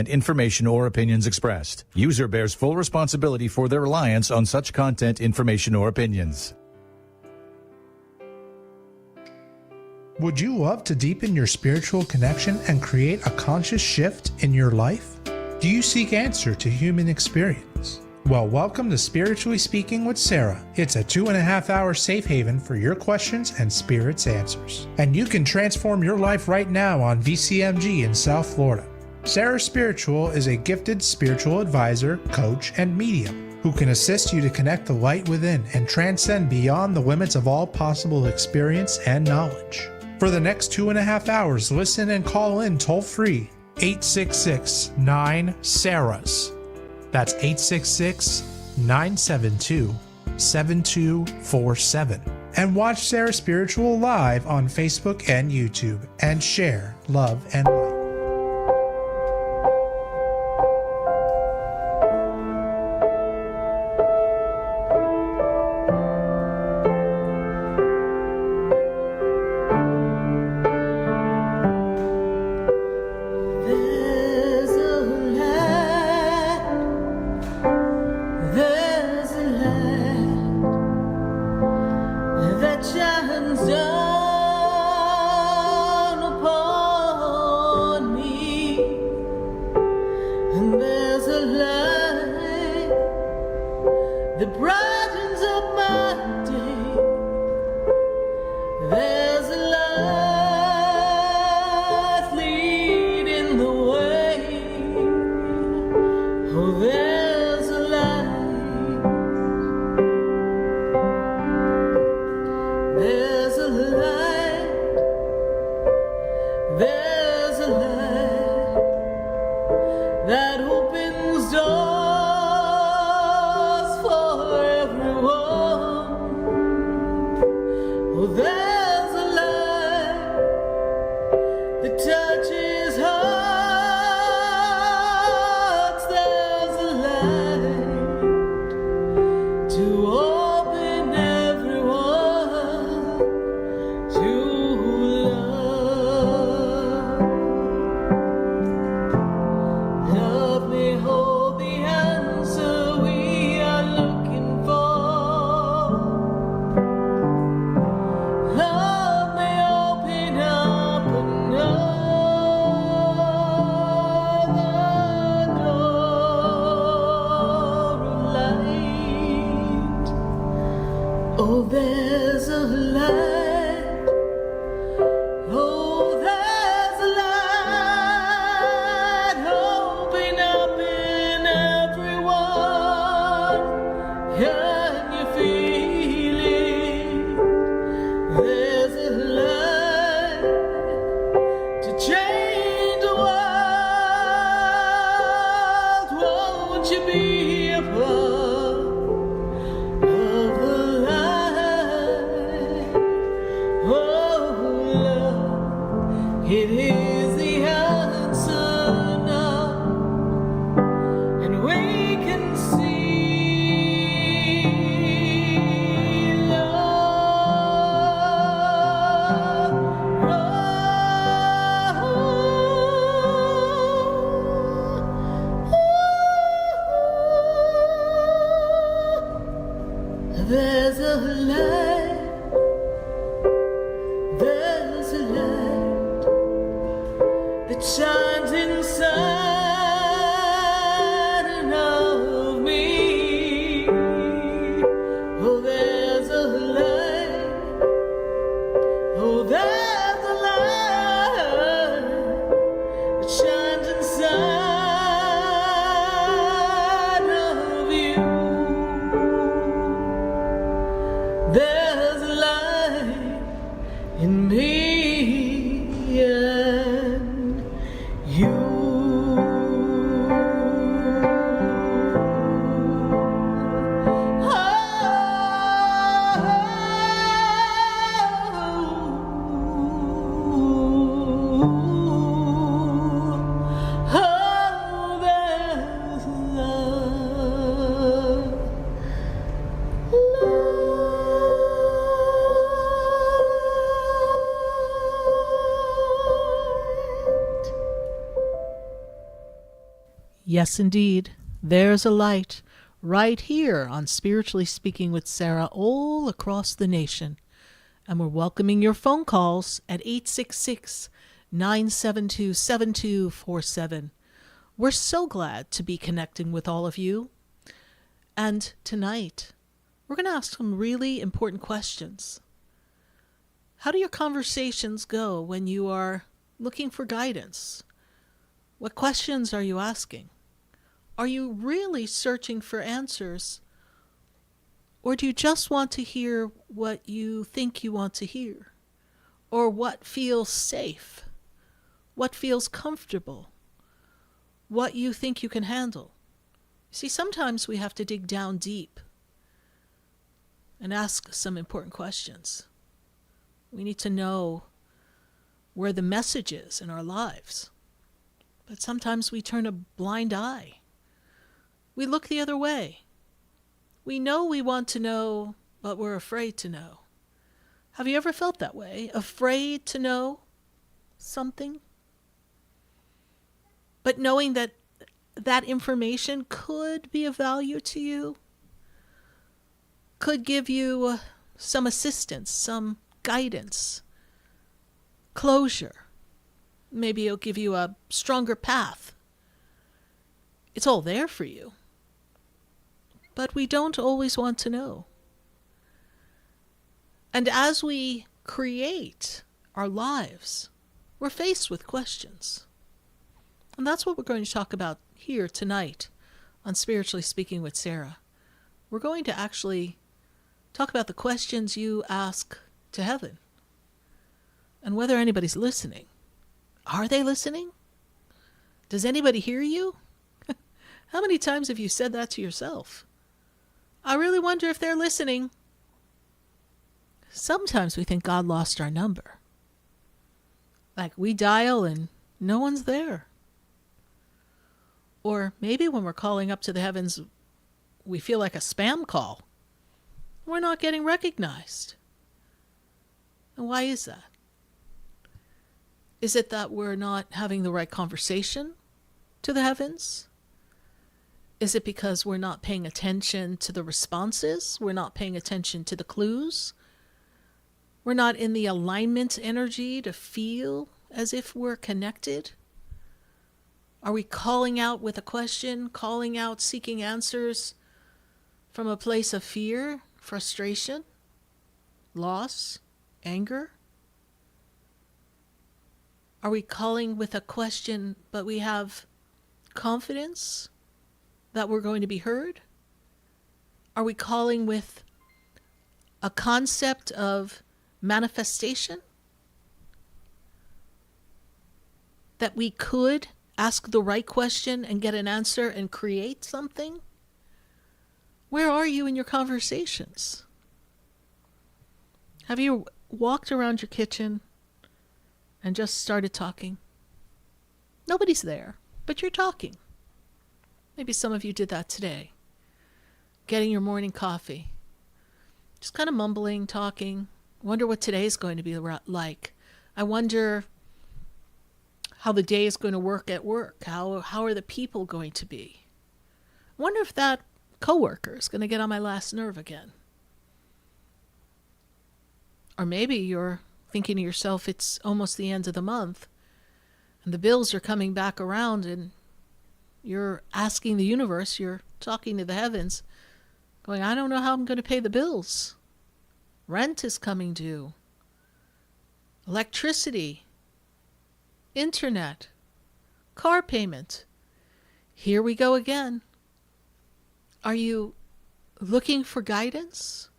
and information or opinions expressed. User bears full responsibility for their reliance on such content, information, or opinions. Would you love to deepen your spiritual connection and create a conscious shift in your life? Do you seek answer to human experience? Well, welcome to Spiritually Speaking with Sarah. It's a 2.5-hour safe haven for your questions and Spirit's answers. And you can transform your life right now on VCMG in South Florida. Sarah Spiritual is a gifted spiritual advisor, coach, and medium who can assist you to connect the light within and transcend beyond the limits of all possible experience and knowledge. For the next 2.5 hours, listen and call in toll-free 866-9-SARAHS. That's 866-972-7247. And watch Sarah Spiritual live on Facebook and YouTube and share love and light. There Yes, indeed. There's a light right here on Spiritually Speaking with Sarah all across the nation. And we're welcoming your phone calls at 866-972-7247. We're so glad to be connecting with all of you. And tonight, we're going to ask some really important questions. How do your conversations go when you are looking for guidance? What questions are you asking? Are you really searching for answers? Or do you just want to hear what you think you want to hear? Or what feels safe? What feels comfortable? What you think you can handle? See, sometimes we have to dig down deep and ask some important questions. We need to know where the message is in our lives. But sometimes we turn a blind eye. We look the other way. We know we want to know, but we're afraid to know. Have you ever felt that way? Afraid to know something? But knowing that that information could be of value to you, could give you some assistance, some guidance, closure. Maybe it'll give you a stronger path. It's all there for you. But we don't always want to know. And as we create our lives, we're faced with questions. And that's what we're going to talk about here tonight on Spiritually Speaking with Sarah. We're going to actually talk about the questions you ask to heaven and whether anybody's listening. Are they listening? Does anybody hear you? How many times have you said that to yourself? I really wonder if they're listening. Sometimes we think God lost our number. Like we dial and no one's there. Or maybe when we're calling up to the heavens, we feel like a spam call. We're not getting recognized. And why is that? Is it that we're not having the right conversation to the heavens? Is it because we're not paying attention to the responses? We're not paying attention to the clues? We're not in the alignment energy to feel as if we're connected? Are we calling out with a question, calling out, seeking answers from a place of fear, frustration, loss, anger? Are we calling with a question, but we have confidence that we're going to be heard? Are we calling with a concept of manifestation? That we could ask the right question and get an answer and create something? Where are you in your conversations? Have you walked around your kitchen and just started talking? Nobody's there, but you're talking. Maybe some of you did that today. Getting your morning coffee. Just kind of mumbling, talking. Wonder what today's going to be like. I wonder how the day is going to work at work. How are the people going to be? I wonder if that coworker is going to get on my last nerve again. Or maybe you're thinking to yourself, it's almost the end of the month and the bills are coming back around, and you're asking the universe, you're talking to the heavens, going, I don't know how I'm going to pay the bills. Rent is coming due. Electricity. Internet. Car payment. Here we go again. Are you looking for guidance?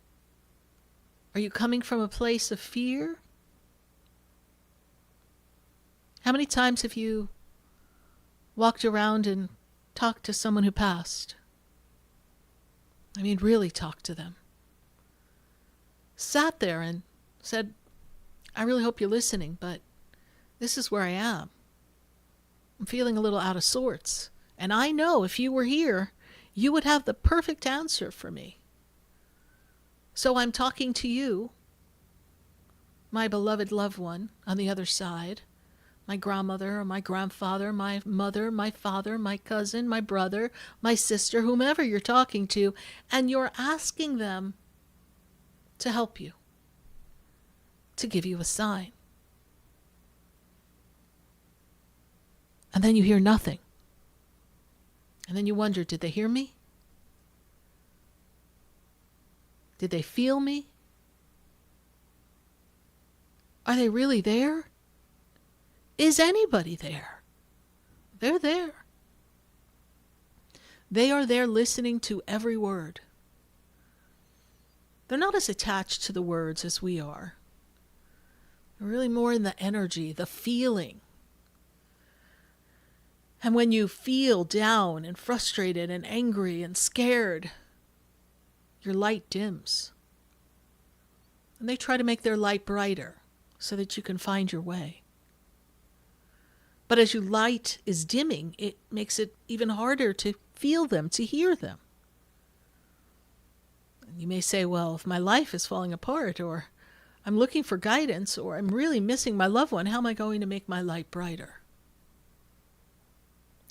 Are you coming from a place of fear? How many times have you walked around and talked to someone who passed? I mean, really talked to them. Sat there and said, I really hope you're listening, but this is where I am. I'm feeling a little out of sorts. And I know if you were here, you would have the perfect answer for me. So I'm talking to you, my beloved loved one on the other side, my grandmother or my grandfather, my mother, my father, my cousin, my brother, my sister, whomever you're talking to, and you're asking them to help you, to give you a sign. And then you hear nothing. And then you wonder, did they hear me? Did they feel me? Are they really there? Is anybody there? They're there. They are there listening to every word. They're not as attached to the words as we are. They're really more in the energy, the feeling. And when you feel down and frustrated and angry and scared, your light dims. And they try to make their light brighter so that you can find your way. But as your light is dimming, it makes it even harder to feel them, to hear them. And you may say, well, if my life is falling apart, or I'm looking for guidance, or I'm really missing my loved one, how am I going to make my light brighter?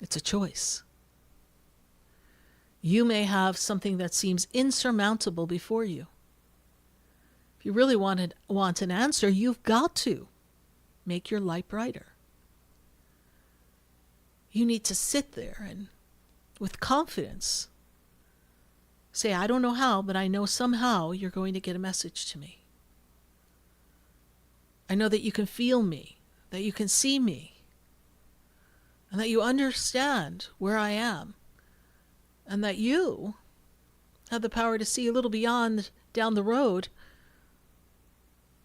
It's a choice. You may have something that seems insurmountable before you. If you really want an answer, you've got to make your light brighter. You need to sit there and, with confidence, say, I don't know how, but I know somehow you're going to get a message to me. I know that you can feel me, that you can see me, and that you understand where I am, and that you have the power to see a little beyond down the road,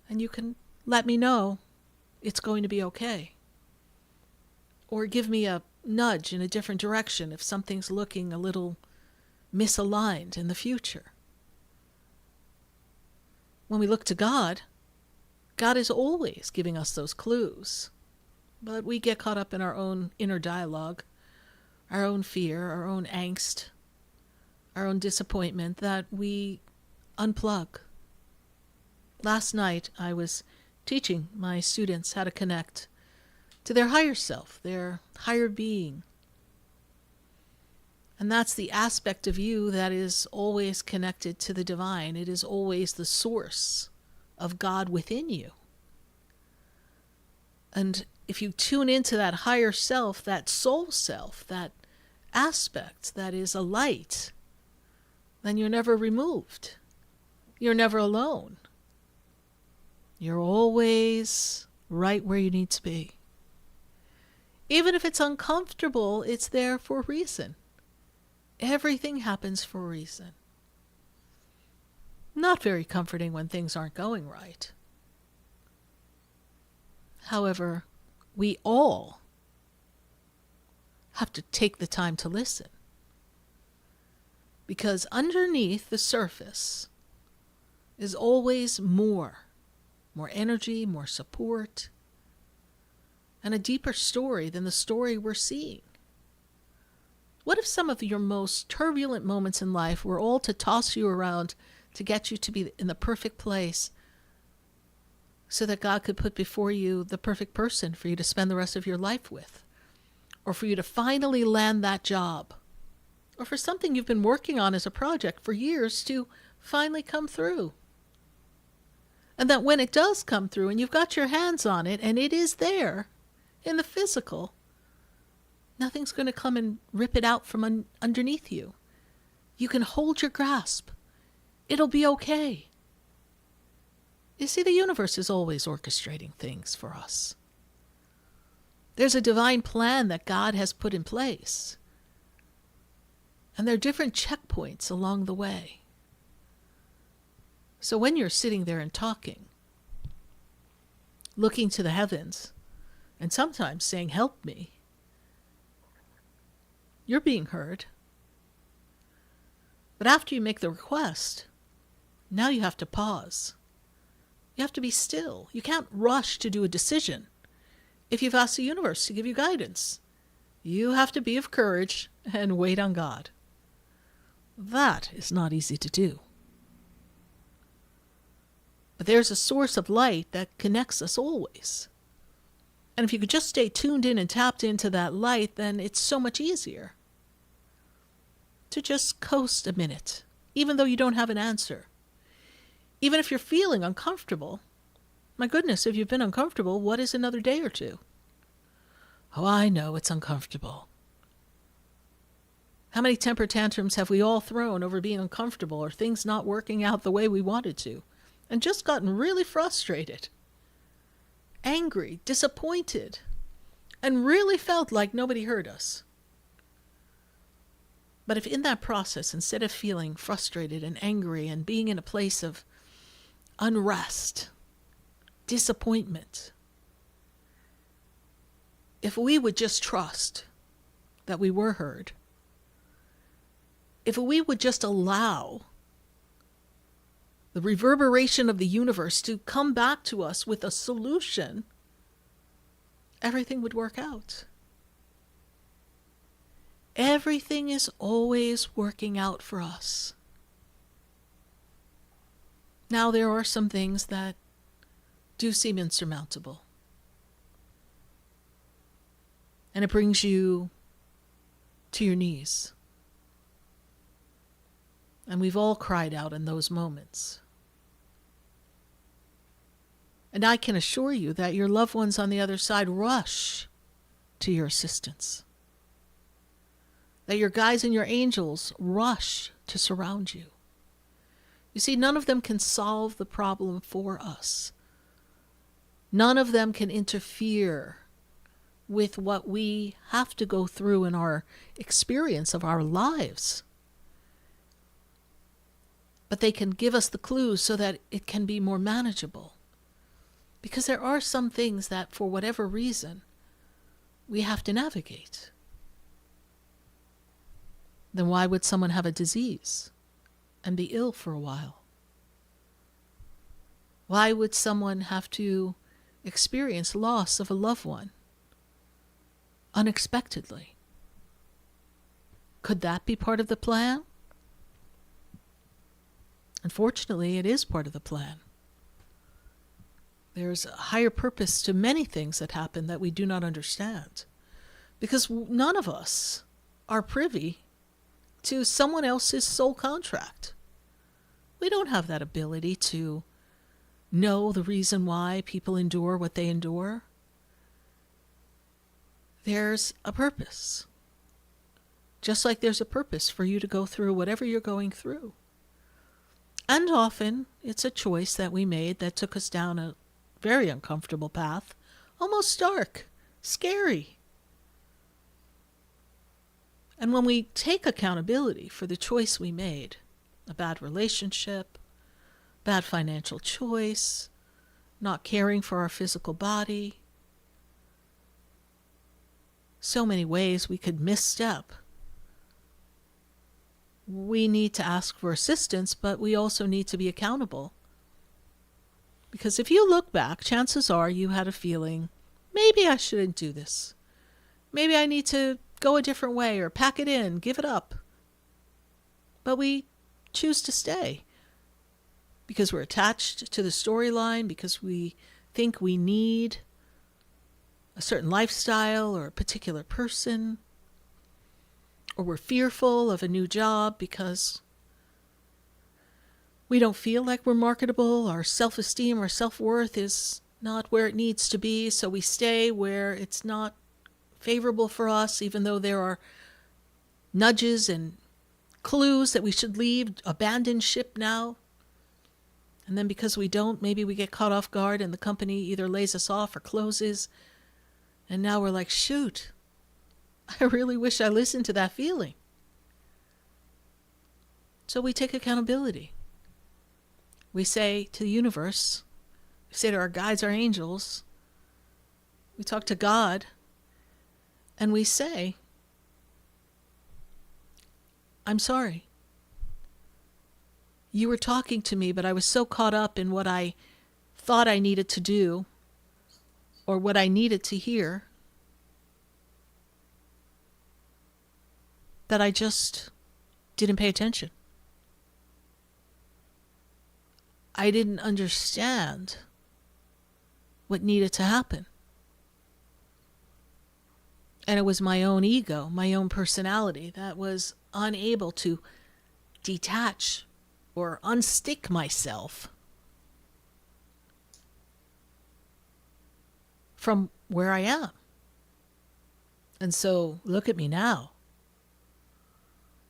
and you can let me know it's going to be okay. Or give me a nudge in a different direction if something's looking a little misaligned in the future. When we look to God, God is always giving us those clues. But we get caught up in our own inner dialogue, our own fear, our own angst, our own disappointment, that we unplug. Last night, I was teaching my students how to connect to their higher self, their higher being. And that's the aspect of you that is always connected to the divine. It is always the source of God within you. And if you tune into that higher self, that soul self, that aspect that is a light, then you're never removed. You're never alone. You're always right where you need to be. Even if it's uncomfortable, it's there for a reason. Everything happens for a reason. Not very comforting when things aren't going right. However, we all have to take the time to listen. Because underneath the surface is always more energy, more support, and a deeper story than the story we're seeing. What if some of your most turbulent moments in life were all to toss you around to get you to be in the perfect place so that God could put before you the perfect person for you to spend the rest of your life with, or for you to finally land that job, or for something you've been working on as a project for years to finally come through? And that when it does come through and you've got your hands on it and it is there in the physical, nothing's going to come and rip it out from underneath you. You can hold your grasp. It'll be okay. You see, the universe is always orchestrating things for us. There's a divine plan that God has put in place. And there are different checkpoints along the way. So when you're sitting there and talking, looking to the heavens, and sometimes saying, help me, you're being heard. But after you make the request, now you have to pause. You have to be still. You can't rush to do a decision. If you've asked the universe to give you guidance, you have to be of courage and wait on God. That is not easy to do. But there's a source of light that connects us always. And if you could just stay tuned in and tapped into that light, then it's so much easier to just coast a minute, even though you don't have an answer. Even if you're feeling uncomfortable, my goodness, if you've been uncomfortable, what is another day or two? Oh, I know it's uncomfortable. How many temper tantrums have we all thrown over being uncomfortable or things not working out the way we wanted to, and just gotten really frustrated, angry, disappointed, and really felt like nobody heard us? But if in that process, instead of feeling frustrated and angry and being in a place of unrest, disappointment, if we would just trust that we were heard, if we would just allow the reverberation of the universe to come back to us with a solution, everything would work out. Everything is always working out for us. Now, there are some things that do seem insurmountable. And it brings you to your knees. And we've all cried out in those moments. And I can assure you that your loved ones on the other side rush to your assistance. That your guides and your angels rush to surround you. You see, none of them can solve the problem for us. None of them can interfere with what we have to go through in our experience of our lives. But they can give us the clues so that it can be more manageable. Because there are some things that, for whatever reason, we have to navigate. Then why would someone have a disease and be ill for a while? Why would someone have to experience loss of a loved one unexpectedly? Could that be part of the plan? Unfortunately, it is part of the plan. There's a higher purpose to many things that happen that we do not understand, because none of us are privy to someone else's soul contract. We don't have that ability to know the reason why people endure what they endure. There's a purpose. Just like there's a purpose for you to go through whatever you're going through. And often it's a choice that we made that took us down a very uncomfortable path, almost dark, scary. And when we take accountability for the choice we made, a bad relationship, bad financial choice, not caring for our physical body, so many ways we could misstep. We need to ask for assistance, but we also need to be accountable. Because if you look back, chances are you had a feeling, maybe I shouldn't do this. Maybe I need to go a different way or pack it in, give it up. But we choose to stay because we're attached to the storyline, because we think we need a certain lifestyle or a particular person, or we're fearful of a new job because we don't feel like we're marketable. Our self-esteem or self-worth is not where it needs to be, so we stay where it's not favorable for us, even though there are nudges and clues that we should leave, abandon ship now. And then because we don't, maybe we get caught off guard and the company either lays us off or closes. And now we're like, shoot, I really wish I listened to that feeling. So we take accountability. We say to the universe, we say to our guides, our angels, we talk to God, and we say, I'm sorry. You were talking to me, but I was so caught up in what I thought I needed to do or what I needed to hear that I just didn't pay attention. I didn't understand what needed to happen. And it was my own ego, my own personality that was unable to detach or unstick myself from where I am. And so look at me now.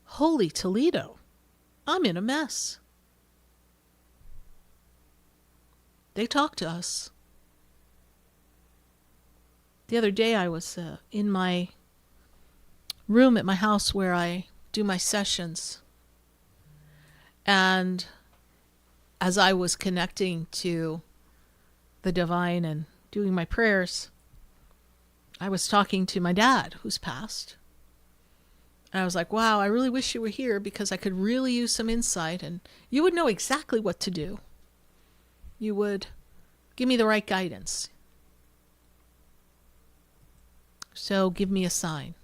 Holy Toledo, I'm in a mess. They talk to us. The other day I was in my room at my house where I do my sessions. And as I was connecting to the divine and doing my prayers, I was talking to my dad, who's passed. And I was like, wow, I really wish you were here because I could really use some insight and you would know exactly what to do. You would give me the right guidance. So give me a sign.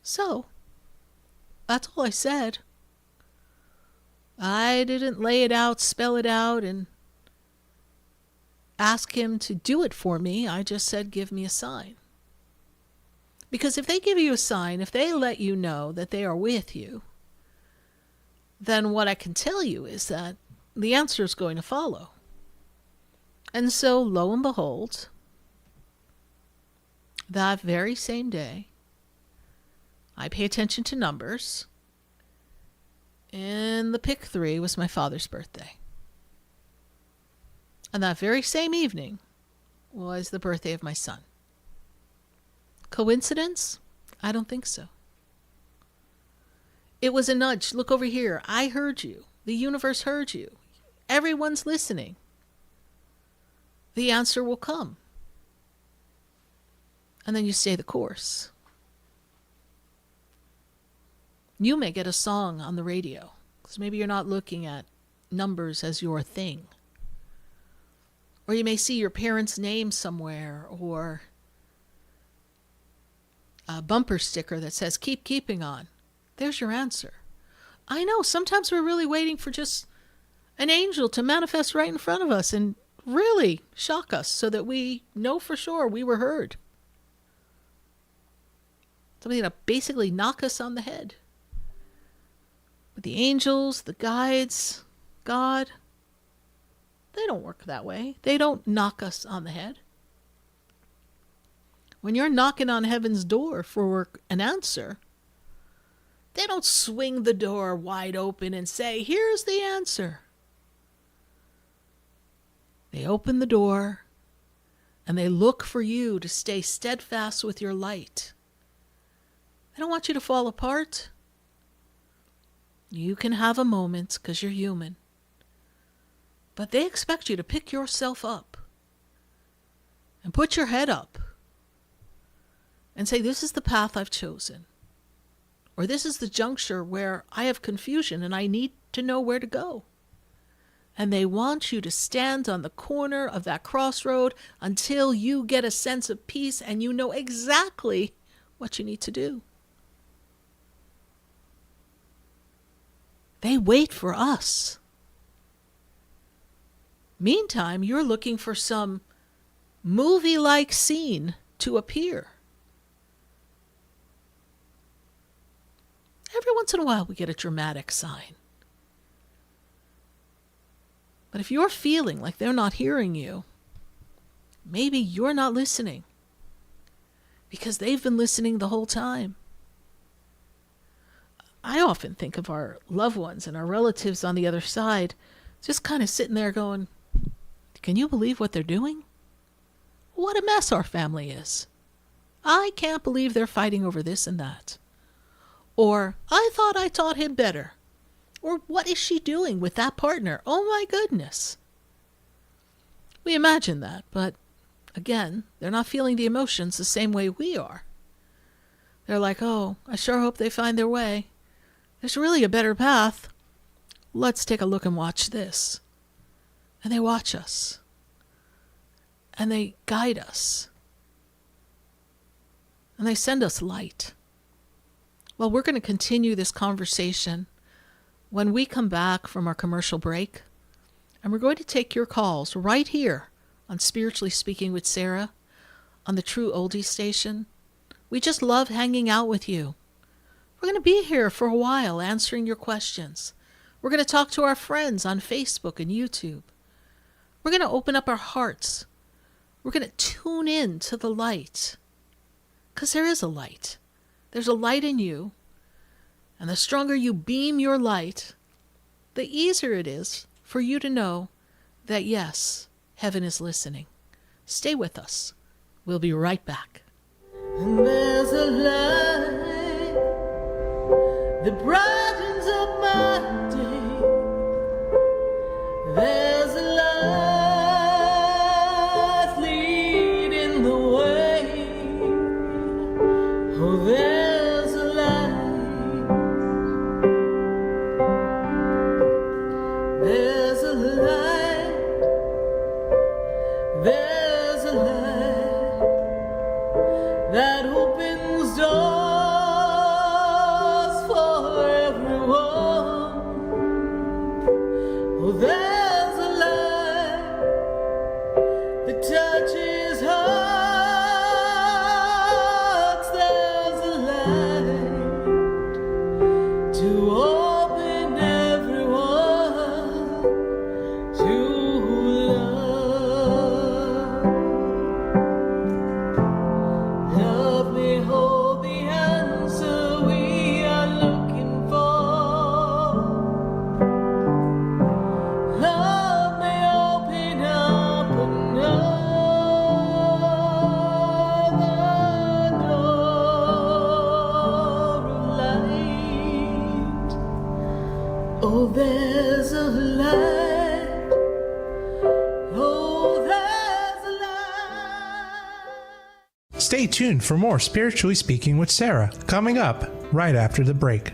So that's all I said. I didn't lay it out, spell it out, and ask him to do it for me. I just said, give me a sign. Because if they give you a sign, if they let you know that they are with you, then what I can tell you is that the answer is going to follow. And so, lo and behold, that very same day, I pay attention to numbers, and the pick 3 was my father's birthday. And that very same evening was the birthday of my son. Coincidence? I don't think so. It was a nudge. Look over here. I heard you. The universe heard you. Everyone's listening. The answer will come. And then you stay the course. You may get a song on the radio, because maybe you're not looking at numbers as your thing. Or you may see your parents' name somewhere, or a bumper sticker that says, keep keeping on. There's your answer. I know, sometimes we're really waiting for just an angel to manifest right in front of us and really shock us so that we know for sure we were heard. Something to basically knock us on the head. But the angels, the guides, God, they don't work that way. They don't knock us on the head. When you're knocking on heaven's door for an answer, they don't swing the door wide open and say, here's the answer. They open the door and they look for you to stay steadfast with your light. They don't want you to fall apart. You can have a moment because you're human. But they expect you to pick yourself up and put your head up and say, this is the path I've chosen. Or this is the juncture where I have confusion and I need to know where to go. And they want you to stand on the corner of that crossroad until you get a sense of peace and you know exactly what you need to do. They wait for us. Meantime, you're looking for some movie-like scene to appear. Every once in a while, we get a dramatic sign. But if you're feeling like they're not hearing you, maybe you're not listening because they've been listening the whole time. I often think of our loved ones and our relatives on the other side just kind of sitting there going, can you believe what they're doing? What a mess our family is. I can't believe they're fighting over this and that. Or, I thought I taught him better. Or, what is she doing with that partner? Oh my goodness. We imagine that, but again, they're not feeling the emotions the same way we are. They're like, oh, I sure hope they find their way. There's really a better path. Let's take a look and watch this. And they watch us. And they guide us. And they send us light. Well, we're going to continue this conversation when we come back from our commercial break. And we're going to take your calls right here on Spiritually Speaking with Sarah. on the True Oldie station. We just love hanging out with you. We're going to be here for a while answering your questions. We're going to talk to our friends on Facebook and YouTube. We're going to open up our hearts. We're going to tune in to the light. Because there is a light. There's a light in you. And the stronger you beam your light, the easier it is for you to know that, yes, heaven is listening. Stay with us. We'll be right back. And there's a light that brightens up my day. There's a light leading the way. Oh, there's a light. There's a light. There's a light that opens doors for everyone. Oh, there's a light that touches hearts. There's a light to open everyone to love. Love may hold the answer we are looking for. Love may open up another door of light. Oh, there's a light. Oh, there's a light. Stay tuned for more Spiritually Speaking with Sarah coming up right after the break.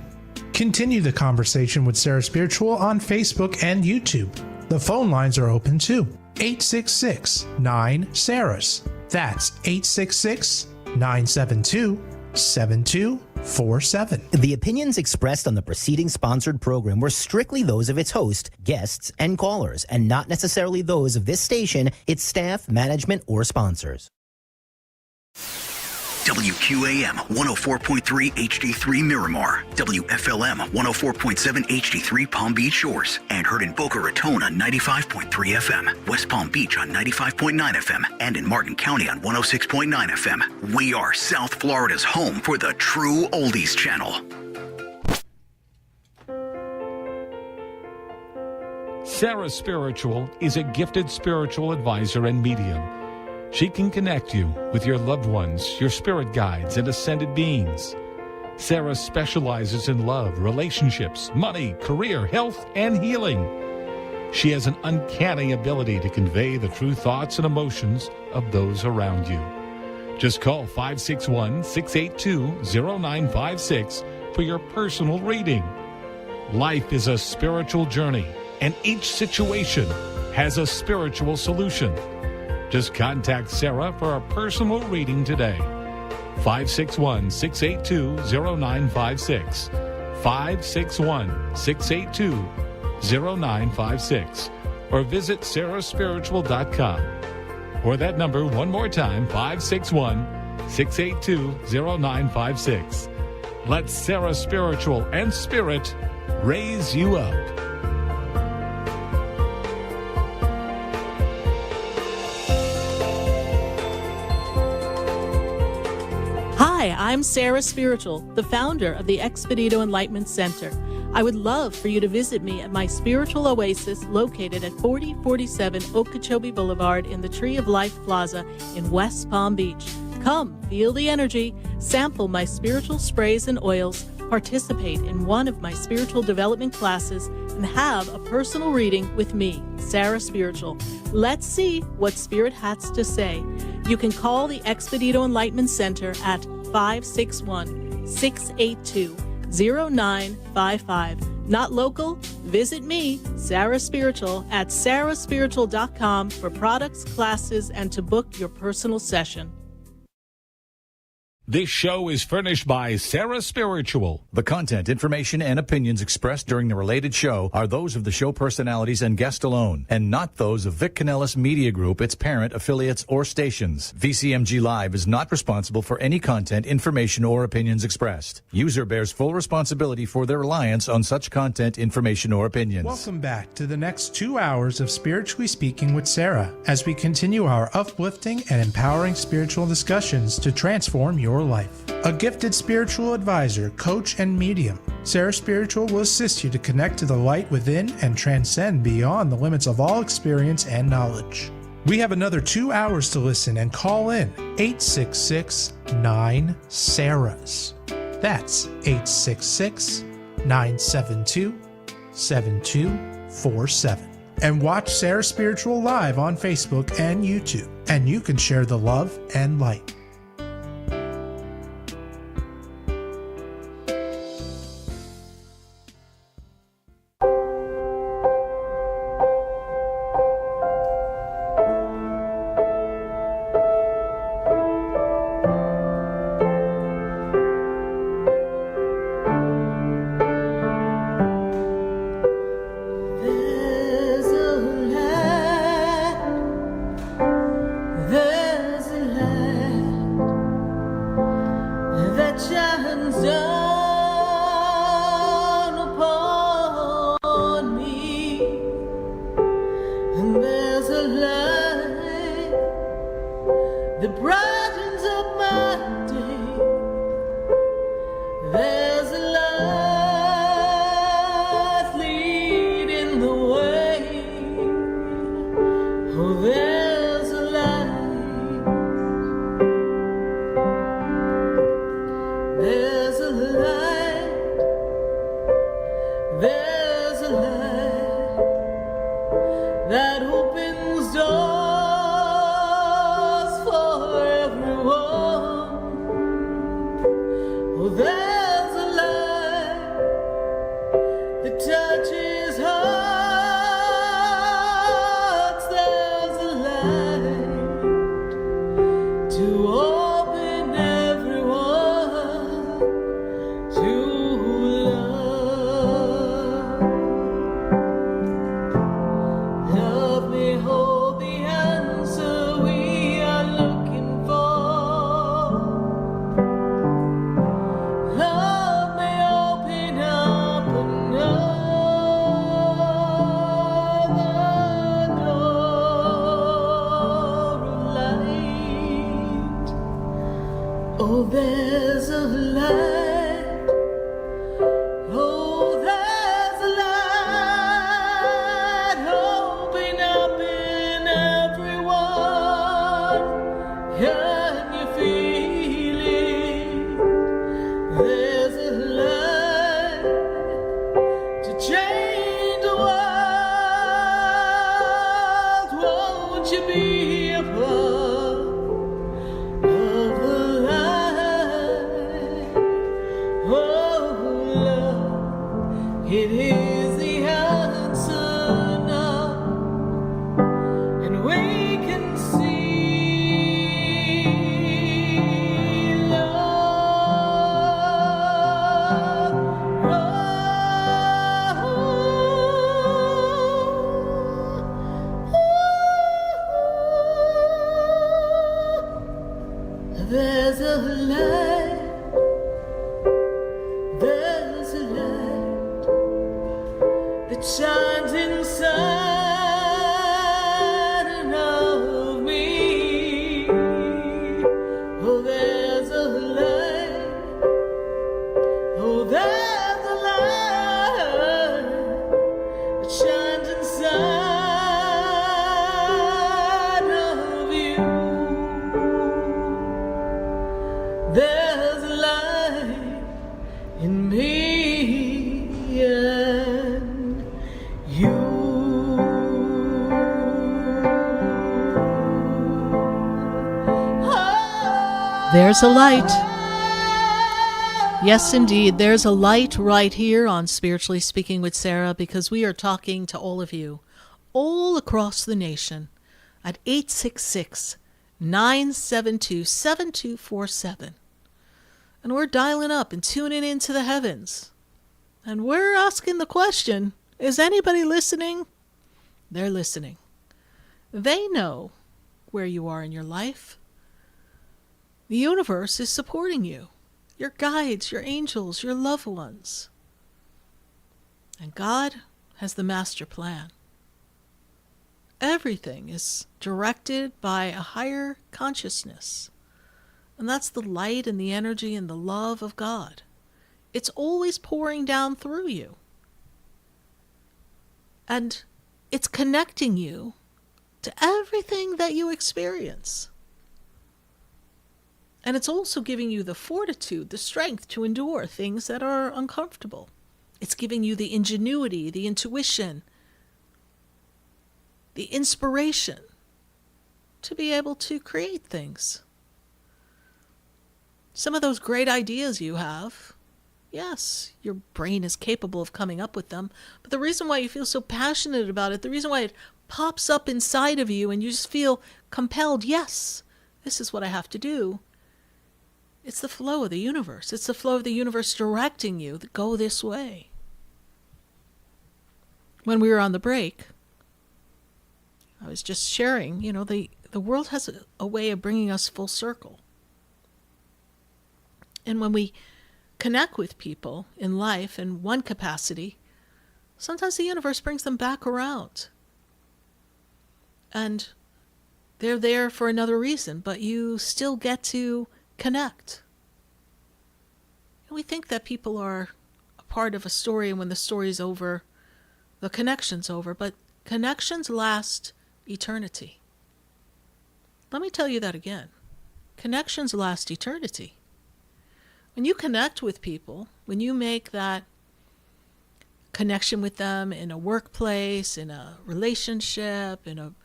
Continue the conversation with Sarah Spiritual on Facebook and YouTube. The phone lines are open too. 866-9-SARAHS. That's 866-972-7247. The opinions expressed on the preceding sponsored program were strictly those of its host, guests, and callers, and not necessarily those of this station, its staff, management, or sponsors. WQAM 104.3 HD3 Miramar, WFLM 104.7 HD3 Palm Beach Shores, and heard in Boca Raton on 95.3 FM, West Palm Beach on 95.9 FM, and in Martin County on 106.9 FM. We are South Florida's home for the True Oldies Channel. Sarah Spiritual is a gifted spiritual advisor and medium. She can connect you with your loved ones, your spirit guides, and ascended beings. Sarah specializes in love, relationships, money, career, health, and healing. She has an uncanny ability to convey the true thoughts and emotions of those around you. Just call 561-682-0956 for your personal reading. Life is a spiritual journey, and each situation has a spiritual solution. Just contact Sarah for a personal reading today. 561-682-0956. 561-682-0956. Or visit sarahspiritual.com. Or that number one more time, 561-682-0956. Let Sarah Spiritual and Spirit raise you up. Hi, I'm Sarah Spiritual, the founder of the Expedito Enlightenment Center. I would love for you to visit me at my spiritual oasis located at 4047 Okeechobee Boulevard in the Tree of Life Plaza in West Palm Beach. Come, feel the energy, sample my spiritual sprays and oils, participate in one of my spiritual development classes, and have a personal reading with me, Sarah Spiritual. Let's see what Spirit has to say. You can call the Expedito Enlightenment Center at 561-682-0955. Not local? Visit me, Sarah Spiritual, at sarahspiritual.com for products, classes, and to book your personal session. This show is furnished by Sarah Spiritual. The content, information, and opinions expressed during the related show are those of the show personalities and guest alone, and not those of Vic Canellis Media Group, its parent, affiliates, or stations. VCMG Live is not responsible for any content, information, or opinions expressed. User bears full responsibility for their reliance on such content, information, or opinions. Welcome back to the next 2 hours of Spiritually Speaking with Sarah as we continue our uplifting and empowering spiritual discussions to transform your life. A gifted spiritual advisor, coach, and medium, Sarah Spiritual will assist you to connect to the light within and transcend beyond the limits of all experience and knowledge. We have another 2 hours to listen and call in 866-9-SARAHs. That's 866-972-7247. And watch Sarah Spiritual live on Facebook and YouTube, and you can share the love and light. There's a light that shines down upon me, and there's a light that brightens up my day. There's a light leading the way. Oh, there's a light. There's a light. There's a light that opens doors for everyone. Oh, there's a light that touches hearts. There's a light to open everyone to love. Love may hold the answer we are looking for. Love may open up another door of light. Oh, there's a light. Oh, there's a light. Open up in everyone. Can you feel it? There's a light to change the world. Won't you be a part of the light? Oh, love, it is the answer now, and we can see love. There's a light. There's a light that shines inside of me. Oh, there's a light. Oh, there's a light that shines inside of you. There's a light in me and you. There's a light. Yes, indeed. There's a light right here on Spiritually Speaking with Sarah, because we are talking to all of you, all across the nation, at 866-972-7247. And we're dialing up and tuning into the heavens. And we're asking the question, is anybody listening? They're listening. They know where you are in your life. The universe is supporting you. Your guides, your angels, your loved ones. And God has the master plan. Everything is directed by a higher consciousness. And that's the light and the energy and the love of God. It's always pouring down through you. And it's connecting you to everything that you experience. And it's also giving you the fortitude, the strength to endure things that are uncomfortable. It's giving you the ingenuity, the intuition, the inspiration to be able to create things. Some of those great ideas you have, yes, your brain is capable of coming up with them, but the reason why you feel so passionate about it, the reason why it pops up inside of you and you just feel compelled, yes, this is what I have to do. It's the flow of the universe. It's the flow of the universe directing you to go this way. When we were on the break, I was just sharing, the world has a way of bringing us full circle. And when we connect with people in life in one capacity, sometimes the universe brings them back around. And they're there for another reason, but you still get to connect. And we think that people are a part of a story, and when the story's over, the connection's over, but connections last eternity. Let me tell you that again. Connections last eternity. When you connect with people, when you make that connection with them in a workplace, in a relationship, in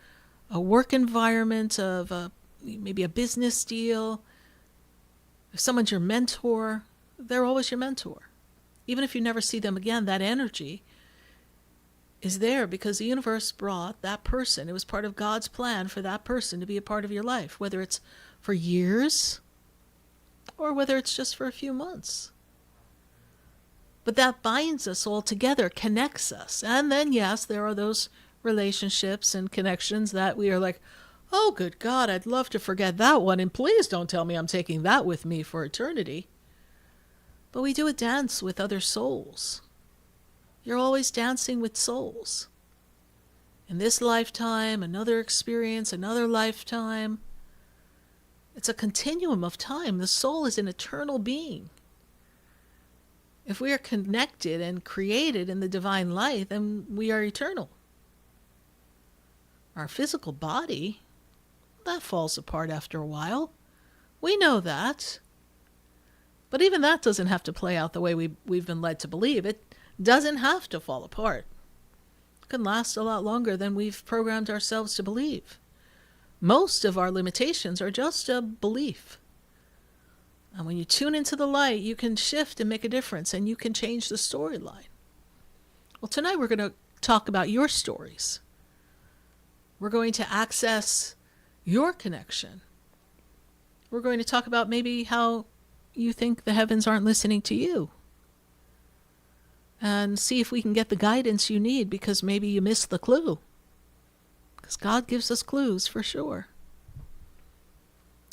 a work environment of maybe a business deal, if someone's your mentor, they're always your mentor. Even if you never see them again, that energy is there because the universe brought that person. It was part of God's plan for that person to be a part of your life, whether it's for years or whether it's just for a few months. But that binds us all together, connects us. And then, yes, there are those relationships and connections that we are like, oh, good God, I'd love to forget that one, and please don't tell me I'm taking that with me for eternity. But we do a dance with other souls. You're always dancing with souls. In this lifetime, another experience, another lifetime. It's a continuum of time. The soul is an eternal being. If we are connected and created in the divine light, then we are eternal. Our physical body, that falls apart after a while. We know that. But even that doesn't have to play out the way we've been led to believe. It doesn't have to fall apart. It can last a lot longer than we've programmed ourselves to believe. Most of our limitations are just a belief. And when you tune into the light, you can shift and make a difference, and you can change the storyline. Well, tonight we're going to talk about your stories. We're going to access your connection. We're going to talk about maybe how you think the heavens aren't listening to you. And see if we can get the guidance you need, because maybe you missed the clue. Because God gives us clues for sure.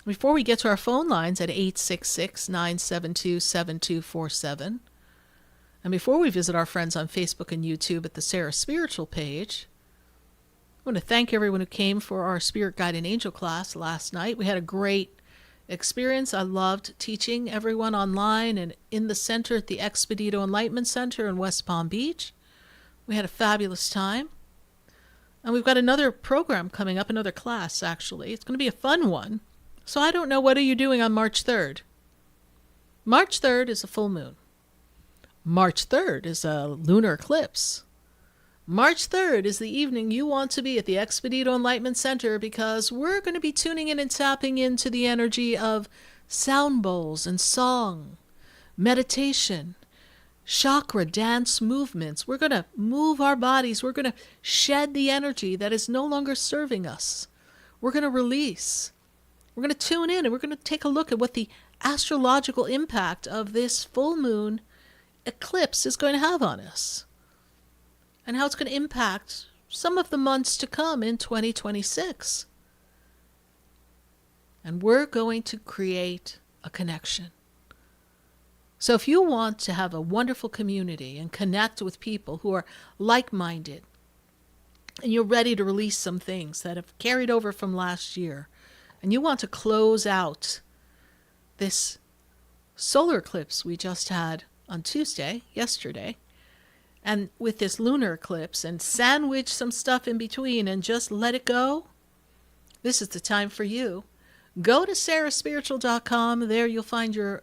Before we get to our phone lines at 866-972-7247, and before we visit our friends on Facebook and YouTube at the Sarah Spiritual page, I want to thank everyone who came for our Spirit Guide and Angel class last night. We had a great experience. I loved teaching everyone online and in the center at the Expedito Enlightenment Center in West Palm Beach. We had a fabulous time. And we've got another program coming up, another class actually. It's going to be a fun one. So I don't know, what are you doing on March 3rd? March 3rd is a full moon. March 3rd is a lunar eclipse. March 3rd is the evening you want to be at the Expedito Enlightenment Center, because we're going to be tuning in and tapping into the energy of sound bowls and song, meditation, chakra dance movements. We're going to move our bodies. We're going to shed the energy that is no longer serving us. We're going to release. We're going to tune in and we're going to take a look at what the astrological impact of this full moon eclipse is going to have on us, and how it's going to impact some of the months to come in 2026. And we're going to create a connection. So if you want to have a wonderful community and connect with people who are like-minded, and you're ready to release some things that have carried over from last year, and you want to close out this solar eclipse we just had on Tuesday, yesterday, and with this lunar eclipse, and sandwich some stuff in between and just let it go, this is the time for you. Go to sarahspiritual.com. There you'll find your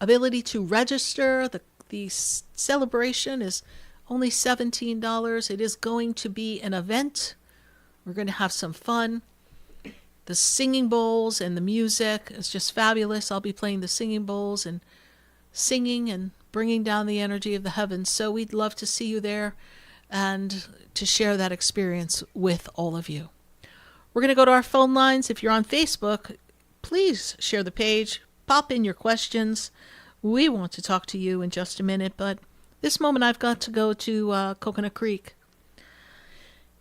ability to register. The celebration is only $17. It is going to be an event. We're going to have some fun. The singing bowls and the music is just fabulous. I'll be playing the singing bowls and singing and bringing down the energy of the heavens. So we'd love to see you there and to share that experience with all of you. We're going to go to our phone lines. If you're on Facebook, please share the page. Pop in your questions. We want to talk to you in just a minute, but this moment I've got to go to Coconut Creek.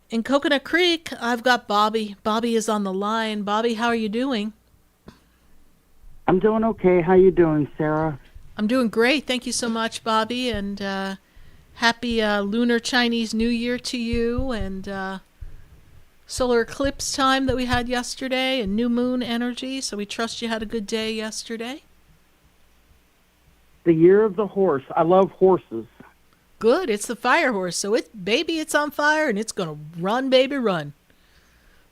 In Coconut Creek, I've got Bobby. Bobby is on the line. Bobby, how are you doing? I'm doing okay. How you doing, Sarah? I'm doing great. Thank you so much, Bobby, and happy Lunar Chinese New Year to you, and solar eclipse time that we had yesterday, and new moon energy, so we trust you had a good day yesterday. The year of the horse. I love horses. Good. It's the fire horse, so it's on fire, and it's going to run, baby, run.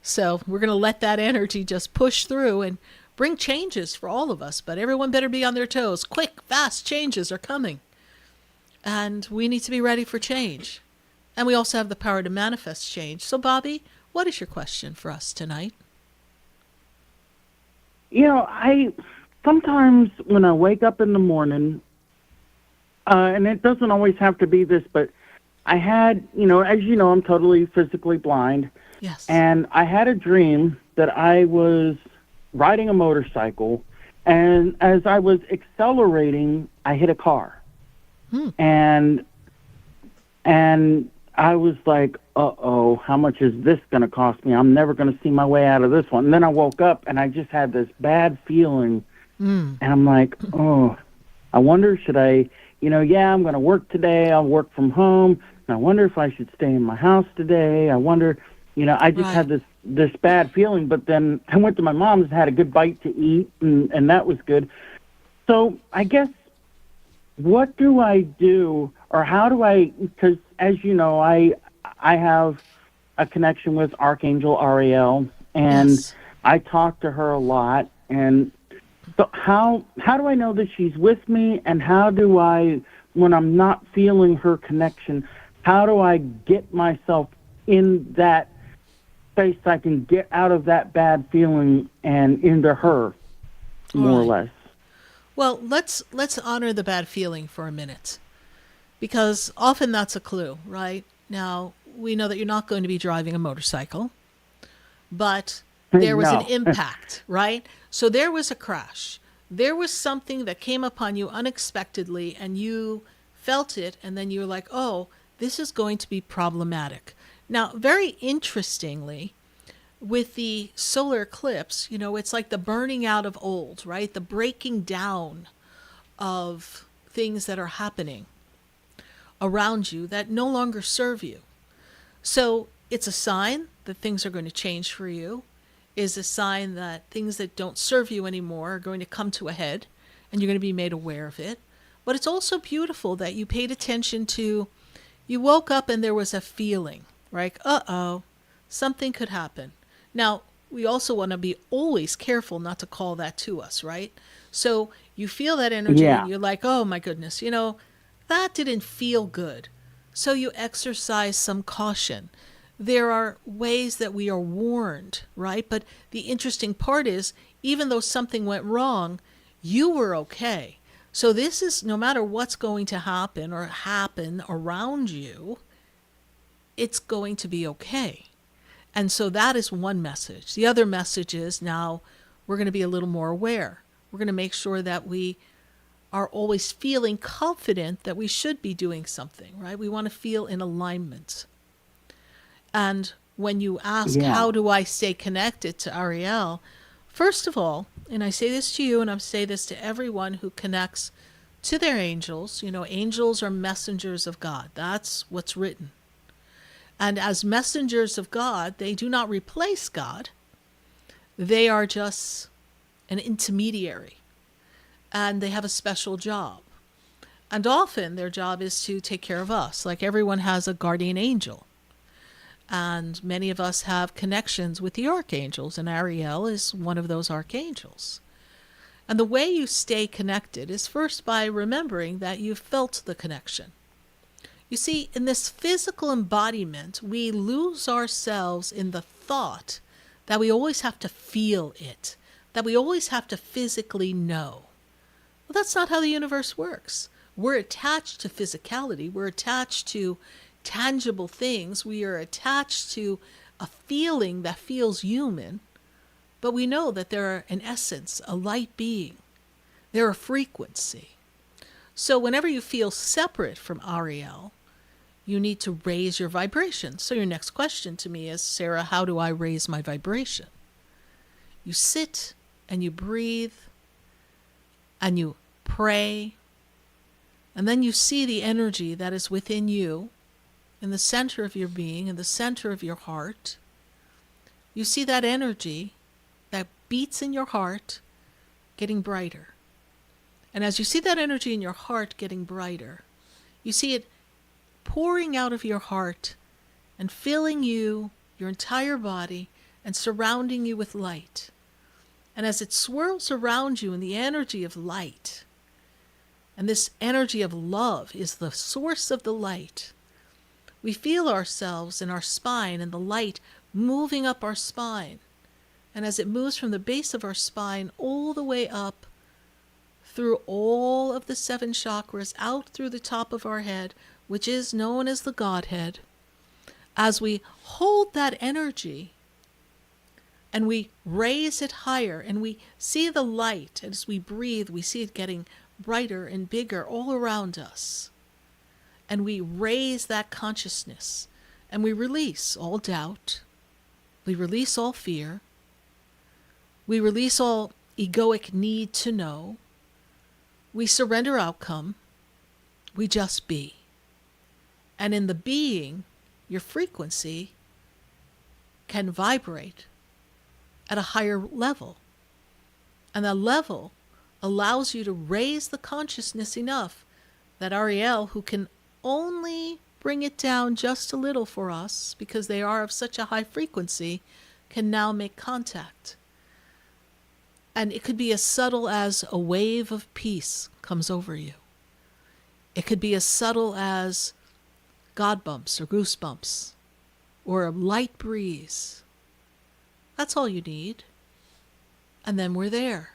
So we're going to let that energy just push through and bring changes for all of us, but everyone better be on their toes. Quick, fast changes are coming, and we need to be ready for change. And we also have the power to manifest change. So, Bobby, what is your question for us tonight? You know, I sometimes when I wake up in the morning, and it doesn't always have to be this, but I had, as you know, I'm totally physically blind. Yes. And I had a dream that I was riding a motorcycle, and as I was accelerating, I hit a car. And I was like, uh-oh, how much is this going to cost me? I'm never going to see my way out of this one. And then I woke up, and I just had this bad feeling. And I'm like, oh, I wonder, should I, I'm going to work today. I'll work from home. And I wonder if I should stay in my house today. I wonder, I just had this bad feeling. But then I went to my mom's and had a good bite to eat, and that was good. So I guess, what do I do, or how do I, because as you know, I have a connection with Archangel Ariel, and Yes. I talk to her a lot. And so how do I know that she's with me, and how do I, when I'm not feeling her connection, how do I get myself in that space so I can get out of that bad feeling and into her, more or less? Well, let's honor the bad feeling for a minute, because often that's a clue, right? Now, we know that you're not going to be driving a motorcycle, but there was an impact, right? So there was a crash. There was something that came upon you unexpectedly, and you felt it, and then you were like, oh, this is going to be problematic. Now, very interestingly, with the solar eclipse, it's like the burning out of old, right? The breaking down of things that are happening around you that no longer serve you. So it's a sign that things are going to change for you, is a sign that things that don't serve you anymore are going to come to a head, and you're going to be made aware of it. But it's also beautiful that you paid attention to, you woke up and there was a feeling, right? Uh-oh, something could happen. Now, we also want to be always careful not to call that to us, right? So you feel that energy, and you're like, oh my goodness, that didn't feel good. So you exercise some caution. There are ways that we are warned, right? But the interesting part is, even though something went wrong, you were okay. So this is, no matter what's going to happen or happen around you, it's going to be okay. And so that is one message. The other message is, now we're going to be a little more aware. We're going to make sure that we are always feeling confident that we should be doing something, right? We want to feel in alignment. And when you ask, how do I stay connected to Ariel? First of all, and I say this to you and I say this to everyone who connects to their angels, angels are messengers of God. That's what's written. And as messengers of God, they do not replace God. They are just an intermediary. And they have a special job. And often their job is to take care of us. Like everyone has a guardian angel. And many of us have connections with the archangels, and Ariel is one of those archangels. And the way you stay connected is first by remembering that you've felt the connection. You see, in this physical embodiment, we lose ourselves in the thought that we always have to feel it, that we always have to physically know. Well, that's not how the universe works. We're attached to physicality. We're attached to tangible things. We are attached to a feeling that feels human, but we know that they're an essence, a light being. They're a frequency. So whenever you feel separate from Ariel, you need to raise your vibration. So your next question to me is, Sarah, how do I raise my vibration? You sit and you breathe and you pray, and then you see the energy that is within you, in the center of your being, in the center of your heart. You see that energy that beats in your heart getting brighter. And as you see that energy in your heart getting brighter, you see it pouring out of your heart and filling you, your entire body, and surrounding you with light. And as it swirls around you in the energy of light, and this energy of love is the source of the light, we feel ourselves in our spine and the light moving up our spine. And as it moves from the base of our spine all the way up through all of the 7 chakras, out through the top of our head, which is known as the Godhead, as we hold that energy and we raise it higher and we see the light, and as we breathe, we see it getting brighter and bigger all around us. And we raise that consciousness, and we release all doubt, we release all fear, we release all egoic need to know, we surrender outcome, we just be. And in the being, your frequency can vibrate at a higher level. And that level allows you to raise the consciousness enough that Ariel, who can only bring it down just a little for us because they are of such a high frequency, can now make contact. And it could be as subtle as a wave of peace comes over you. It could be as subtle as God bumps or goosebumps or a light breeze. That's all you need. And then we're there.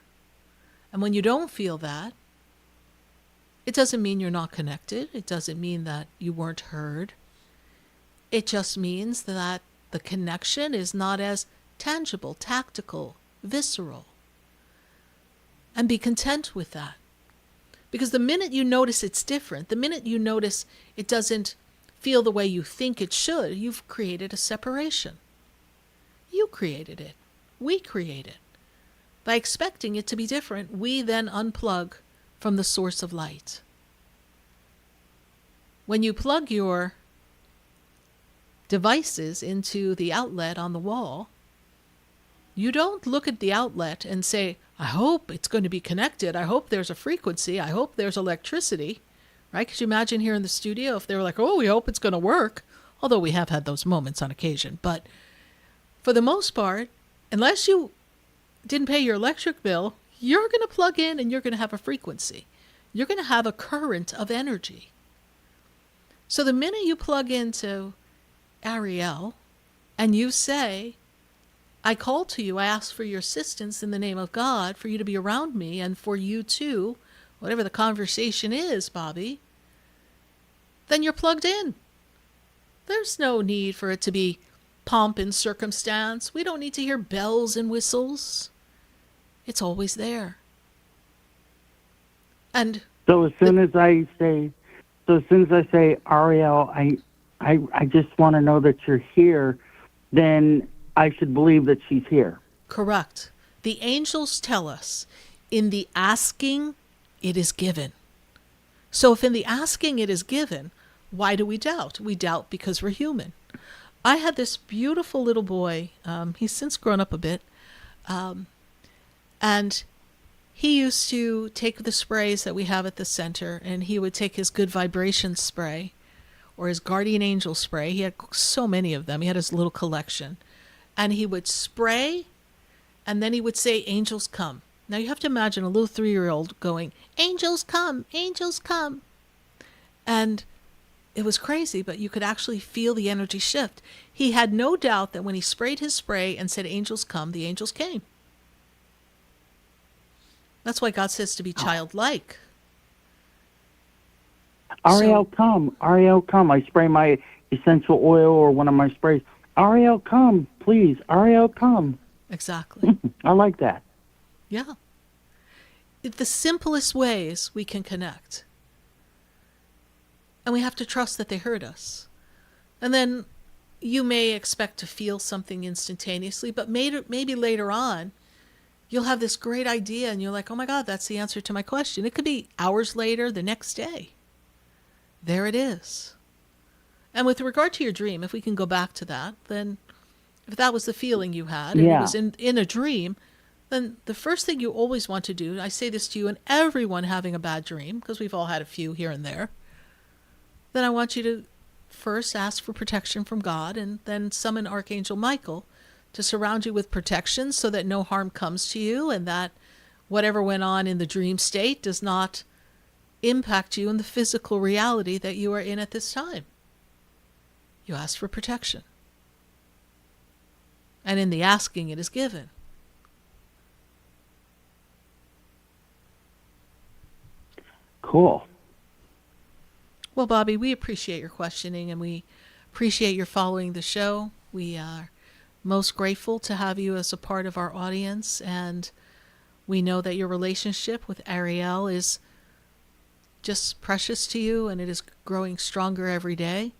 And when you don't feel that, it doesn't mean you're not connected. It doesn't mean that you weren't heard. It just means that the connection is not as tangible, tactical, visceral. And be content with that. Because the minute you notice it's different, the minute you notice it doesn't feel the way you think it should, you've created a separation. You created it. We create it. By expecting it to be different, we then unplug from the source of light. When you plug your devices into the outlet on the wall, you don't look at the outlet and say, I hope it's going to be connected. I hope there's a frequency. I hope there's electricity. Right? Could you imagine here in the studio if they were like, oh, we hope it's going to work? Although we have had those moments on occasion. But for the most part, unless you didn't pay your electric bill, you're going to plug in and you're going to have a frequency. You're going to have a current of energy. So the minute you plug into Ariel and you say, I call to you, I ask for your assistance in the name of God, for you to be around me and for you to, whatever the conversation is, Bobby, then you're plugged in. There's no need for it to be pomp and circumstance. We don't need to hear bells and whistles. It's always there. And So as soon as I say, Ariel, I just want to know that you're here, then I should believe that she's here. correct. The angels tell us, in the asking, it is given. So if in the asking it is given, why do we doubt? We doubt because we're human. I had this beautiful little boy. He's since grown up a bit. And he used to take the sprays that we have at the center, and he would take his good vibration spray or his guardian angel spray. He had so many of them. He had his little collection. And he would spray, and then he would say, angels come. Now you have to imagine a little 3-year-old going, angels come, angels come. And it was crazy, but you could actually feel the energy shift. He had no doubt that when he sprayed his spray and said, angels come, the angels came. That's why God says to be childlike. Ariel, come. Ariel, come. I spray my essential oil or one of my sprays. Ariel, come, please. Ariel, come. Exactly. I like that. Yeah. The simplest ways we can connect. And we have to trust that they heard us. And then you may expect to feel something instantaneously, but maybe later on, you'll have this great idea and you're like, oh my God, that's the answer to my question. It could be hours later, the next day. There it is. And with regard to your dream, if we can go back to that, then if that was the feeling you had, and it was in a dream, then the first thing you always want to do, I say this to you and everyone having a bad dream, because we've all had a few here and there, then I want you to first ask for protection from God and then summon Archangel Michael to surround you with protection so that no harm comes to you and that whatever went on in the dream state does not impact you in the physical reality that you are in at this time. You ask for protection. And in the asking, it is given. Cool. Well, Bobby, we appreciate your questioning and we appreciate your following the show. We are most grateful to have you as a part of our audience, and we know that your relationship with Ariel is just precious to you and it is growing stronger every day.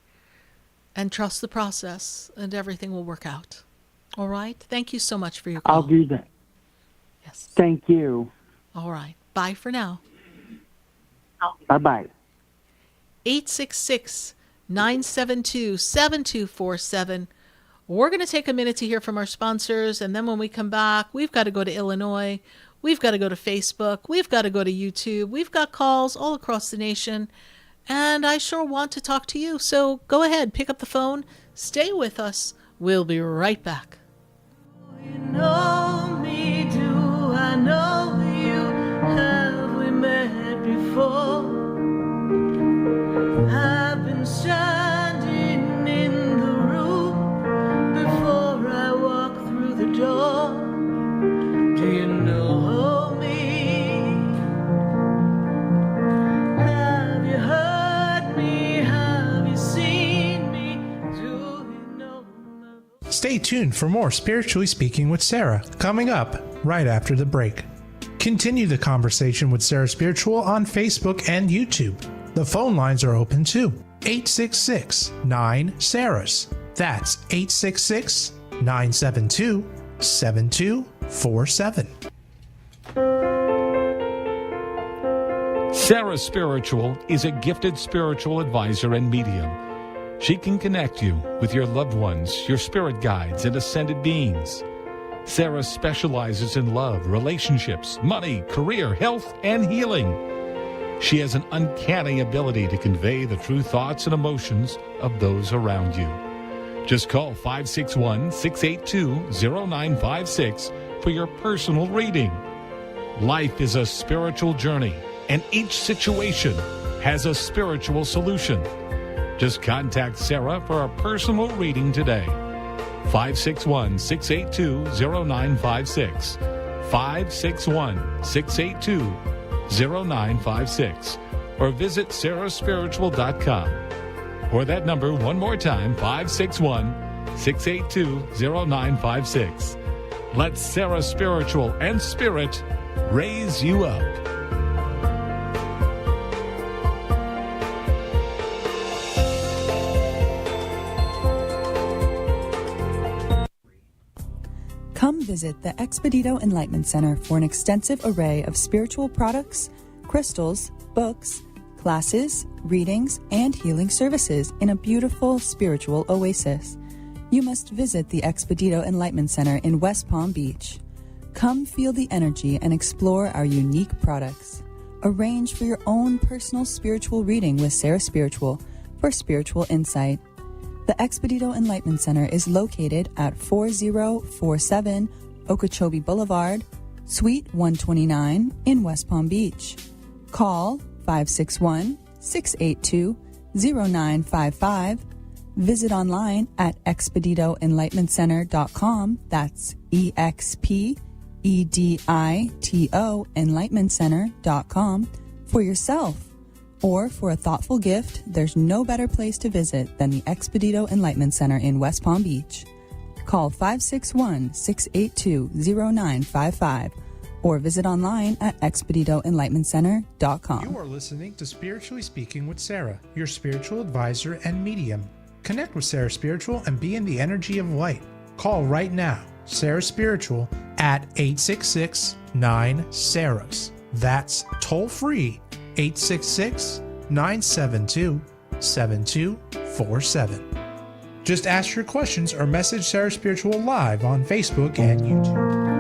And trust the process and everything will work out. All right? Thank you so much for your call. I'll do that. Yes. Thank you. All right. Bye for now. Bye-bye. 866-972-7247. We're going to take a minute to hear from our sponsors, and then when we come back, we've got to go to Illinois. We've got to go to Facebook. We've got to go to YouTube. We've got calls all across the nation, and I sure want to talk to you. So go ahead, pick up the phone. Stay with us. We'll be right back. You know me, do I know you? Have we met before? I've been standing in the room before I walk through the door. Do you know me? Have you heard me? Have you seen me? Do you know my voice? Stay tuned for more Spiritually Speaking with Sarah, coming up right after the break. Continue the conversation with Sarah Spiritual on Facebook and YouTube. The phone lines are open too. 866-9-SARAHS. That's 866-972-7247. Sarah Spiritual is a gifted spiritual advisor and medium. She can connect you with your loved ones, your spirit guides, and ascended beings. Sarah specializes in love, relationships, money, career, health, and healing. She has an uncanny ability to convey the true thoughts and emotions of those around you. Just call 561-682-0956 for your personal reading. Life is a spiritual journey, and each situation has a spiritual solution. Just contact Sarah for a personal reading today. 561-682-0956. 561-682-0956. Or visit sarahspiritual.com. Or that number one more time, 561-682-0956. Let Sarah Spiritual and Spirit raise you up. visit the Expedito Enlightenment Center for an extensive array of spiritual products, crystals, books, classes, readings, and healing services in a beautiful spiritual oasis. You must visit the Expedito Enlightenment Center in West Palm Beach. Come feel the energy and explore our unique products. Arrange for your own personal spiritual reading with Sarah Spiritual for spiritual insight. The Expedito Enlightenment Center is located at 4047 Okeechobee Boulevard, Suite 129 in West Palm Beach. Call 561-682-0955. Visit online at expeditoenlightenmentcenter.com. That's EXPEDITO enlightenmentcenter.com for yourself. Or for a thoughtful gift, there's no better place to visit than the Expedito Enlightenment Center in West Palm Beach. Call 561-682-0955 or visit online at expeditoenlightenmentcenter.com. You are listening to Spiritually Speaking with Sarah, your spiritual advisor and medium. Connect with Sarah Spiritual and be in the energy of light. Call right now, Sarah Spiritual, at 866-9-SARAHS. That's toll free, 866-972-7247. Just ask your questions or message Sarah Spiritual live on Facebook and YouTube.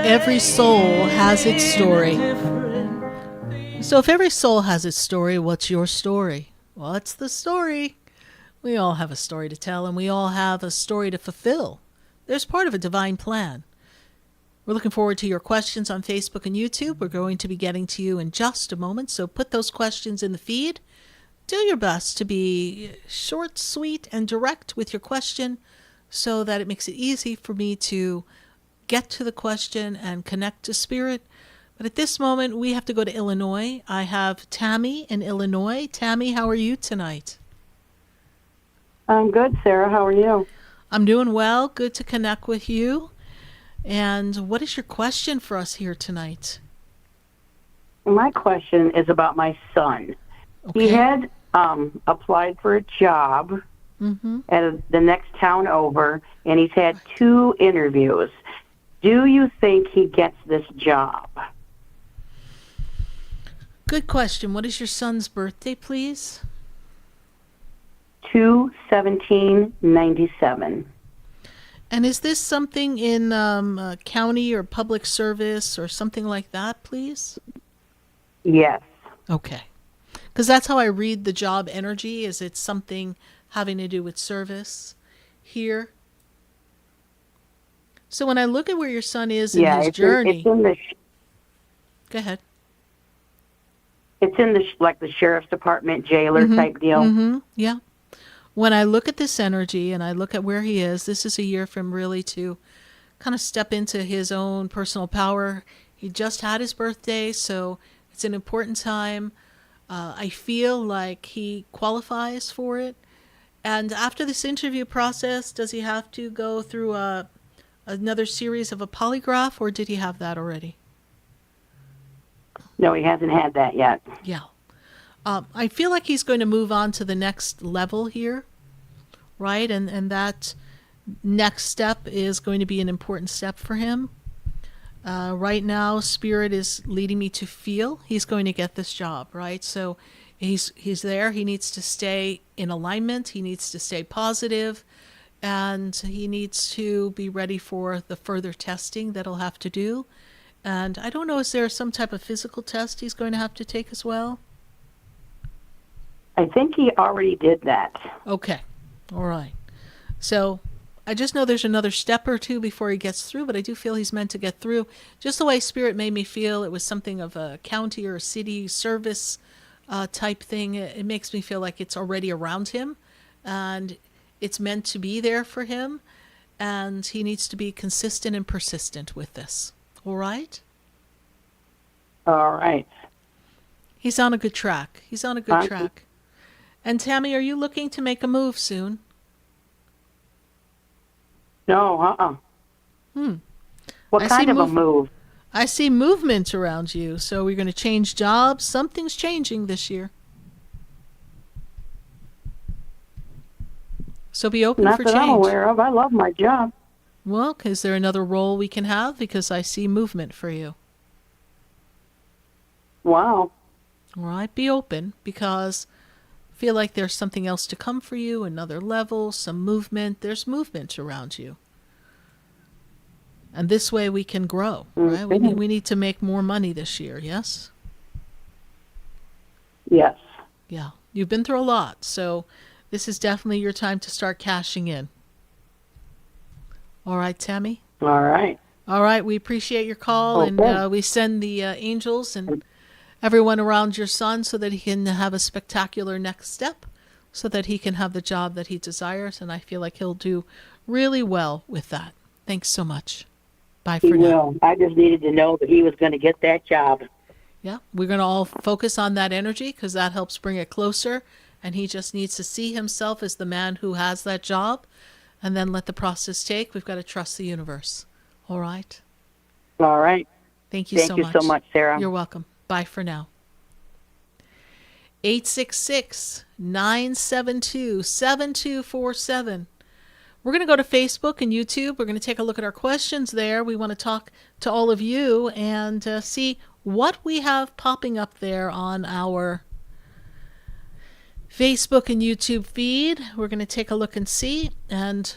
Every soul has its story. So if every soul has its story, what's your story? What's the story? We all have a story to tell, and we all have a story to fulfill. There's part of a divine plan. We're looking forward to your questions on Facebook and YouTube. We're going to be getting to you in just a moment, so put those questions in the feed. Do your best to be short, sweet, and direct with your question so that it makes it easy for me to get to the question and connect to spirit. But at this moment, we have to go to Illinois. I have Tammy in Illinois. Tammy, how are you tonight? I'm good, Sarah. How are you? I'm doing well. Good to connect with you. And what is your question for us here tonight? My question is about my son. Okay. He had applied for a job at the next town over, and he's had 2 interviews. Do you think he gets this job? Good question. What is your son's birthday, please? 2/17/97. And is this something in county or public service or something like that, please? Yes. Okay. Because that's how I read the job energy. Is it something having to do with service here? So when I look at where your son is in his journey... Go ahead. It's in the sheriff's department, jailer type deal. Yeah. When I look at this energy and I look at where he is, this is a year for him really to kind of step into his own personal power. He just had his birthday, so it's an important time. I feel like he qualifies for it. And after this interview process, does he have to go through another series of a polygraph, or did he have that already? No, he hasn't had that yet. Yeah. I feel like he's going to move on to the next level here, right? And that next step is going to be an important step for him. Right now, Spirit is leading me to feel he's going to get this job, right? So he's there. He needs to stay in alignment. He needs to stay positive. and he needs to be ready for the further testing that he'll have to do. And I don't know, is there some type of physical test he's going to have to take as well? I think he already did that. Okay. All right. So I just know there's another step or two before he gets through, but I do feel he's meant to get through. Just the way Spirit made me feel, it was something of a county or a city service type thing. It makes me feel like it's already around him, and it's meant to be there for him, and he needs to be consistent and persistent with this. All right? All right. He's on a good track. He's on a good track. And Tammy, are you looking to make a move soon? No, What I kind see of a move? I see movement around you. So we're going to change jobs. Something's changing this year. So be open Not for that change. I'm aware of. I love my job. Well, is there another role we can have? Because I see movement for you. Wow. All right, be open, because I feel like there's something else to come for you, another level, some movement. There's movement around you. And this way we can grow, right? We need to make more money this year, yes? Yes. Yeah, you've been through a lot, so this is definitely your time to start cashing in. All right, Tammy? All right. All right, we appreciate your call, Okay. and we send the angels and everyone around your son so that he can have a spectacular next step, so that he can have the job that he desires, and I feel like he'll do really well with that. Thanks so much. Bye He for now. will. I just needed to know that he was going to get that job. Yeah, we're going to all focus on that energy because that helps bring it closer, and he just needs to see himself as the man who has that job, and then let the process take. We've got to trust the universe. All right? All right. Thank you Thank so you much. so much, Sarah. You're welcome. Bye for now. 866-972-7247. We're going to go to Facebook and YouTube. We're going to take a look at our questions there. We want to talk to all of you and see what we have popping up there on our Facebook and YouTube feed. We're going to take a look and see. And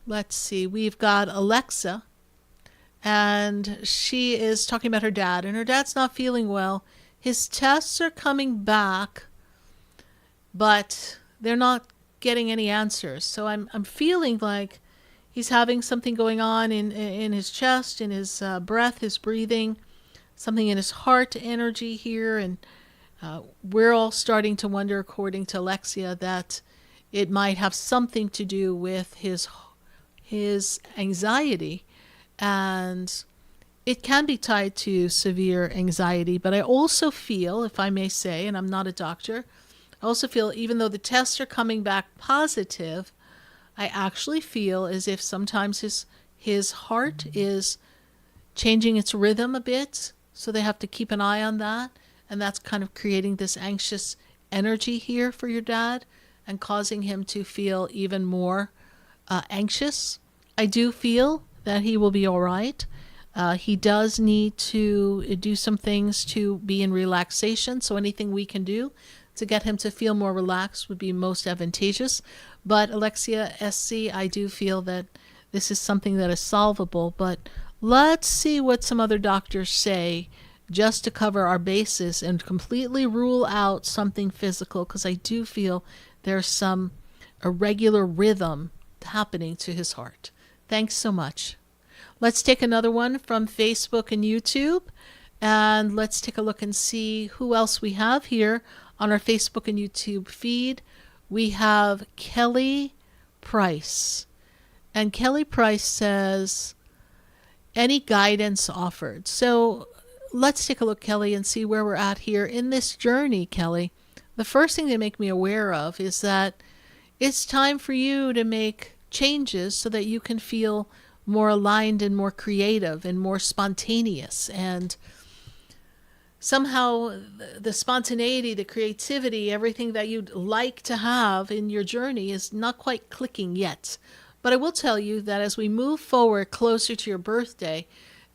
let's see. We've got Alexa, and she is talking about her dad, and her dad's not feeling well. His tests are coming back, but they're not getting any answers. So I'm feeling like he's having something going on in his chest, in his breath, his breathing, something in his heart energy here. And we're all starting to wonder, according to Alexia, that it might have something to do with his anxiety. And it can be tied to severe anxiety. But I also feel, if I may say, and I'm not a doctor, I also feel even though the tests are coming back positive, I actually feel as if sometimes his heart is changing its rhythm a bit. So they have to keep an eye on that. And that's kind of creating this anxious energy here for your dad and causing him to feel even more anxious. I do feel that he will be all right. He does need to do some things to be in relaxation. So anything we can do to get him to feel more relaxed would be most advantageous. But Alexia SC, I do feel that this is something that is solvable. But let's see what some other doctors say just to cover our bases and completely rule out something physical, because I do feel there's some irregular rhythm happening to his heart. Thanks so much. Let's take another one from Facebook and YouTube, and let's take a look and see who else we have here on our Facebook and YouTube feed. We have Kelly Price, and Kelly Price says, any guidance offered? So let's take a look, Kelly, and see where we're at here in this journey, Kelly. The first thing they make me aware of is that it's time for you to make changes so that you can feel more aligned and more creative and more spontaneous. And somehow the spontaneity, the creativity, everything that you'd like to have in your journey is not quite clicking yet. But I will tell you that as we move forward closer to your birthday,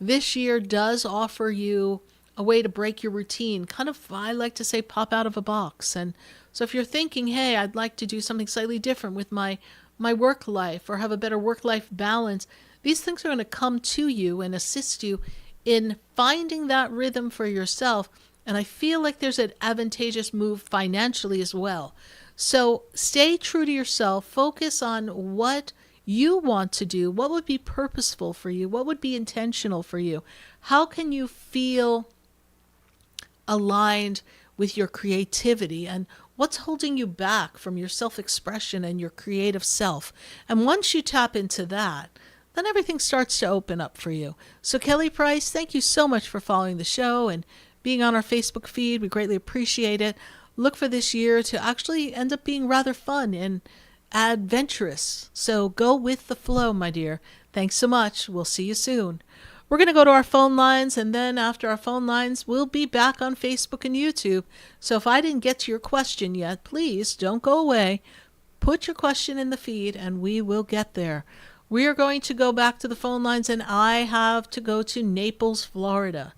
this year does offer you a way to break your routine, kind of, I like to say, pop out of a box. And so if you're thinking, hey, I'd like to do something slightly different with my my work life or have a better work-life balance. These things are going to come to you and assist you in finding that rhythm for yourself. And I feel like there's an advantageous move financially as well. So stay true to yourself. Focus on what you want to do. What would be purposeful for you? What would be intentional for you? How can you feel aligned with your creativity? And what's holding you back from your self-expression and your creative self? And once you tap into that, then everything starts to open up for you. So Kelly Price, thank you so much for following the show and being on our Facebook feed. We greatly appreciate it. Look for this year to actually end up being rather fun and adventurous. So go with the flow, my dear. Thanks so much. We'll see you soon. We're going to go to our phone lines, and then after our phone lines, we'll be back on Facebook and YouTube. So if I didn't get to your question yet, please don't go away. Put your question in the feed, and we will get there. We are going to go back to the phone lines, and I have to go to Naples, Florida.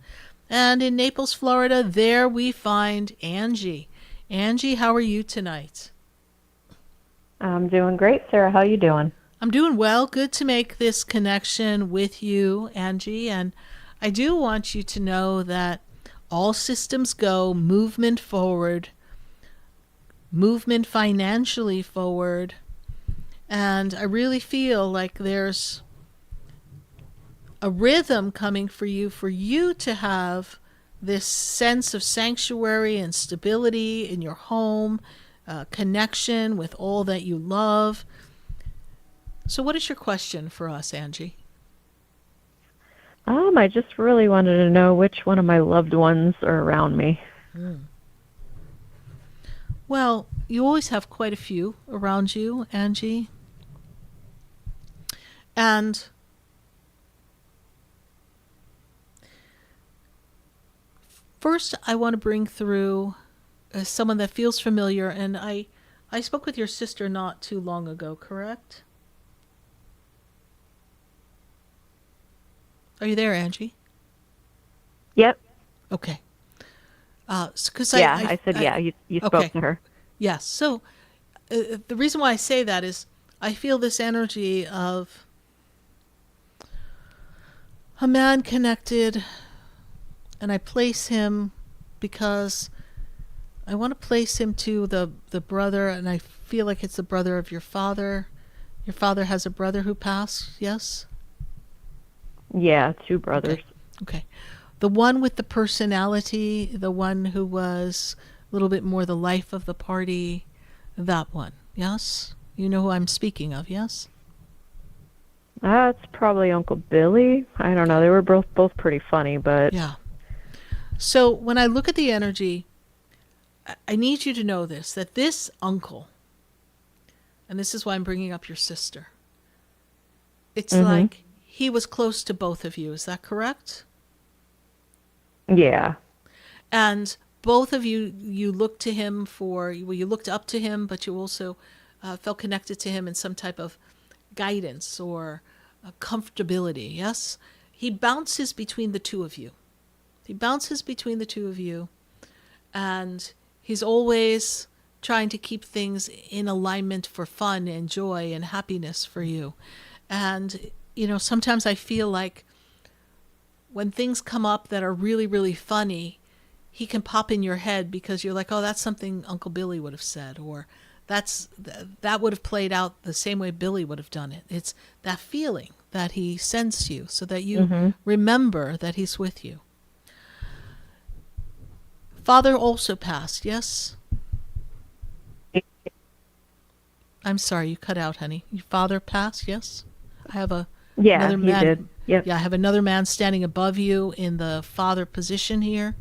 And in Naples, Florida, there we find Angie. Angie, how are you tonight? I'm doing great, Sarah. How are you doing? I'm doing well. Good to make this connection with you, Angie. And I do want you to know that all systems go, movement forward, movement financially forward. And I really feel like there's a rhythm coming for you to have this sense of sanctuary and stability in your home, connection with all that you love. So what is your question for us, Angie? I just really wanted to know which one of my loved ones are around me. Well, you always have quite a few around you, Angie. And first, I want to bring through someone that feels familiar. And I spoke with your sister not too long ago, correct? Are you there, Angie? Yep. Okay. I said yeah. You spoke okay. to her. Yes. So the reason why I say that is I feel this energy of a man connected, and I place him because I want to place him to the brother, and I feel like it's the brother of your father. Your father has a brother who passed, yes? Yeah, 2 brothers. Okay. The one with the personality, the one who was a little bit more the life of the party, that one, yes? You know who I'm speaking of, yes? It's probably Uncle Billy. I don't know. They were both pretty funny, but... Yeah. So when I look at the energy, I need you to know this, that this uncle, and this is why I'm bringing up your sister, it's like he was close to both of you. Is that correct? Yeah. And both of you, you looked to him you looked up to him, but you also felt connected to him in some type of guidance or comfortability, yes? He bounces between the two of you. And he's always trying to keep things in alignment for fun and joy and happiness for you. And, sometimes I feel like when things come up that are really, really funny, he can pop in your head because you're like, oh, that's something Uncle Billy would have said, or that would have played out the same way Billy would have done it. It's that feeling that he sends you so that you remember that he's with you. Father also passed, yes? I'm sorry, you cut out, honey. Your father passed, yes? I have another man. He did. Yep. Yeah, I have another man standing above you in the father position here.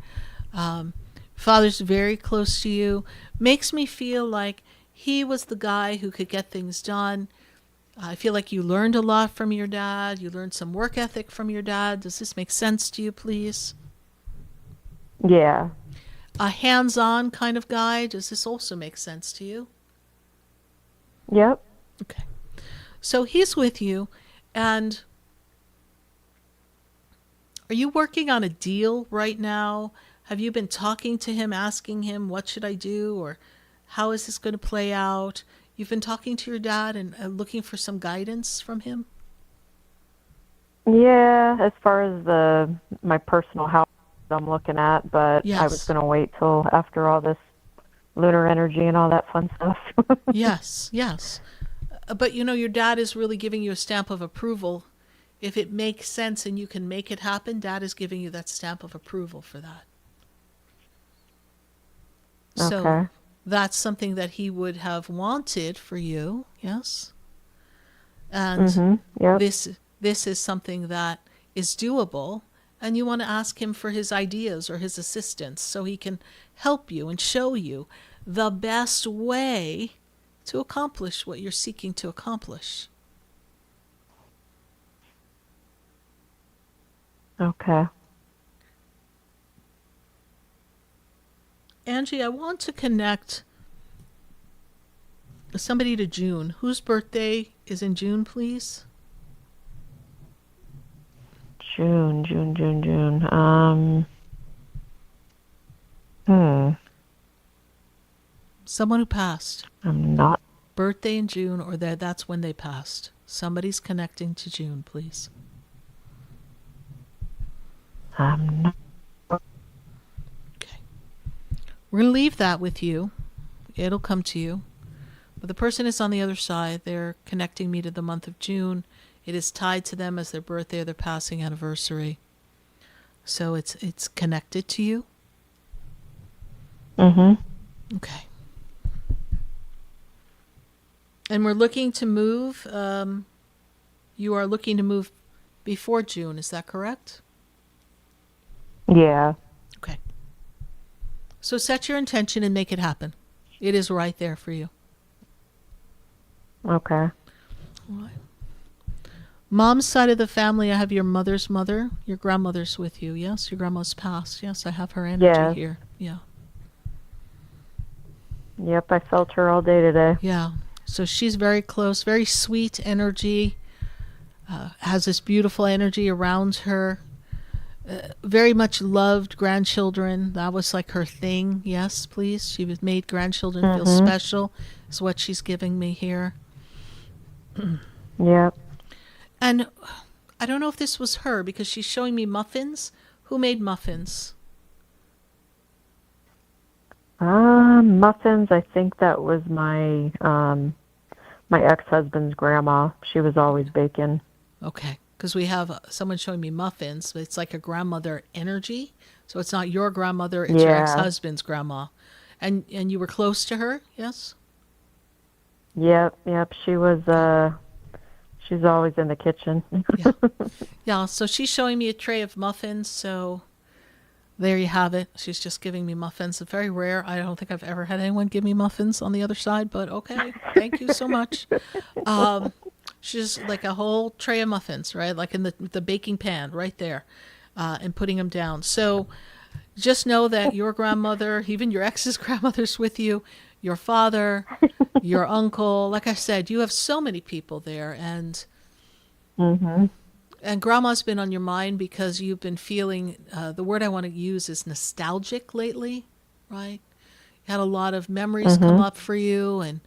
Father's very close to you. Makes me feel like he was the guy who could get things done. I feel like you learned a lot from your dad. You learned some work ethic from your dad. Does this make sense to you, please? Yeah. A hands-on kind of guy. Does this also make sense to you? Yep. Okay. So he's with you, and are you working on a deal right now? Have you been talking to him, asking him, what should I do, or how is this going to play out? You've been talking to your dad and looking for some guidance from him? Yeah, as far as my personal house I'm looking at, but I was Yes. going to wait till after all this lunar energy and all that fun stuff. Yes, yes. But your dad is really giving you a stamp of approval. If it makes sense and you can make it happen, dad is giving you that stamp of approval for that. So Okay. that's something that he would have wanted for you, yes? And Yep. this is something that is doable, and you want to ask him for his ideas or his assistance so he can help you and show you the best way to accomplish what you're seeking to accomplish. Okay. Angie, I want to connect somebody to June. Whose birthday is in June, please? June. Someone who passed. I'm not. Birthday in June, or that's when they passed. Somebody's connecting to June, please. I'm not. Okay. We're going to leave that with you. It'll come to you. But the person is on the other side. They're connecting me to the month of June. It is tied to them as their birthday or their passing anniversary. So it's connected to you. Okay. And we're looking to move. You are looking to move before June. Is that correct? Yeah. Okay. So set your intention and make it happen. It is right there for you. Okay. All right. Mom's side of the family, I have your mother's mother. Your grandmother's with you, yes? Your grandma's passed. Yes, I have her energy Yes. here. Yeah. Yep, I felt her all day today. Yeah. So she's very close, very sweet energy, has this beautiful energy around her. Very much loved grandchildren. That was like her thing. Yes, please. She was made grandchildren feel special, is what she's giving me here. Yep. And I don't know if this was her because she's showing me muffins. Who made muffins? Muffins. I think that was my my ex-husband's grandma. She was always baking. Okay, because we have someone showing me muffins. But it's like a grandmother energy. So it's not your grandmother, it's your Yeah. ex-husband's grandma. And you were close to her, yes? Yep. She was. She's always in the kitchen. Yeah. Yeah, so she's showing me a tray of muffins, so there you have it. She's just giving me muffins. It's very rare. I don't think I've ever had anyone give me muffins on the other side, but okay. Thank you so much. She's like a whole tray of muffins, right? Like in the baking pan right there, and putting them down. So just know that your grandmother, even your ex's grandmother's with you, your father, your uncle. Like I said, you have so many people there, and grandma's been on your mind because you've been feeling, the word I want to use is nostalgic lately, right? You had a lot of memories come up for you, and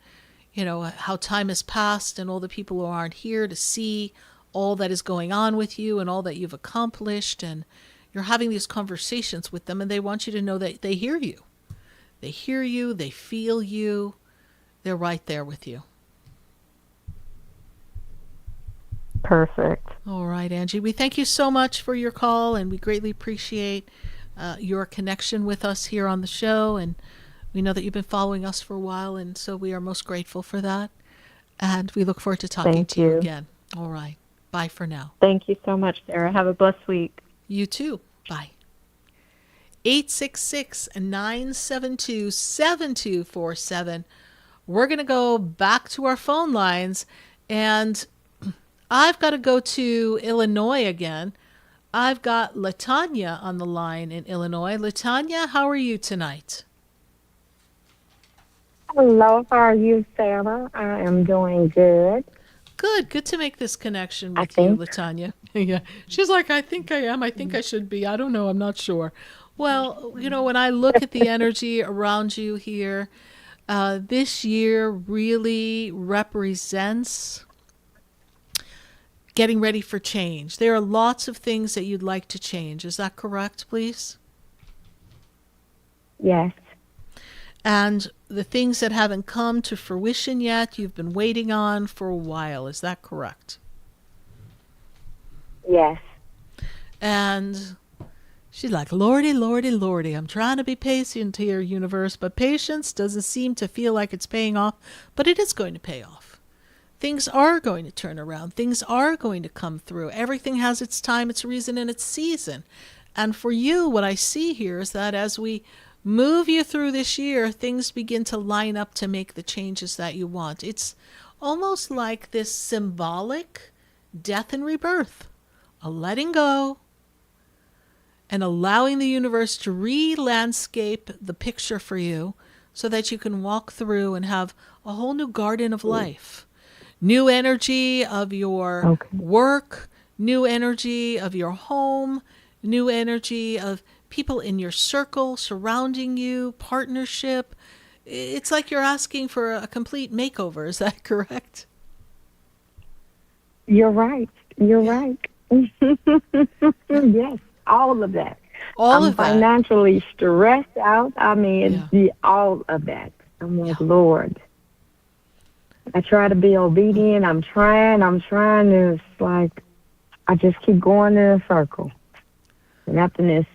how time has passed and all the people who aren't here to see all that is going on with you and all that you've accomplished, and you're having these conversations with them, and they want you to know that they hear you. They hear you, they feel you, they're right there with you. Perfect. All right, Angie. We thank you so much for your call, and we greatly appreciate your connection with us here on the show. And we know that you've been following us for a while, and so we are most grateful for that. And we look forward to talking to you again. All right. Bye for now. Thank you so much, Sarah. Have a blessed week. You too. Bye. 866-972-7247. We're going to go back to our phone lines, and I've got to go to Illinois again. I've got Latanya on the line in Illinois. Latanya, how are you tonight? Hello, how are you, Sarah? I am doing good. Good to make this connection with you, Latanya. Yeah, she's like, I think I am. I think I should be. I don't know. I'm not sure. Well, when I look at the energy around you here, This year really represents getting ready for change. There are lots of things that you'd like to change. Is that correct, please? Yes. And the things that haven't come to fruition yet, you've been waiting on for a while. Is that correct? Yes. And she's like, Lordy, Lordy, Lordy, I'm trying to be patient here, universe, but patience doesn't seem to feel like it's paying off, but it is going to pay off. Things are going to turn around. Things are going to come through. Everything has its time, its reason, and its season. And for you, what I see here is that as we move you through this year, things begin to line up to make the changes that you want. It's almost like this symbolic death and rebirth, a letting go and allowing the universe to re-landscape the picture for you so that you can walk through and have a whole new garden of life. New energy of your work, new energy of your home, new energy of people in your circle surrounding you, partnership. It's like you're asking for a complete makeover. Is that correct? You're right. You're right. Yes, all of that. I'm financially stressed out. I mean, all of that. I'm like, Lord. I try to be obedient. I'm trying. It's like I just keep going in a circle. Nothing is.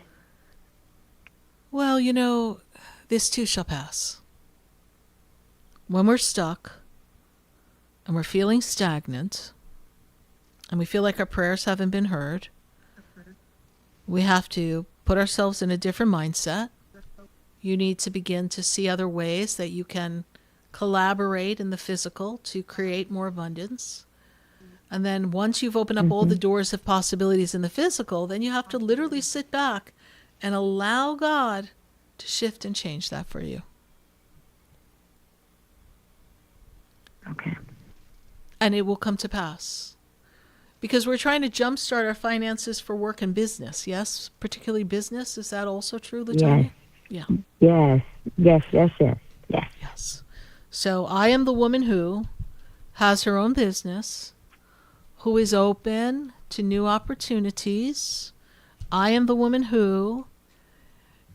Well, you know, this too shall pass. When we're stuck and we're feeling stagnant and we feel like our prayers haven't been heard, we have to put ourselves in a different mindset. You need to begin to see other ways that you can collaborate in the physical to create more abundance. And then once you've opened up all the doors of possibilities in the physical, then you have to literally sit back and allow God to shift and change that for you. Okay. And it will come to pass. Because we're trying to jumpstart our finances for work and business, yes? Particularly business. Is that also true, Latanya? Yes. Yeah. Yes. So I am the woman who has her own business, who is open to new opportunities. I am the woman who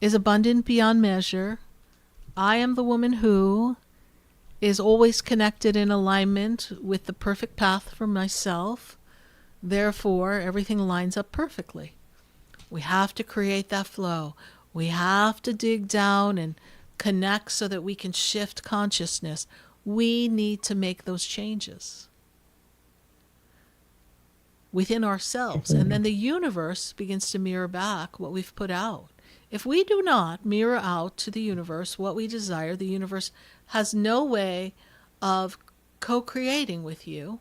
is abundant beyond measure. I am the woman who is always connected in alignment with the perfect path for myself. Therefore, everything lines up perfectly. We have to create that flow. We have to dig down and connect so that we can shift consciousness. We need to make those changes within ourselves. And then the universe begins to mirror back what we've put out. If we do not mirror out to the universe what we desire, the universe has no way of co-creating with you.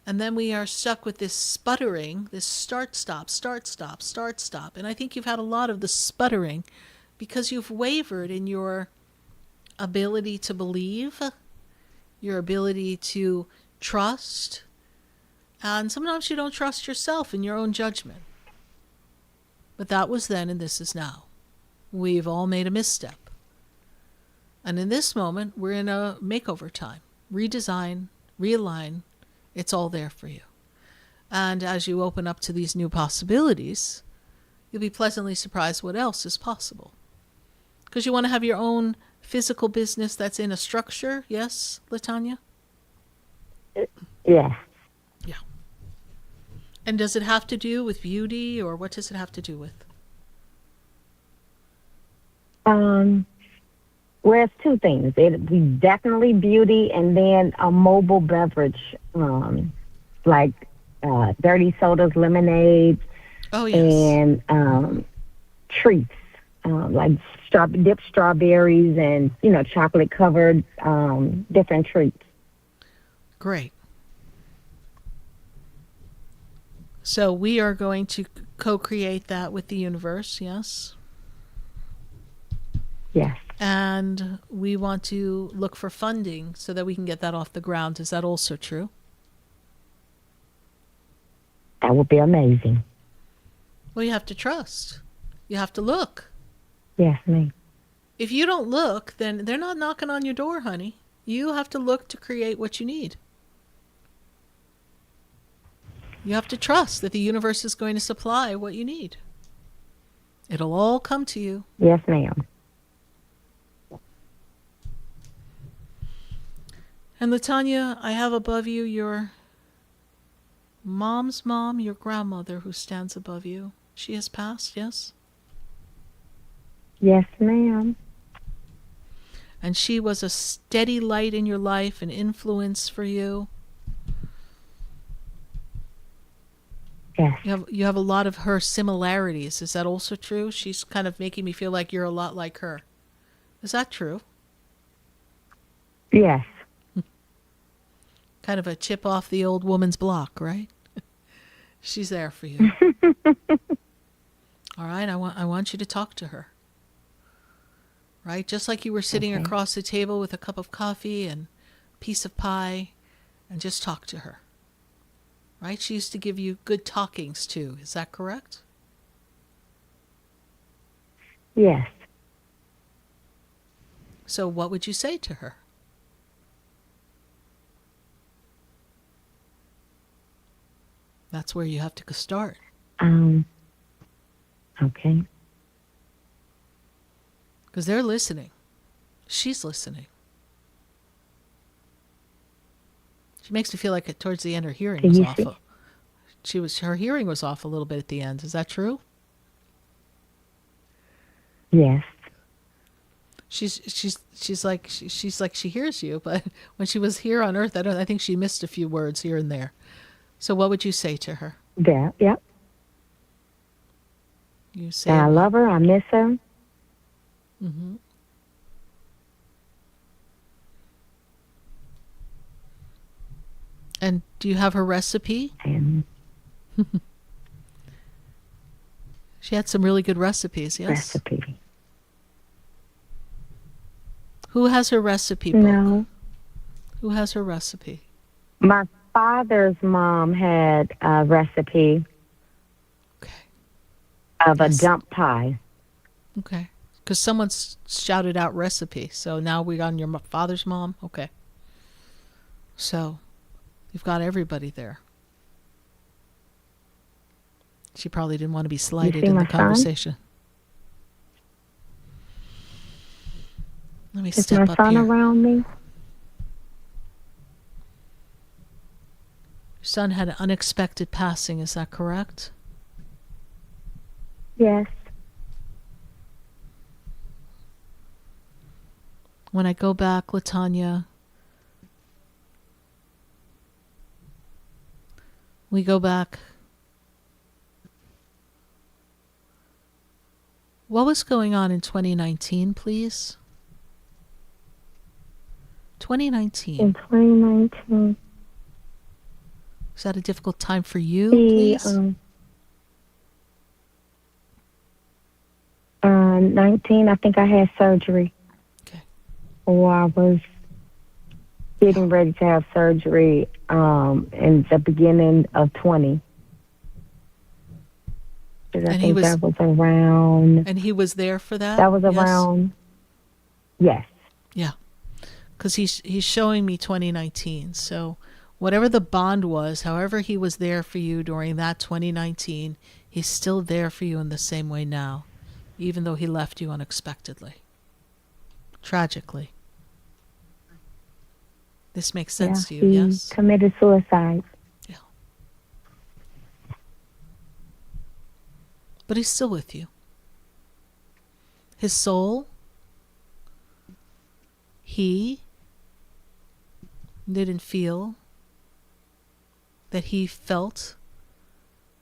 And then we are stuck with this sputtering, this start, stop, start, stop, start, stop. And I think you've had a lot of the sputtering because you've wavered in your ability to believe, your ability to trust, and sometimes you don't trust yourself in your own judgment. But that was then and this is now. We've all made a misstep. And in this moment, we're in a makeover time. Redesign, realign, it's all there for you. And as you open up to these new possibilities, you'll be pleasantly surprised what else is possible. Because you want to have your own physical business that's in a structure, yes, Latanya? Yeah. Yeah. And does it have to do with beauty, or what does it have to do with? Well, it's two things. It'd be definitely beauty, and then a mobile beverage, like dirty sodas, lemonades, and treats, like dipped strawberries and, chocolate-covered different treats. Great. So we are going to co-create that with the universe, yes? Yes. And we want to look for funding so that we can get that off the ground. Is that also true? That would be amazing. Well, you have to trust. You have to look. Yes, ma'am. If you don't look, then they're not knocking on your door, honey. You have to look to create what you need. You have to trust that the universe is going to supply what you need. It'll all come to you. Yes, ma'am. And Latanya, I have above you your mom's mom, your grandmother who stands above you. She has passed, yes? Yes, ma'am. And she was a steady light in your life, an influence for you. Yes. You have a lot of her similarities. Is that also true? She's kind of making me feel like you're a lot like her. Is that true? Yes. Kind of a chip off the old woman's block, right? She's there for you. All right, I want you to talk to her. Right? Just like you were sitting across the table with a cup of coffee and a piece of pie, and just talk to her. Right? She used to give you good talkings too. Is that correct? Yes. So what would you say to her? That's where you have to start. Okay. Because they're listening. She's listening. She makes me feel like towards the end her hearing was off. Her hearing was off a little bit at the end. Is that true? Yes. She's like she hears you, but when she was here on Earth, I think she missed a few words here and there. So what would you say to her? Yeah. Yep. You say I love her. I miss her. Mm-hmm. And do you have her recipe? She had some really good recipes, yes? Recipe. Who has her recipe book? No. Who has her recipe? My father's mom had a recipe of a dump pie. Okay. Because someone shouted out recipe. So now we got on your father's mom? Okay. So you've got everybody there. She probably didn't want to be slighted in the conversation. Let me step up here. Is my son around me? Your son had an unexpected passing, is that correct? Yes. When I go back, Latanya, we go back. What was going on in 2019, please? 2019. In 2019. Was that a difficult time for you, please? 19, I think I had surgery. Okay. Or I was getting ready to have surgery in the beginning of 20. And I think that was around... And he was there for that? That was around... Yes. Yeah. Because he's showing me 2019. So whatever the bond was, however he was there for you during that 2019, he's still there for you in the same way now, even though he left you unexpectedly. Tragically. This makes sense to you, yes? He committed suicide. Yeah. But he's still with you. His soul, he didn't feel that he felt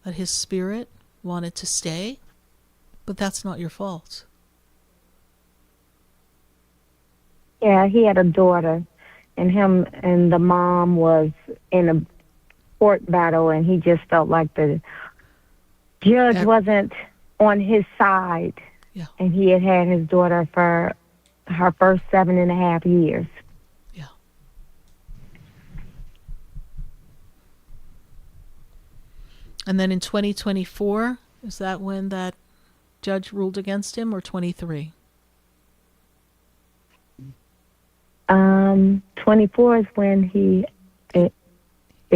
that his spirit wanted to stay, but that's not your fault. Yeah, he had a daughter, and him and the mom was in a court battle, and he just felt like the judge wasn't on his side. Yeah. And he had his daughter for her first 7.5 years. Yeah. And then in 2024, is that when that judge ruled against him, or 23? 24 is when it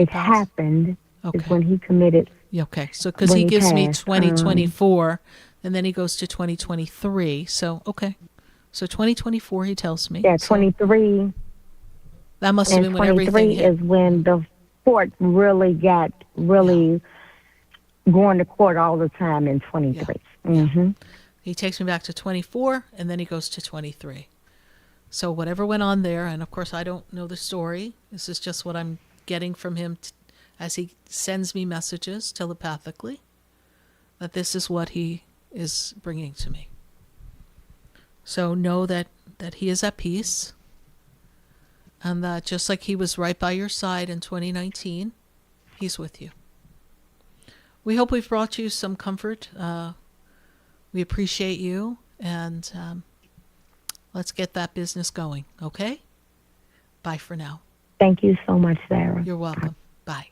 happened. Okay. Is when he committed. Yeah, okay. So because when he gives me passed. 2024, and then he goes to 2023. So, okay. So 2024, he tells me. Yeah, So 23. that must have And been when everything 23 hit. is when the court really got going to court all the time in 23. Yeah. Mm-hmm. He takes me back to 24, and then he goes to 23. So whatever went on there, and of course I don't know the story. This is just what I'm getting from him as he sends me messages telepathically, that this is what he is bringing to me. So know that he is at peace, and that just like he was right by your side in 2019, he's with you. We hope we've brought you some comfort. We appreciate you, and let's get that business going, okay? Bye for now. Thank you so much, Sarah. You're welcome. Bye.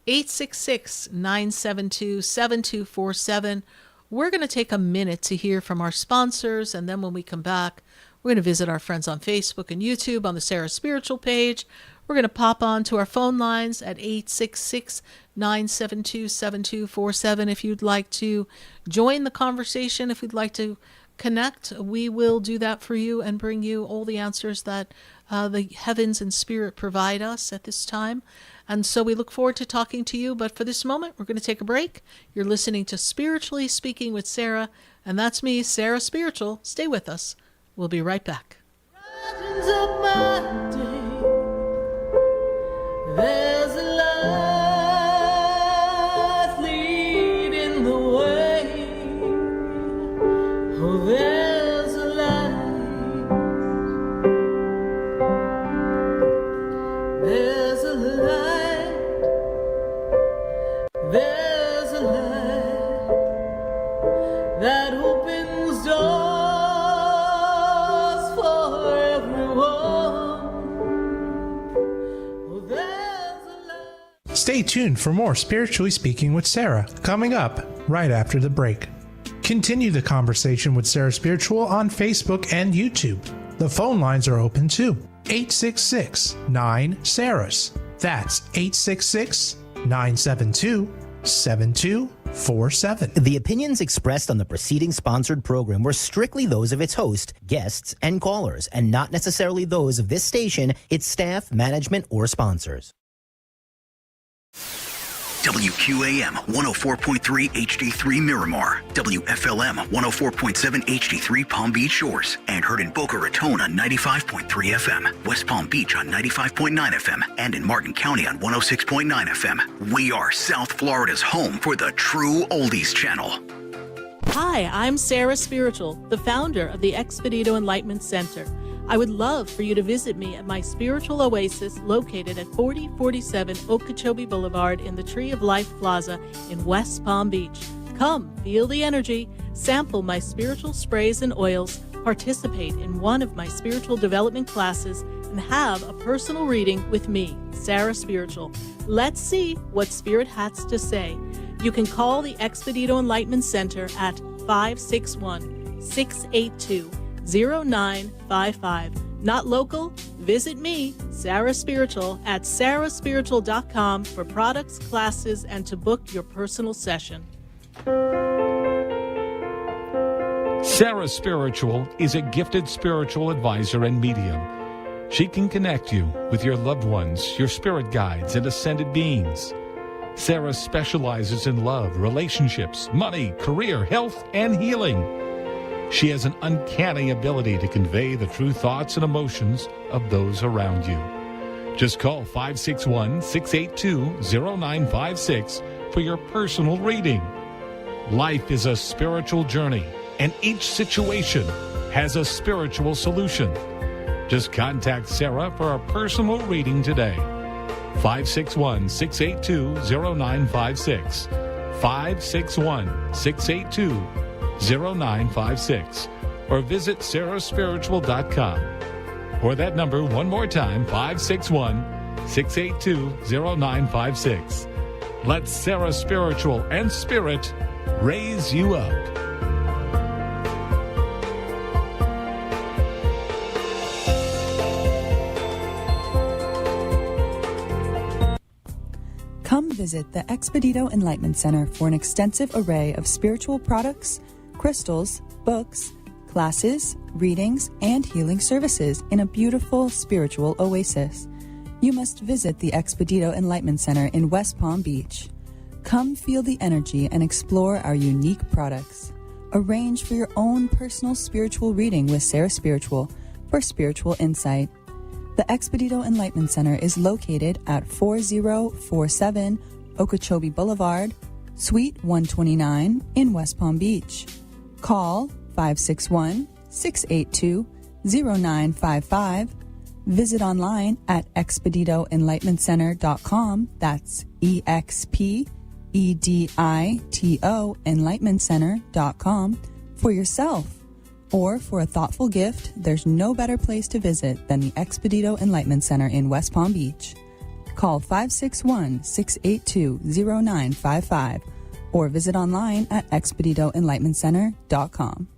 866-972-7247. We're going to take a minute to hear from our sponsors, and then when we come back, we're going to visit our friends on Facebook and YouTube on the Sarah Spiritual page. We're going to pop on to our phone lines at 866-972-7247 if you'd like to join the conversation, if you'd like to connect. We will do that for you and bring you all the answers that the heavens and spirit provide us at this time. And so we look forward to talking to you. But for this moment, we're going to take a break. You're listening to Spiritually Speaking with Sarah, and that's me, Sarah Spiritual. Stay with us. We'll be right back. There's a light leading the way. Oh, there's a light. There's a light. There's a light that opens doors for everyone. Oh, there's a light. Stay tuned for more Spiritually Speaking with Sarah, coming up right after the break. Continue the conversation with Sarah Spiritual on Facebook and YouTube. The phone lines are open too. 866-9-SARAHS. That's 866-972-7247. The opinions expressed on the preceding sponsored program were strictly those of its host, guests, and callers, and not necessarily those of this station, its staff, management, or sponsors. WQAM 104.3 HD3 Miramar, WFLM 104.7 HD3 Palm Beach Shores, and heard in Boca Raton on 95.3 FM, West Palm Beach on 95.9 FM, and in Martin County on 106.9 FM. We are South Florida's home for the true oldies channel. Hi, I'm Sarah Spiritual, the founder of the Expedito Enlightenment Center. I would love for you to visit me at my spiritual oasis located at 4047 Okeechobee Boulevard in the Tree of Life Plaza in West Palm Beach. Come, feel the energy, sample my spiritual sprays and oils, participate in one of my spiritual development classes, and have a personal reading with me, Sarah Spiritual. Let's see what Spirit has to say. You can call the Expedito Enlightenment Center at 561-682-0955. Not local? Visit me, Sarah Spiritual, at sarahspiritual.com for products, classes, and to book your personal session. Sarah Spiritual is a gifted spiritual advisor and medium. She can connect you with your loved ones, your spirit guides, and ascended beings. Sarah specializes in love, relationships, money, career, health, and healing. She has an uncanny ability to convey the true thoughts and emotions of those around you. Just call 561-682-0956 for your personal reading. Life is a spiritual journey, and each situation has a spiritual solution. Just contact Sarah for a personal reading today. 561-682-0956. 561-682-0956. Or visit sarahspiritual.com. Or that number one more time, 561-682-0956. Let Sarah Spiritual and Spirit raise you up. Come visit the Expedito Enlightenment Center for an extensive array of spiritual products, crystals, books, classes, readings, and healing services in a beautiful spiritual oasis. You must visit the Expedito Enlightenment Center in West Palm Beach. Come feel the energy and explore our unique products. Arrange for your own personal spiritual reading with Sarah Spiritual for spiritual insight. The Expedito Enlightenment Center is located at 4047 Okeechobee Boulevard, Suite 129 in West Palm Beach. Call 561-682-0955. Visit online at expeditoenlightenmentcenter.com. That's EXPEDITO enlightenmentcenter.com for yourself. Or for a thoughtful gift, there's no better place to visit than the Expedito Enlightenment Center in West Palm Beach. Call 561-682-0955 or visit online at expeditoenlightenmentcenter.com.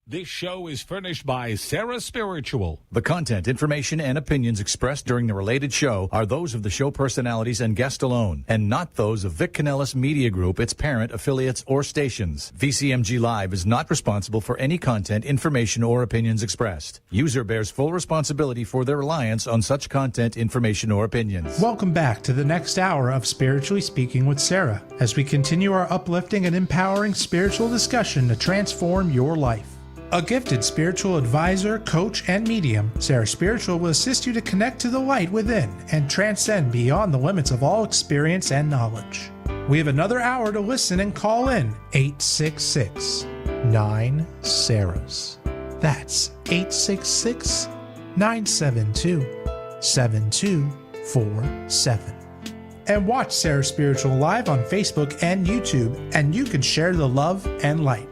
This show is furnished by Sarah Spiritual. The content, information, and opinions expressed during the related show are those of the show personalities and guest alone, and not those of Vic Canellis Media Group, its parent, affiliates, or stations. VCMG Live is not responsible for any content, information, or opinions expressed. User bears full responsibility for their reliance on such content, information, or opinions. Welcome back to the next hour of Spiritually Speaking with Sarah, as we continue our uplifting and empowering spiritual discussion to transform your life. A gifted spiritual advisor, coach, and medium, Sarah Spiritual will assist you to connect to the light within and transcend beyond the limits of all experience and knowledge. We have another hour to listen and call in 866-9-SARAHs. That's 866-972-7247. And watch Sarah Spiritual live on Facebook and YouTube, and you can share the love and light.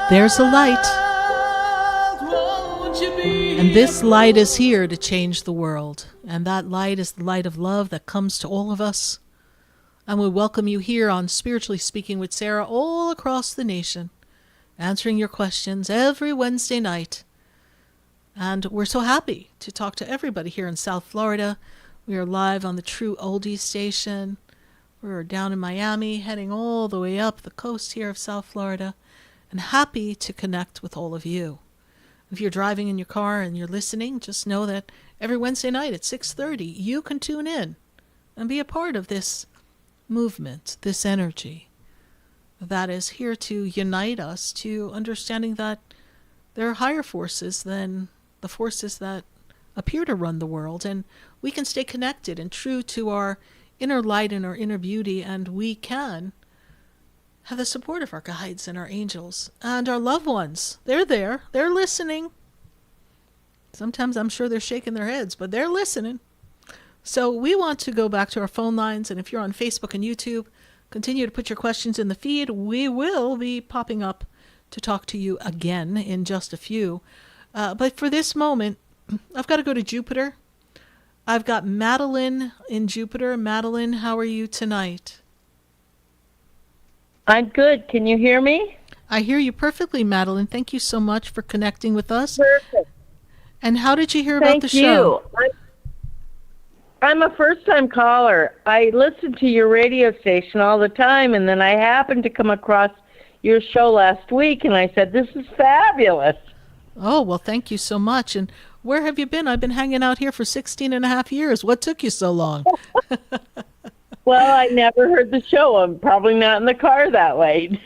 There's a light, and this light is here to change the world, and that light is the light of love that comes to all of us. And we welcome you here on Spiritually Speaking with Sarah all across the nation, answering your questions every Wednesday night. And we're so happy to talk to everybody here in South Florida. We are live on the True Oldies station. We're down in Miami, heading all the way up the coast here of South Florida. and happy to connect with all of you. If you're driving in your car and you're listening, just know that every Wednesday night at 6:30, you can tune in and be a part of this movement, this energy that is here to unite us to understanding that there are higher forces than the forces that appear to run the world, and we can stay connected and true to our inner light and our inner beauty, and we can have the support of our guides and our angels and our loved ones. They're there. They're listening. Sometimes I'm sure they're shaking their heads, but they're listening. So we want to go back to our phone lines, and if you're on Facebook and YouTube, continue to put your questions in the feed. We will be popping up to talk to you again in just a few. But for this moment, I've got to go to Jupiter. I've got Madeline in Jupiter. Madeline, how are you tonight? I'm good. Can you hear me? I hear you perfectly, Madeline. Thank you so much for connecting with us. Perfect. And how did you hear about the show? Thank you. I'm a first-time caller. I listen to your radio station all the time, and then I happened to come across your show last week, and I said, this is fabulous. Oh, well, thank you so much. And where have you been? I've been hanging out here for 16 and a half years. What took you so long? Well, I never heard the show. I'm probably not in the car that late.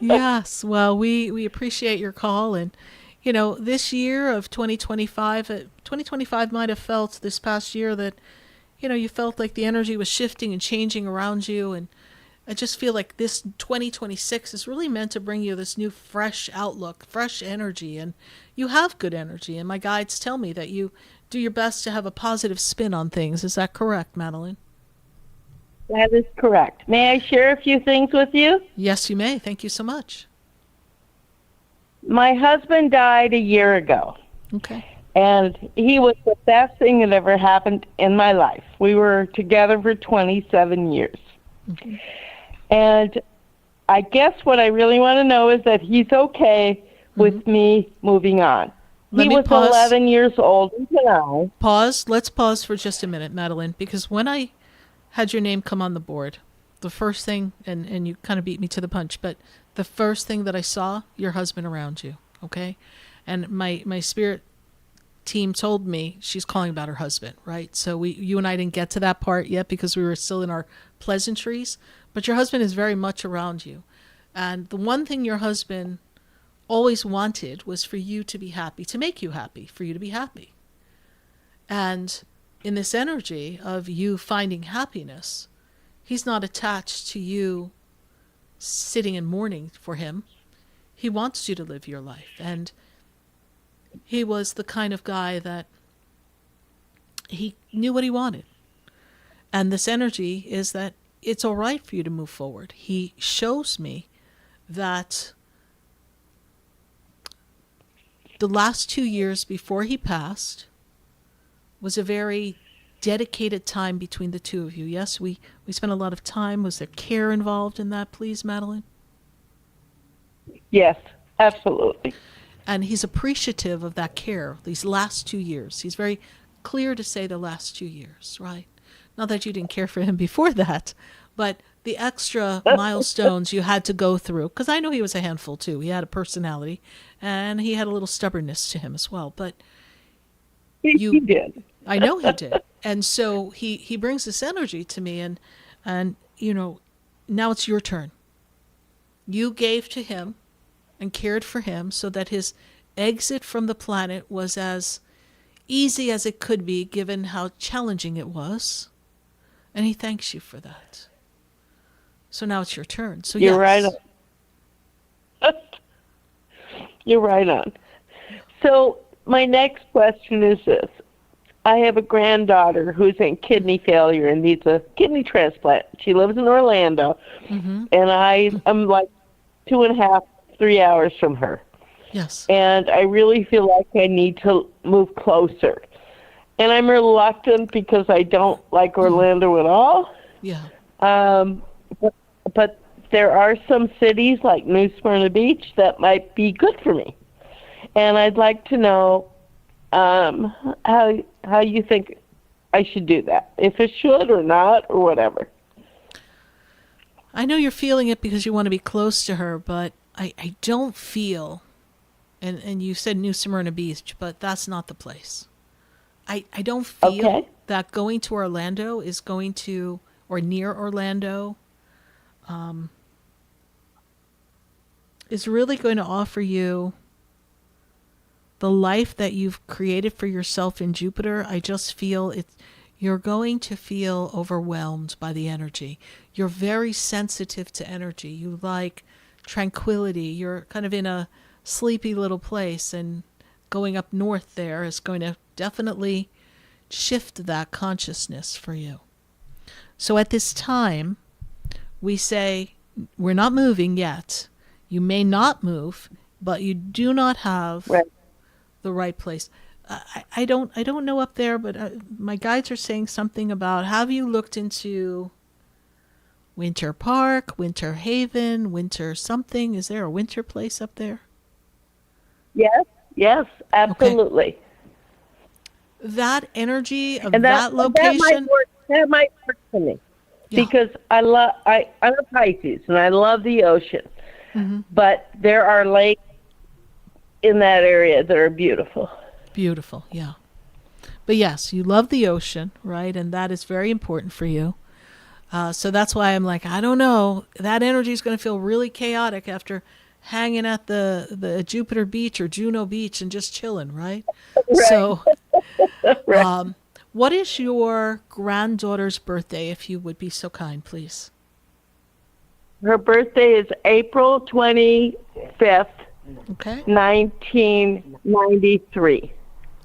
Yes, well, we appreciate your call. And, you know, this year of 2025, 2025 might have felt this past year that, you know, you felt like the energy was shifting and changing around you. And I just feel like this 2026 is really meant to bring you this new fresh outlook, fresh energy. And you have good energy. And my guides tell me that you do your best to have a positive spin on things. Is that correct, Madeline? That is correct. May I share a few things with you? Yes, you may. Thank you so much. My husband died a year ago. Okay. And he was the best thing that ever happened in my life. We were together for 27 years. Okay. And I guess what I really want to know is that he's okay with me moving on. He was 11 years old now. Pause. Let's pause for just a minute, Madeline, because when I had your name come on the board, the first thing, and you kind of beat me to the punch, but the first thing that I saw, your husband around you, okay? And my spirit team told me she's calling about her husband, right? So you and I didn't get to that part yet because we were still in our pleasantries, but your husband is very much around you. And the one thing your husband always wanted was for you to be happy, to make you happy, for you to be happy. And in this energy of you finding happiness, he's not attached to you sitting in mourning for him. He wants you to live your life. And he was the kind of guy that he knew what he wanted. And this energy is that it's all right for you to move forward. He shows me that the last 2 years before he passed was a very dedicated time between the two of you. Yes, we spent a lot of time. Was there care involved in that, please, Madeline? Yes, absolutely. And he's appreciative of that care these last 2 years. He's very clear to say the last 2 years, right? Not that you didn't care for him before that, but the extra milestones you had to go through, because I know he was a handful too. He had a personality, and he had a little stubbornness to him as well. But he did. I know he did. And so he brings this energy to me, and you know, now it's your turn. You gave to him and cared for him so that his exit from the planet was as easy as it could be given how challenging it was. And he thanks you for that. So now it's your turn. So You're yes. right on. You're right on. So my next question is this. I have a granddaughter who's in kidney failure and needs a kidney transplant. She lives in Orlando, and I'm like 2.5, 3 hours from her. Yes. And I really feel like I need to move closer. And I'm reluctant because I don't like Orlando at all. Yeah. But there are some cities like New Smyrna Beach that might be good for me. And I'd like to know how you think I should do that, if it should or not or whatever. I know you're feeling it because you want to be close to her, but I don't feel, and you said New Smyrna Beach, but that's not the place. I don't feel that going to Orlando is going to, or near Orlando, is really going to offer you the life that you've created for yourself in Jupiter. I just feel you're going to feel overwhelmed by the energy. You're very sensitive to energy. You like tranquility. You're kind of in a sleepy little place, and going up north there is going to definitely shift that consciousness for you. So at this time, we say, we're not moving yet. You may not move, but you do not have the right place. I don't know up there, but my guides are saying something about, have you looked into Winter Park, Winter Haven, Winter something? Is there a winter place up there? Yes, absolutely. Okay. That energy of that location, that might work for me, because I'm a Pisces and I love the ocean, but there are lakes in that area that are beautiful. Beautiful, yeah. But yes, you love the ocean, right? And that is very important for you. So that's why I'm like, I don't know. That energy is going to feel really chaotic after hanging at the Jupiter Beach or Juno Beach and just chilling, right? So what is your granddaughter's birthday, if you would be so kind, please? Her birthday is April 25th, 1993.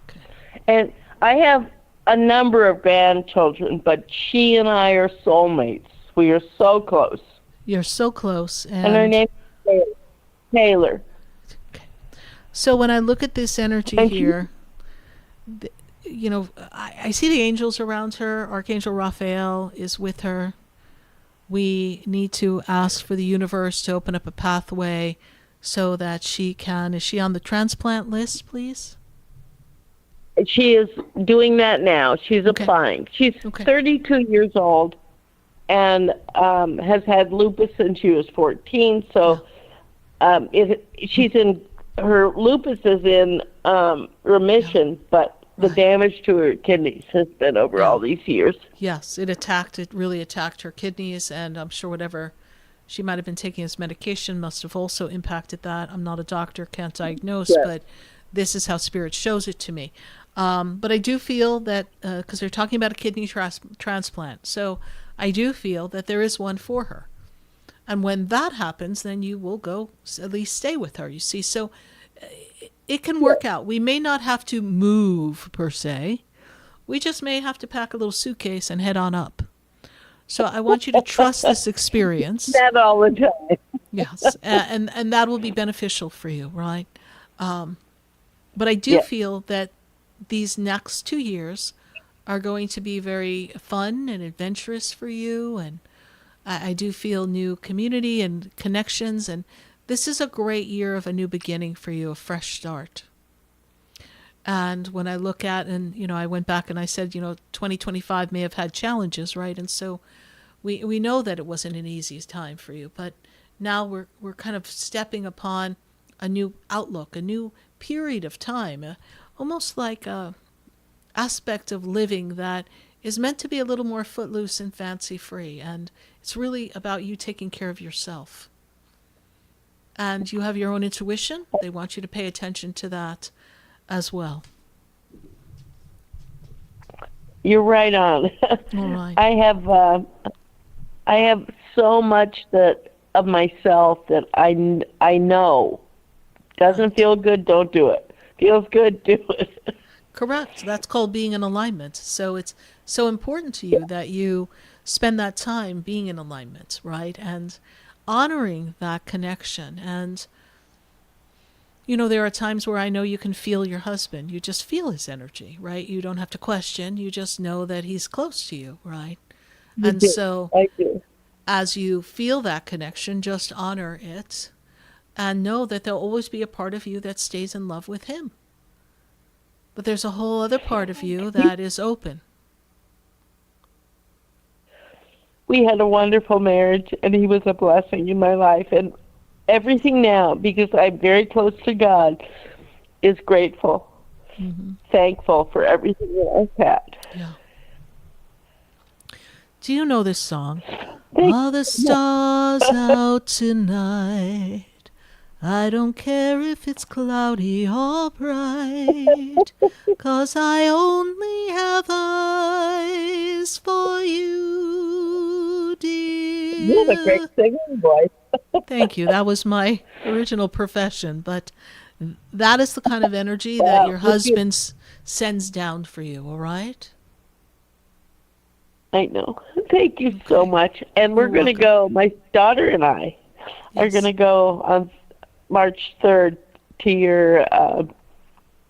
Okay. And I have a number of grandchildren, but she and I are soulmates. We are so close. You're so close. And her name is Taylor. Okay. So when I look at this energy here, I see the angels around her. Archangel Raphael is with her. We need to ask for the universe to open up a pathway so that she can. Is she on the transplant list, please? She is doing that now. She's applying. She's 32 years old and has had lupus since she was 14. So she's in, her lupus is in remission, but the damage to her kidneys has been over all these years. Yes, it really attacked her kidneys, and I'm sure whatever she might have been taking as medication must have also impacted that. I'm not a doctor, can't diagnose, but this is how Spirit shows it to me. But I do feel that, because they're talking about a kidney transplant, so I do feel that there is one for her. And when that happens, then you will go at least stay with her, you see. So it can work out. We may not have to move, per se. We just may have to pack a little suitcase and head on up. So I want you to trust this experience. That all the time. Yes, and that will be beneficial for you, right? But I do feel that these next 2 years are going to be very fun and adventurous for you, and I do feel new community and connections, and this is a great year of a new beginning for you, a fresh start. And when I look at, and I went back and I said, 2025 may have had challenges, right? And so we know that it wasn't an easy time for you, but now we're kind of stepping upon a new outlook, a new period of time, almost like a aspect of living that is meant to be a little more footloose and fancy-free. And it's really about you taking care of yourself. And you have your own intuition. They want you to pay attention to that as well. You're right on. All right. I have so much of myself that I know. Doesn't feel good, don't do it. Feels good, do it. Correct. That's called being in alignment. So it's so important to you that you spend that time being in alignment, right? And honoring that connection. And, there are times where I know you can feel your husband. You just feel his energy, right? You don't have to question. You just know that he's close to you, right? And so I do. As you feel that connection, just honor it and know that there'll always be a part of you that stays in love with him. But there's a whole other part of you that is open. We had a wonderful marriage, and he was a blessing in my life. And everything now, because I'm very close to God, is grateful, thankful for everything that I've had. Yeah. Do you know this song? Are the stars out tonight? I don't care if it's cloudy or bright, 'cause I only have eyes for you, dear. You have a great singing voice. Thank you. That was my original profession, but that is the kind of energy that your husband sends down for you, all right? I know. Thank you so much. And we're going to go, my daughter and I are going to go on March 3rd to your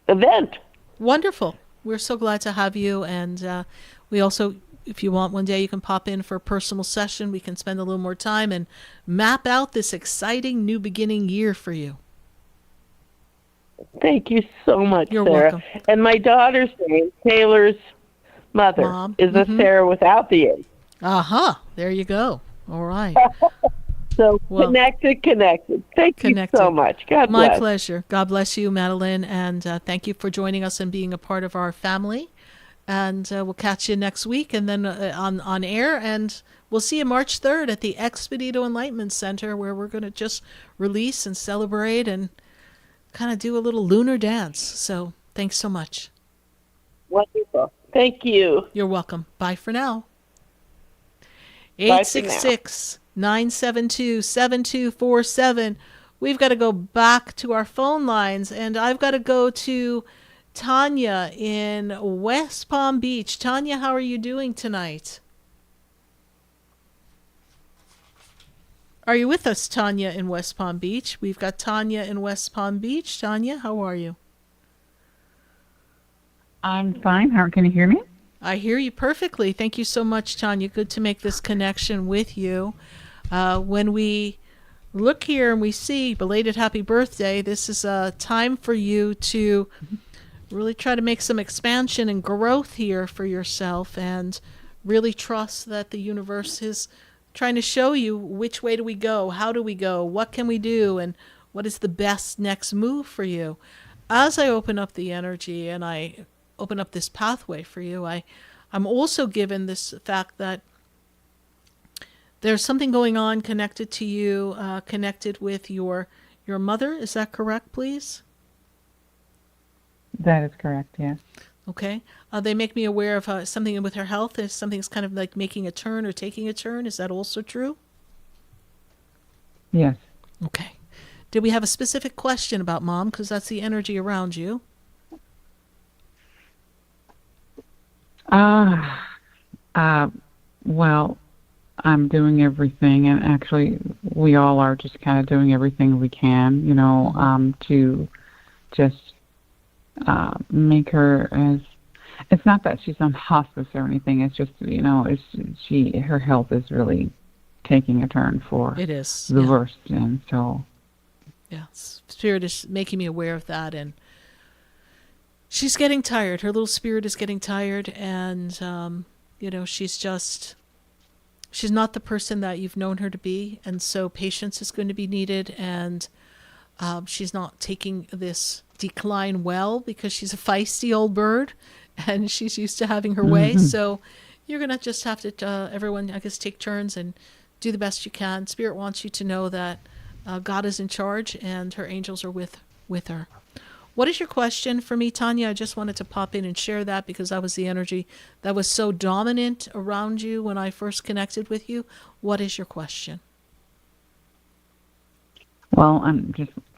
event. Wonderful. We're so glad to have you. And we also, if you want one day, you can pop in for a personal session. We can spend a little more time and map out this exciting new beginning year for you. Thank you so much, You're Sarah. welcome. And my daughter's name, Taylor's mother, Mom. is a Sarah without the A. Uh-huh. There you go. All right. So connected. Thank you so much. God bless. My pleasure. God bless you, Madeline, and thank you for joining us and being a part of our family. And we'll catch you next week and then on air, and we'll see you March 3rd at the Expedito Enlightenment Center, where we're going to just release and celebrate and kind of do a little lunar dance. So thanks so much. Wonderful. Thank you. You're welcome. Bye for now. Bye for now. 866-972-7247. We've got to go back to our phone lines, and I've got to go to Tanya in West Palm Beach. Tanya, how are you doing tonight? Are you with us, Tanya in West Palm Beach? We've got Tanya in West Palm Beach. Tanya, how are you? I'm fine. How can you hear me? I hear you perfectly. Thank you so much, Tanya. Good to make this connection with you. When we look here and we see belated happy birthday, this is a time for you to really try to make some expansion and growth here for yourself, and really trust that the universe is trying to show you which way do we go, how do we go, what can we do, and what is the best next move for you. As I open up the energy and I open up this pathway for you, I'm also given this fact that there's something going on connected to you, connected with your mother. Is that correct, please? That is correct, yes. Okay. They make me aware of something with her health. If something's kind of like making a turn or taking a turn. Is that also true? Yes. Okay. Did we have a specific question about Mom? Because that's the energy around you. Well, I'm doing everything, and actually we all are just kind of doing everything we can, to just make her as, it's not that she's on hospice or anything, it's just, her health is really taking a turn for it is the worst, and so. Yeah, Spirit is making me aware of that, and she's getting tired. Her little spirit is getting tired, and, she's not the person that you've known her to be, and so patience is going to be needed, and she's not taking this decline well because she's a feisty old bird, and she's used to having her way, so you're going to just have to, everyone, I guess, take turns and do the best you can. Spirit wants you to know that God is in charge, and her angels are with her. What is your question for me, Tanya? I just wanted to pop in and share that because that was the energy that was so dominant around you when I first connected with you. What is your question? Well,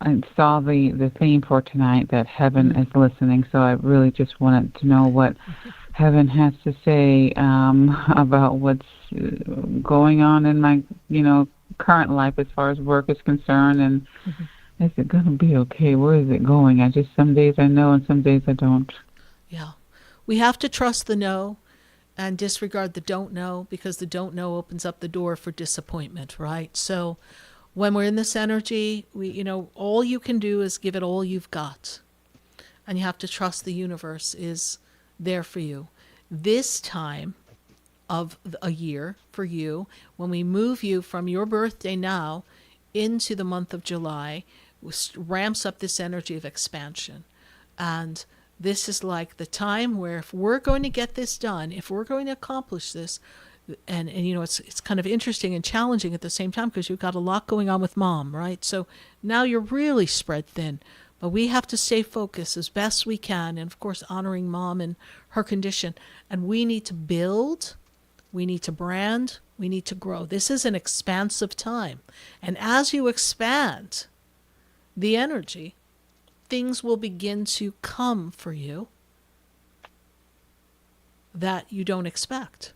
I saw the theme for tonight, that heaven is listening, so I really just wanted to know what heaven has to say about what's going on in my, current life as far as work is concerned, and is it going to be okay? Where is it going? Some days I know and some days I don't. Yeah. We have to trust the no and disregard the don't know, because the don't know opens up the door for disappointment, right? So when we're in this energy, all you can do is give it all you've got. And you have to trust the universe is there for you. This time of a year for you, when we move you from your birthday now into the month of July ramps up this energy of expansion. And this is like the time where if we're going to get this done, if we're going to accomplish this, and it's kind of interesting and challenging at the same time because you've got a lot going on with mom, right? So now you're really spread thin. But we have to stay focused as best we can, and of course honoring mom and her condition. And we need to build, we need to brand, we need to grow. This is an expansive time. And as you expand the energy, things will begin to come for you that you don't expect.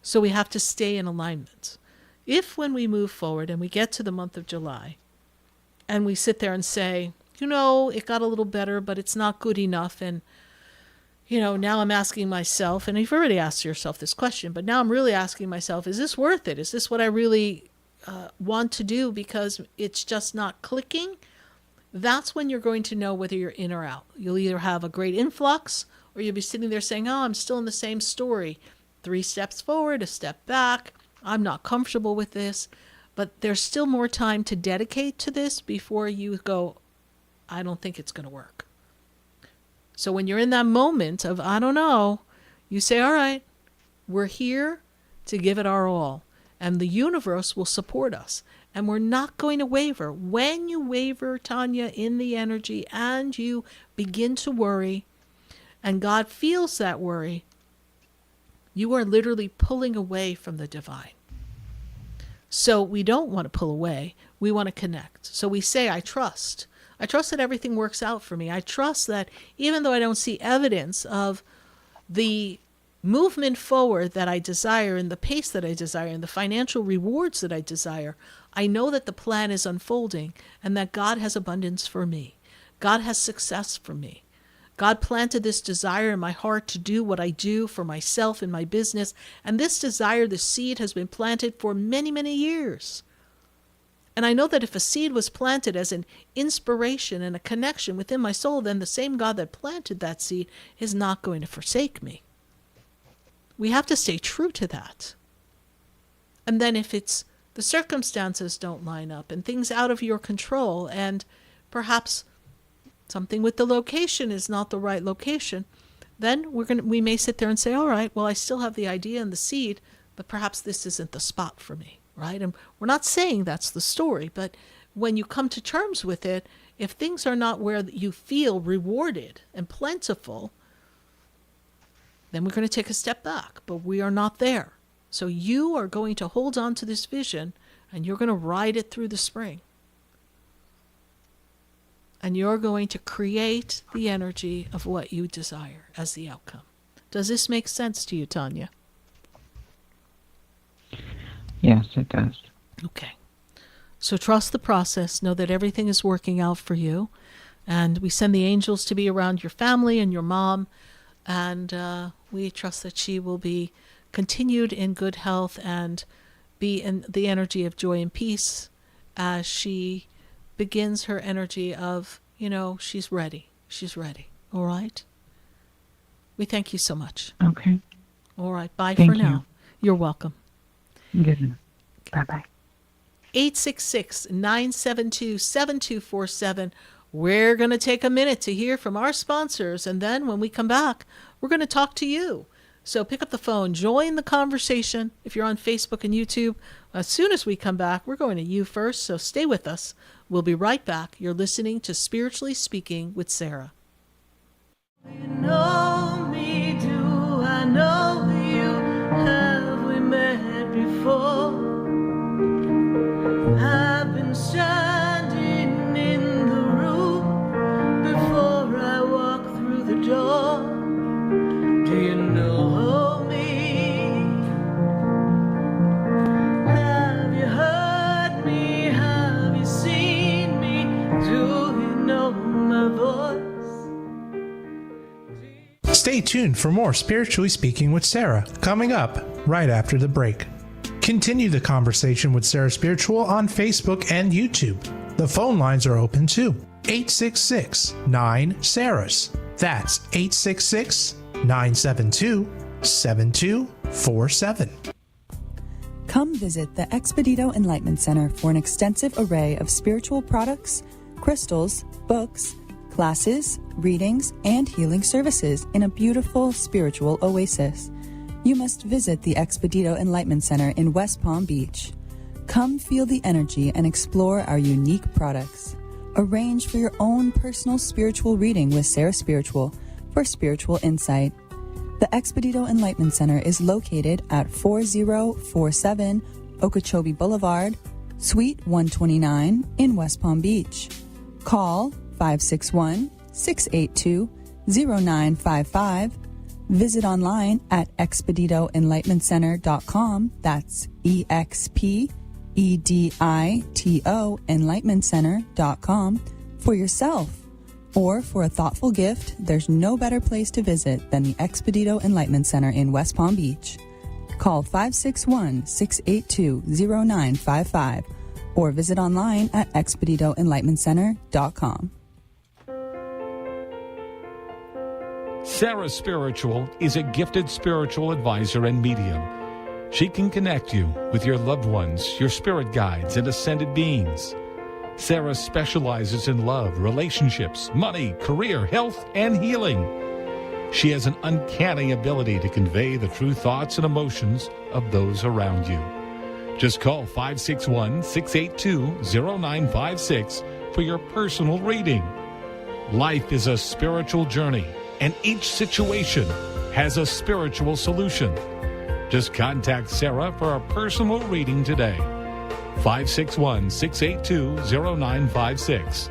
So we have to stay in alignment. If when we move forward and we get to the month of July and we sit there and say, it got a little better, but it's not good enough. And, now I'm asking myself, and you've already asked yourself this question, but now I'm really asking myself, is this worth it? Is this what I really want to do because it's just not clicking? That's when you're going to know whether you're in or out. You'll either have a great influx or you'll be sitting there saying, I'm still in the same story. 3 steps forward, a step back. I'm not comfortable with this. But there's still more time to dedicate to this before you go, I don't think it's going to work. So when you're in that moment of, I don't know, you say, all right, we're here to give it our all. And the universe will support us. And we're not going to waver. When you waver, Tanya, in the energy and you begin to worry, and God feels that worry, you are literally pulling away from the divine. So we don't want to pull away. We want to connect. So we say, I trust. I trust that everything works out for me. I trust that even though I don't see evidence of the movement forward that I desire and the pace that I desire and the financial rewards that I desire, I know that the plan is unfolding and that God has abundance for me. God has success for me. God planted this desire in my heart to do what I do for myself in my business. And this desire, the seed, has been planted for many, many years. And I know that if a seed was planted as an inspiration and a connection within my soul, then the same God that planted that seed is not going to forsake me. We have to stay true to that. And then if it's the circumstances don't line up and things out of your control and perhaps something with the location is not the right location, then we may sit there and say, all right, well, I still have the idea and the seed, but perhaps this isn't the spot for me. Right? And we're not saying that's the story, but when you come to terms with it, if things are not where you feel rewarded and plentiful, then we're going to take a step back, but we are not there. So you are going to hold on to this vision and you're going to ride it through the spring. And you're going to create the energy of what you desire as the outcome. Does this make sense to you, Tanya? Yes, it does. Okay. So trust the process. Know that everything is working out for you. And we send the angels to be around your family and your mom. And we trust that she will be continued in good health and be in the energy of joy and peace as she begins her energy of, she's ready. She's ready. All right? We thank you so much. Okay. All right. Bye Thank for you. now. You're welcome. Good. Bye-bye. 866-972-7247. We're going to take a minute to hear from our sponsors, and then when we come back, we're going to talk to you. So pick up the phone, join the conversation. If you're on Facebook and YouTube, as soon as we come back, we're going to you first, so stay with us. We'll be right back. You're listening to Spiritually Speaking with Sarah. You know me, do I know you? Have we met before? I've been standing in the room before I walk through the door. Do you know me? Have you heard me? Have you seen me? Do you know my voice? Stay tuned for more Spiritually Speaking with Sarah, coming up right after the break. Continue the conversation with Sarah Spiritual on Facebook and YouTube. The phone lines are open too. 866-9-SARAHS. That's 866-972-7247. Come visit the Expedito Enlightenment Center for an extensive array of spiritual products, crystals, books, classes, readings, and healing services in a beautiful spiritual oasis. You must visit the Expedito Enlightenment Center in West Palm Beach. Come feel the energy and explore our unique products. Arrange for your own personal spiritual reading with Sarah Spiritual for spiritual insight. The Expedito Enlightenment Center is located at 4047 Okeechobee Boulevard, Suite 129 in West Palm Beach. Call 561-682-0955. Visit online at expeditoenlightenmentcenter.com. That's EXPEDITO enlightenmentcenter.com for yourself. Or for a thoughtful gift, there's no better place to visit than the Expedito Enlightenment Center in West Palm Beach. Call 561-682-0955 or visit online at expeditoenlightenmentcenter.com. Sarah Spiritual is a gifted spiritual advisor and medium. She can connect you with your loved ones, your spirit guides, and ascended beings. Sarah specializes in love, relationships, money, career, health, and healing. She has an uncanny ability to convey the true thoughts and emotions of those around you. Just call 561-682-0956 for your personal reading. Life is a spiritual journey, and each situation has a spiritual solution. Just contact Sarah for a personal reading today. 561-682-0956.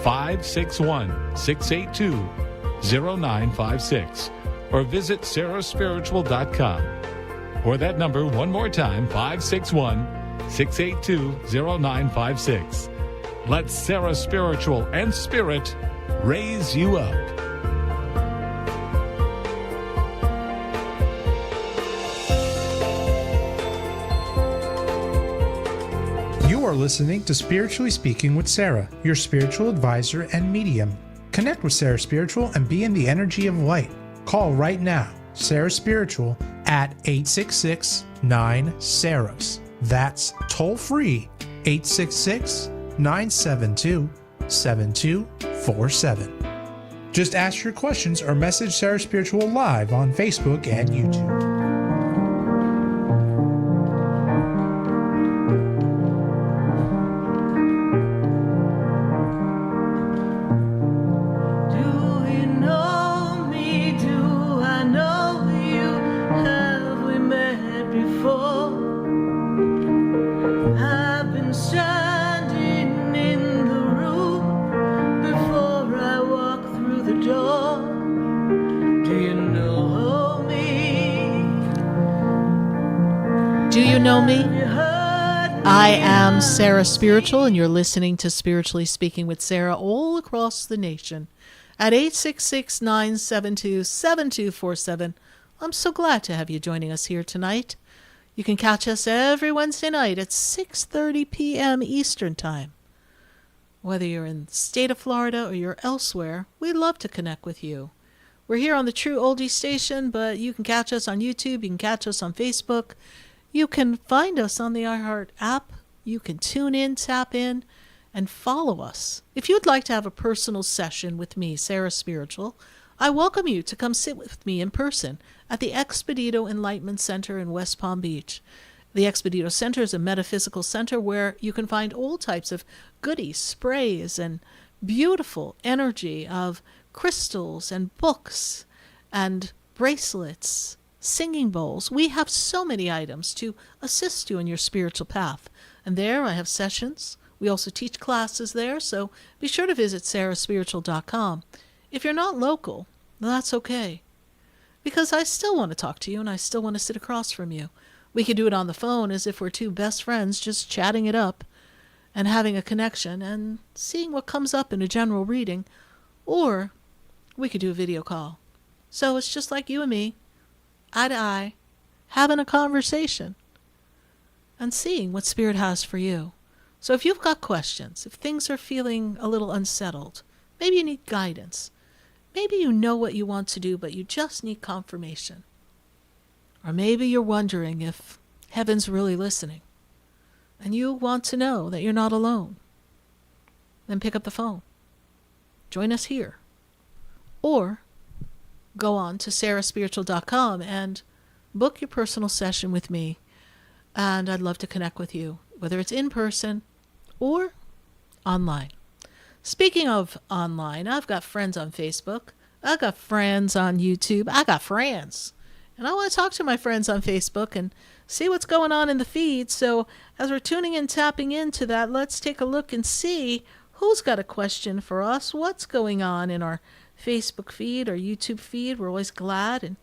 561-682-0956. Or visit sarahspiritual.com. Or that number one more time, 561-682-0956. Let Sarah Spiritual and Spirit raise you up. You are listening to Spiritually Speaking with Sarah, your spiritual advisor and medium. Connect with Sarah Spiritual and be in the energy of light. Call right now, Sarah Spiritual, at 866-9-SARAHS. That's toll free, 866-972-7247. Just ask your questions or message Sarah Spiritual live on Facebook and YouTube. I am Sarah Spiritual, and you're listening to Spiritually Speaking with Sarah all across the nation at 866-972-7247. I'm so glad to have you joining us here tonight. You can catch us every Wednesday night at 6:30 p.m. Eastern Time. Whether you're in the state of Florida or you're elsewhere, we'd love to connect with you. We're here on the True Oldie Station, but you can catch us on YouTube, you can catch us on Facebook. You can find us on the iHeart app. You can tune in, tap in, and follow us. If you'd like to have a personal session with me, Sarah Spiritual, I welcome you to come sit with me in person at the Expedito Enlightenment Center in West Palm Beach. The Expedito Center is a metaphysical center where you can find all types of goodies, sprays, and beautiful energy of crystals and books and bracelets, singing bowls. We have so many items to assist you in your spiritual path. And there I have sessions. We also teach classes there, so be sure to visit sarahspiritual.com. If you're not local, that's okay, because I still want to talk to you and I still want to sit across from you. We could do it on the phone as if we're two best friends just chatting it up and having a connection and seeing what comes up in a general reading, or we could do a video call. So it's just like you and me, eye to eye, having a conversation and seeing what Spirit has for you. So if you've got questions, if things are feeling a little unsettled, maybe you need guidance, maybe you know what you want to do, but you just need confirmation. Or maybe you're wondering if heaven's really listening, and you want to know that you're not alone, then pick up the phone. Join us here. Or go on to sarahspiritual.com and book your personal session with me. And I'd love to connect with you, whether it's in person or online. Speaking of online, I've got friends on Facebook. I've got friends on YouTube. I got friends. And I want to talk to my friends on Facebook and see what's going on in the feed. So as we're tuning in, tapping into that, let's take a look and see who's got a question for us. What's going on in our Facebook feed or YouTube feed? We're always glad. And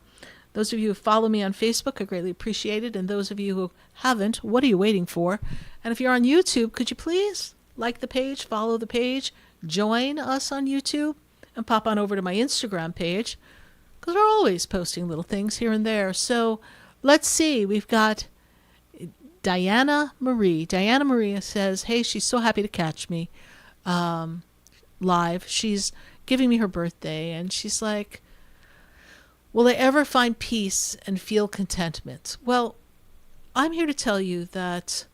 those of you who follow me on Facebook, I greatly appreciate it. And those of you who haven't, what are you waiting for? And if you're on YouTube, could you please like the page, follow the page, join us on YouTube, and pop on over to my Instagram page, because we're always posting little things here and there. So let's see. We've got Diana Marie. Diana Marie says, hey, she's so happy to catch me live. She's giving me her birthday, and she's like, will I ever find peace and feel contentment? Well, I'm here to tell you that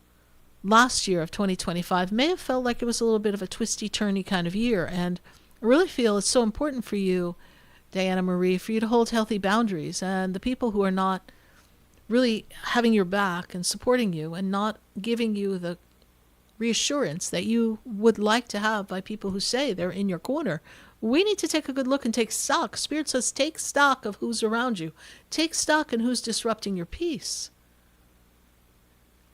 last year of 2025 may have felt like it was a little bit of a twisty-turny kind of year, and I really feel it's so important for you, Diana Marie, for you to hold healthy boundaries, and the people who are not really having your back and supporting you and not giving you the reassurance that you would like to have by people who say they're in your corner. We need to take a good look and take stock. Spirit says take stock of who's around you. Take stock in who's disrupting your peace.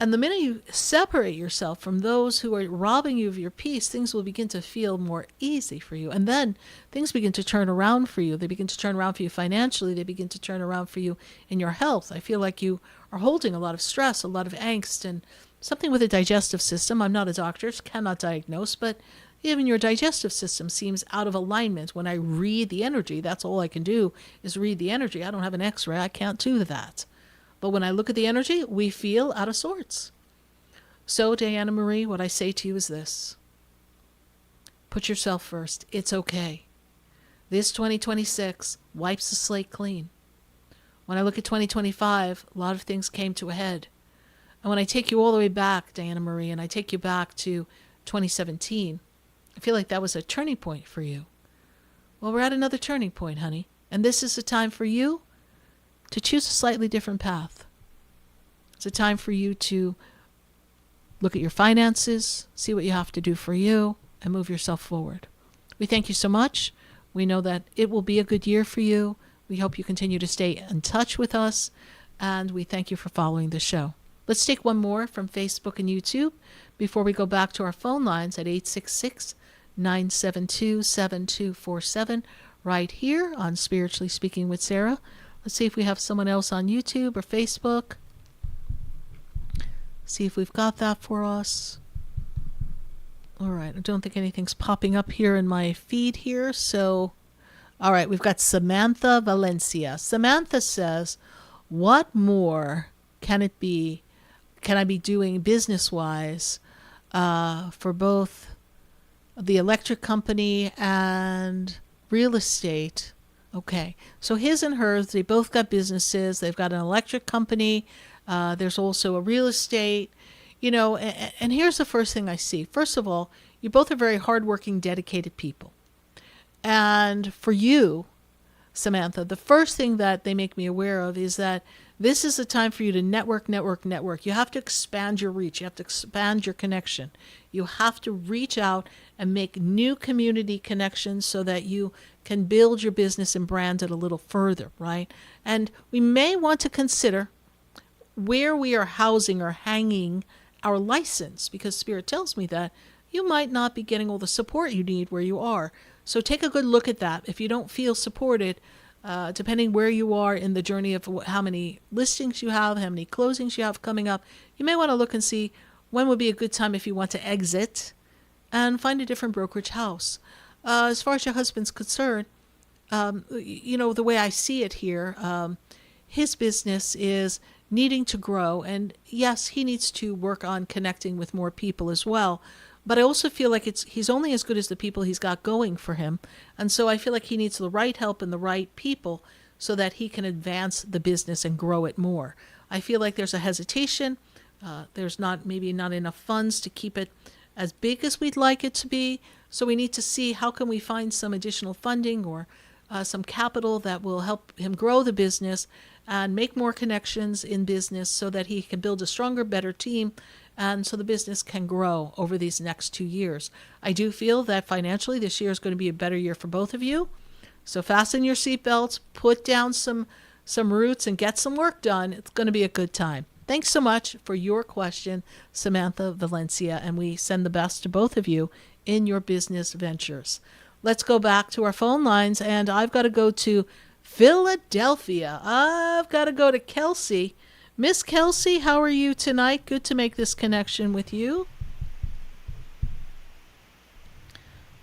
And the minute you separate yourself from those who are robbing you of your peace, things will begin to feel more easy for you. And then things begin to turn around for you. They begin to turn around for you financially. They begin to turn around for you in your health. I feel like you are holding a lot of stress, a lot of angst, and something with the digestive system. I'm not a doctor, cannot diagnose, but even your digestive system seems out of alignment. When I read the energy, that's all I can do is read the energy. I don't have an x-ray. I can't do that. But when I look at the energy, we feel out of sorts. So, Diana Marie, what I say to you is this. Put yourself first. It's okay. This 2026 wipes the slate clean. When I look at 2025, a lot of things came to a head. And when I take you all the way back, Diana Marie, and I take you back to 2017, I feel like that was a turning point for you. Well, we're at another turning point, honey. And this is the time for you to choose a slightly different path. It's a time for you to look at your finances, see what you have to do for you, and move yourself forward. We thank you so much. We know that it will be a good year for you. We hope you continue to stay in touch with us, and we thank you for following the show. Let's take one more from Facebook and YouTube before we go back to our phone lines at 866-972-7247 right here on Spiritually Speaking with Sarah. Let's see if we have someone else on YouTube or Facebook. See if we've got that for us. All right. I don't think anything's popping up here in my feed here. So, all right. We've got Samantha Valencia. Samantha says, what more can it be? Can I be doing business-wise for both the electric company and real estate? Okay, so his and hers, they both got businesses. They've got an electric company. There's also a real estate, and here's the first thing I see. First of all, you both are very hardworking, dedicated people. And for you, Samantha, the first thing that they make me aware of is that this is the time for you to network. You have to expand your reach. You have to expand your connection. You have to reach out and make new community connections so that you can build your business and brand it a little further, right? And we may want to consider where we are housing or hanging our license, because Spirit tells me that you might not be getting all the support you need where you are. So take a good look at that. If you don't feel supported, depending where you are in the journey of how many listings you have, how many closings you have coming up, you may want to look and see when would be a good time if you want to exit and find a different brokerage house. As far as your husband's concerned, the way I see it here, his business is needing to grow. And yes, he needs to work on connecting with more people as well. But I also feel like he's only as good as the people he's got going for him. And so I feel like he needs the right help and the right people so that he can advance the business and grow it more. I feel like there's a hesitation. There's maybe not enough funds to keep it as big as we'd like it to be. So we need to see how can we find some additional funding or some capital that will help him grow the business and make more connections in business so that he can build a stronger, better team, and so the business can grow over these next 2 years. I do feel that financially this year is going to be a better year for both of you. So fasten your seatbelts, put down some roots, and get some work done. It's going to be a good time. Thanks so much for your question, Samantha Valencia, and we send the best to both of you in your business ventures. Let's go back to our phone lines, and I've got to go to Philadelphia. I've got to go to Kelsey. Miss Kelsey, how are you tonight? Good to make this connection with you.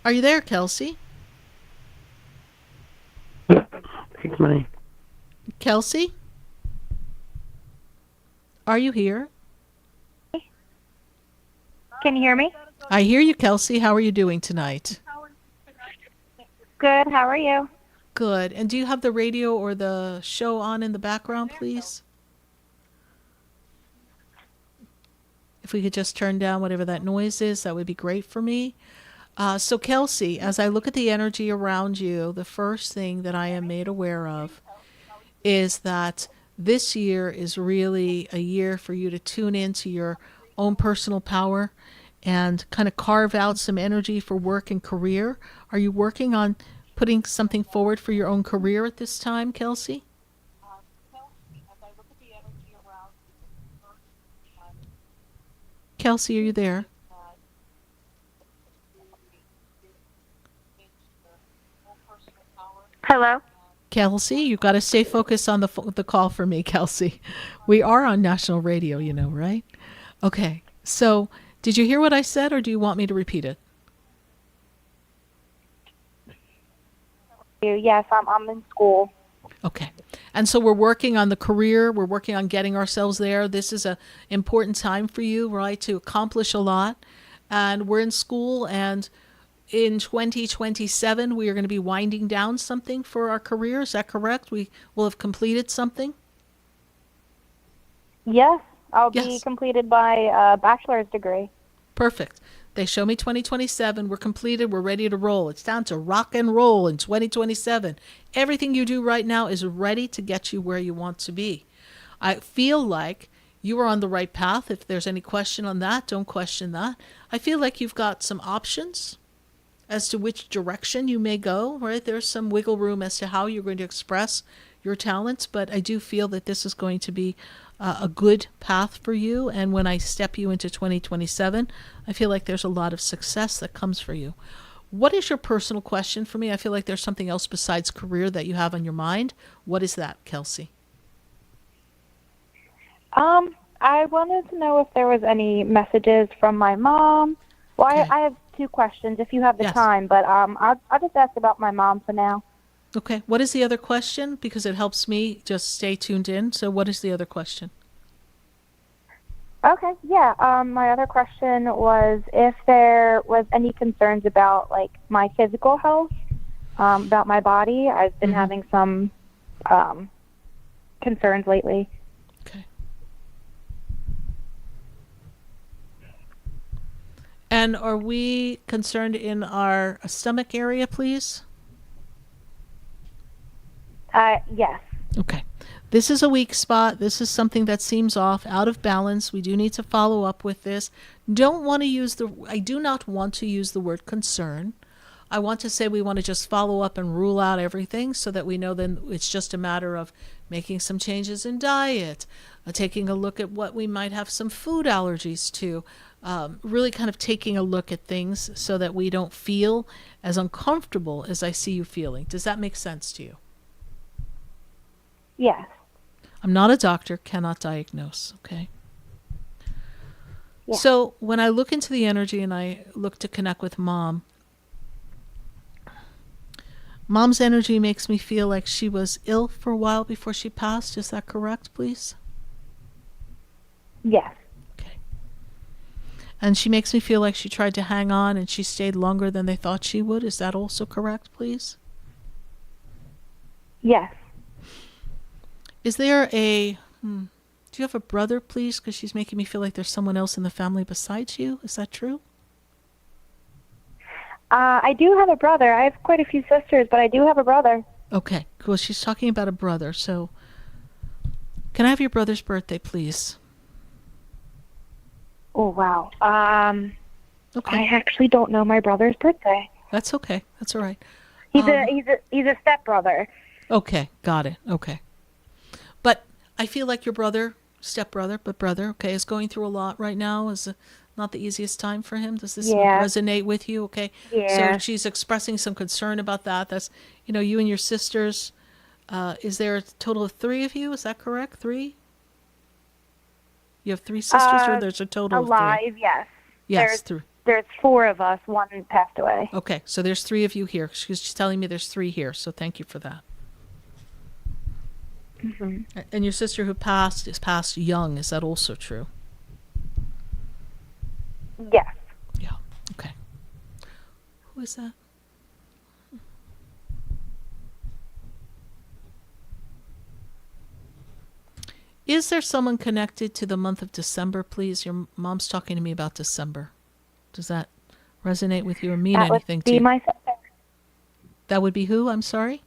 Are you there, Kelsey? Thanks, money. Kelsey? Are you here? Can you hear me? I hear you, Kelsey. How are you doing tonight? Good. How are you? Good. And do you have the radio or the show on in the background, please? If we could just turn down whatever that noise is, that would be great for me. So Kelsey, as I look at the energy around you, the first thing that I am made aware of is that this year is really a year for you to tune into your own personal power and kind of carve out some energy for work and career. Are you working on putting something forward for your own career at this time, Kelsey? Kelsey, are you there? Hello? Kelsey, you've got to stay focused on the call for me, Kelsey. We are on national radio, you know, right? Okay. So, did you hear what I said, or do you want me to repeat it? Yes, I'm in school. Okay. And so we're working on the career. We're working on getting ourselves there. This is an important time for you, right, to accomplish a lot. And we're in school, and in 2027, we are going to be winding down something for our career. Is that correct? We will have completed something? Yes, I'll be completed by a bachelor's degree. Perfect. They show me 2027. We're completed. We're ready to roll. It's down to rock and roll in 2027. Everything you do right now is ready to get you where you want to be. I feel like you are on the right path. If there's any question on that, don't question that. I feel like you've got some options as to which direction you may go, right? There's some wiggle room as to how you're going to express your talents, but I do feel that this is going to be a good path for you. And when I step you into 2027, I feel like there's a lot of success that comes for you. What is your personal question for me? I feel like there's something else besides career that you have on your mind. What is that, Kelsey? I wanted to know if there was any messages from my mom. Well, I have two questions if you have the time, but I'll just ask about my mom for now. Okay. What is the other question? Because it helps me just stay tuned in. So what is the other question? Okay, yeah. My other question was if there was any concerns about, like, my physical health, about my body. I've been having some concerns lately. Okay. And are we concerned in our stomach area, please? Yes. Okay. This is a weak spot. This is something that seems off, out of balance. We do need to follow up with this. I do not want to use the word concern. I want to say we want to just follow up and rule out everything so that we know then it's just a matter of making some changes in diet, taking a look at what we might have some food allergies to, really kind of taking a look at things so that we don't feel as uncomfortable as I see you feeling. Does that make sense to you? Yes. I'm not a doctor, cannot diagnose, okay? Yeah. So when I look into the energy and I look to connect with Mom, Mom's energy makes me feel like she was ill for a while before she passed. Is that correct, please? Yes. Okay. And she makes me feel like she tried to hang on and she stayed longer than they thought she would. Is that also correct, please? Yes. Is there Do you have a brother, please? Because she's making me feel like there's someone else in the family besides you. Is that true? I do have a brother. I have quite a few sisters, but I do have a brother. Okay, cool. She's talking about a brother. So can I have your brother's birthday, please? Oh, wow. Okay. I actually don't know my brother's birthday. That's okay. That's all right. He's a stepbrother. Okay, got it. Okay. But I feel like your brother, stepbrother, but brother, okay, is going through a lot right now. Is not the easiest time for him. Does this resonate with you? Okay. Yeah. So she's expressing some concern about that. That's, you and your sisters. Is there a total of 3 of you? Is that correct? 3? You have 3 sisters, or there's a total alive, of 3? Yes. Yes, There's 4 of us. 1 passed away. Okay, so there's 3 of you here. She's telling me there's 3 here, so thank you for that. Mm-hmm. And your sister who passed is passed young. Is that also true? Yes. Yeah. Okay. Who is that? Is there someone connected to the month of December, please? Your mom's talking to me about December. Does that resonate with you or mean anything to you? That would be my sister. That would be who? I'm sorry?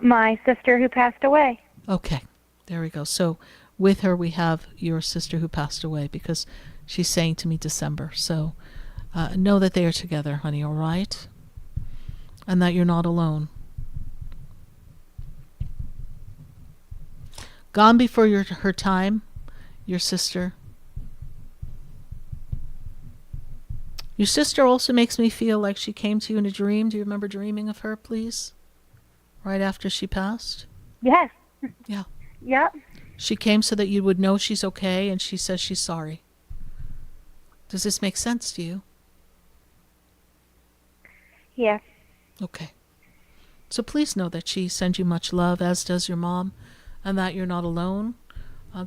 My sister who passed away. Okay. There we go. So with her, we have your sister who passed away because she's saying to me December. So know that they are together, honey, all right? And that you're not alone. Gone before her time, your sister. Your sister also makes me feel like she came to you in a dream. Do you remember dreaming of her, please? Right after she passed? Yes. Yeah. Yep. She came so that you would know she's okay, and she says she's sorry. Does this make sense to you? Yes. Okay. So please know that she sends you much love, as does your mom, and that you're not alone.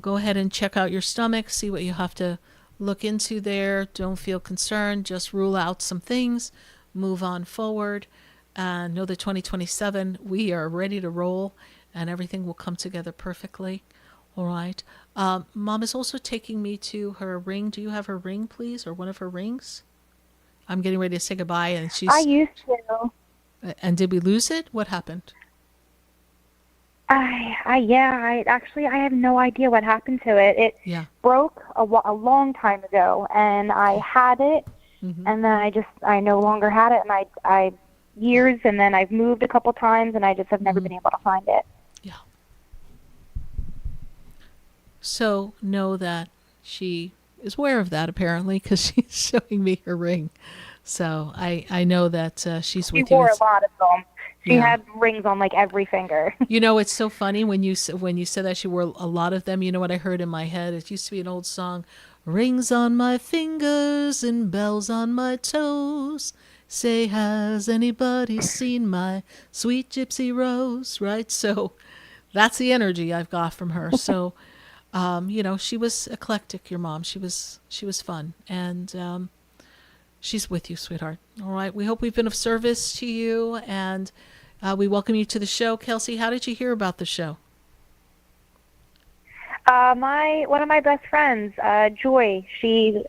Go ahead and check out your stomach, see what you have to look into there. Don't feel concerned. Just rule out some things. Move on forward. And know that 2027, we are ready to roll, and everything will come together perfectly. All right. Mom is also taking me to her ring. Do you have her ring, please, or one of her rings? I'm getting ready to say goodbye, and she's... I used to. And did we lose it? What happened? I have no idea what happened to it. It broke a long time ago, and I had it, and then I no longer had it, and I years, and then I've moved a couple times, and I just have never been able to find it. Yeah. So know that she is aware of that, apparently, because she's showing me her ring. So I know that she's with you. She wore a lot of them. She had rings on like every finger. It's so funny when you said that she wore a lot of them. You know what I heard in my head? It used to be an old song, rings on my fingers and bells on my toes. Say, has anybody seen my sweet gypsy rose? Right? So that's the energy I've got from her. So, she was eclectic, your mom. She was fun. And she's with you, sweetheart. All right. We hope we've been of service to you, and we welcome you to the show. Kelsey, how did you hear about the show? One of my best friends, Joy. She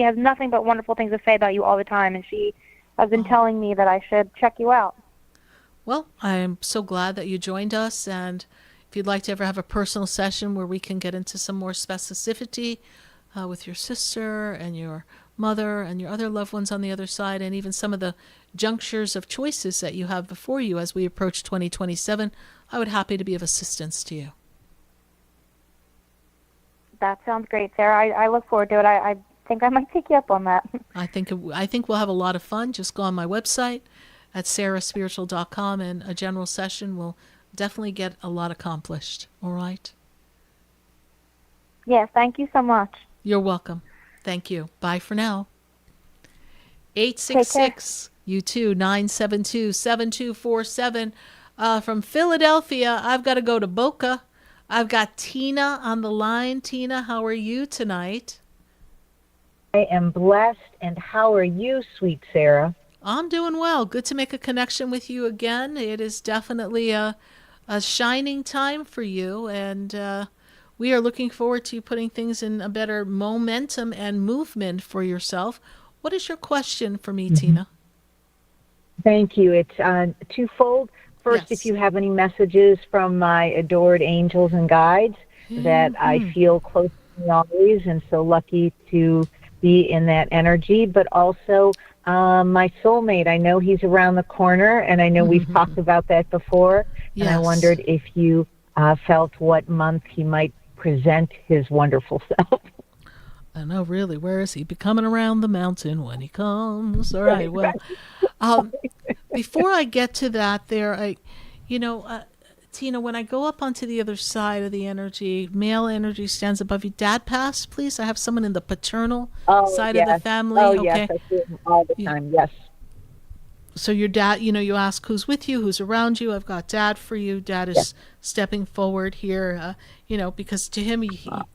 has nothing but wonderful things to say about you all the time, and she has been telling me that I should check you out. Well, I am so glad that you joined us, and if you'd like to ever have a personal session where we can get into some more specificity with your sister and your mother and your other loved ones on the other side, and even some of the junctures of choices that you have before you as we approach 2027, I would happy to be of assistance to you. That sounds great, Sarah. I look forward to it. I think I might take you up on that. I think we'll have a lot of fun. Just go on my website at sarahspiritual.com, and a general session will definitely get a lot accomplished. All right? Yes, thank you so much. You're welcome. Thank you. Bye for now. 866 U2 972 7247 from Philadelphia. I've got to go to Boca. I've got Tina on the line. Tina, how are you tonight? I am blessed, and how are you, sweet Sarah? I'm doing well. Good to make a connection with you again. It is definitely a a shining time for you, and we are looking forward to you putting things in a better momentum and movement for yourself. What is your question for me, Tina? Thank you. It's twofold. First, if you have any messages from my adored angels and guides that I feel close to me always, and so lucky to be in that energy, but also my soulmate. I know he's around the corner, and I know we've talked about that before, and I wondered if you felt what month he might present his wonderful self. I know, really. Where is he? Be coming around the mountain when he comes. All right. Well, before I get to that, Tina, when I go up onto the other side of the energy, male energy stands above you. Dad passed, please. I have someone in the paternal side of the family. Yes, I see him all the time. Yes. So your dad, you ask who's with you, who's around you. I've got Dad for you. Dad is stepping forward here, because to him,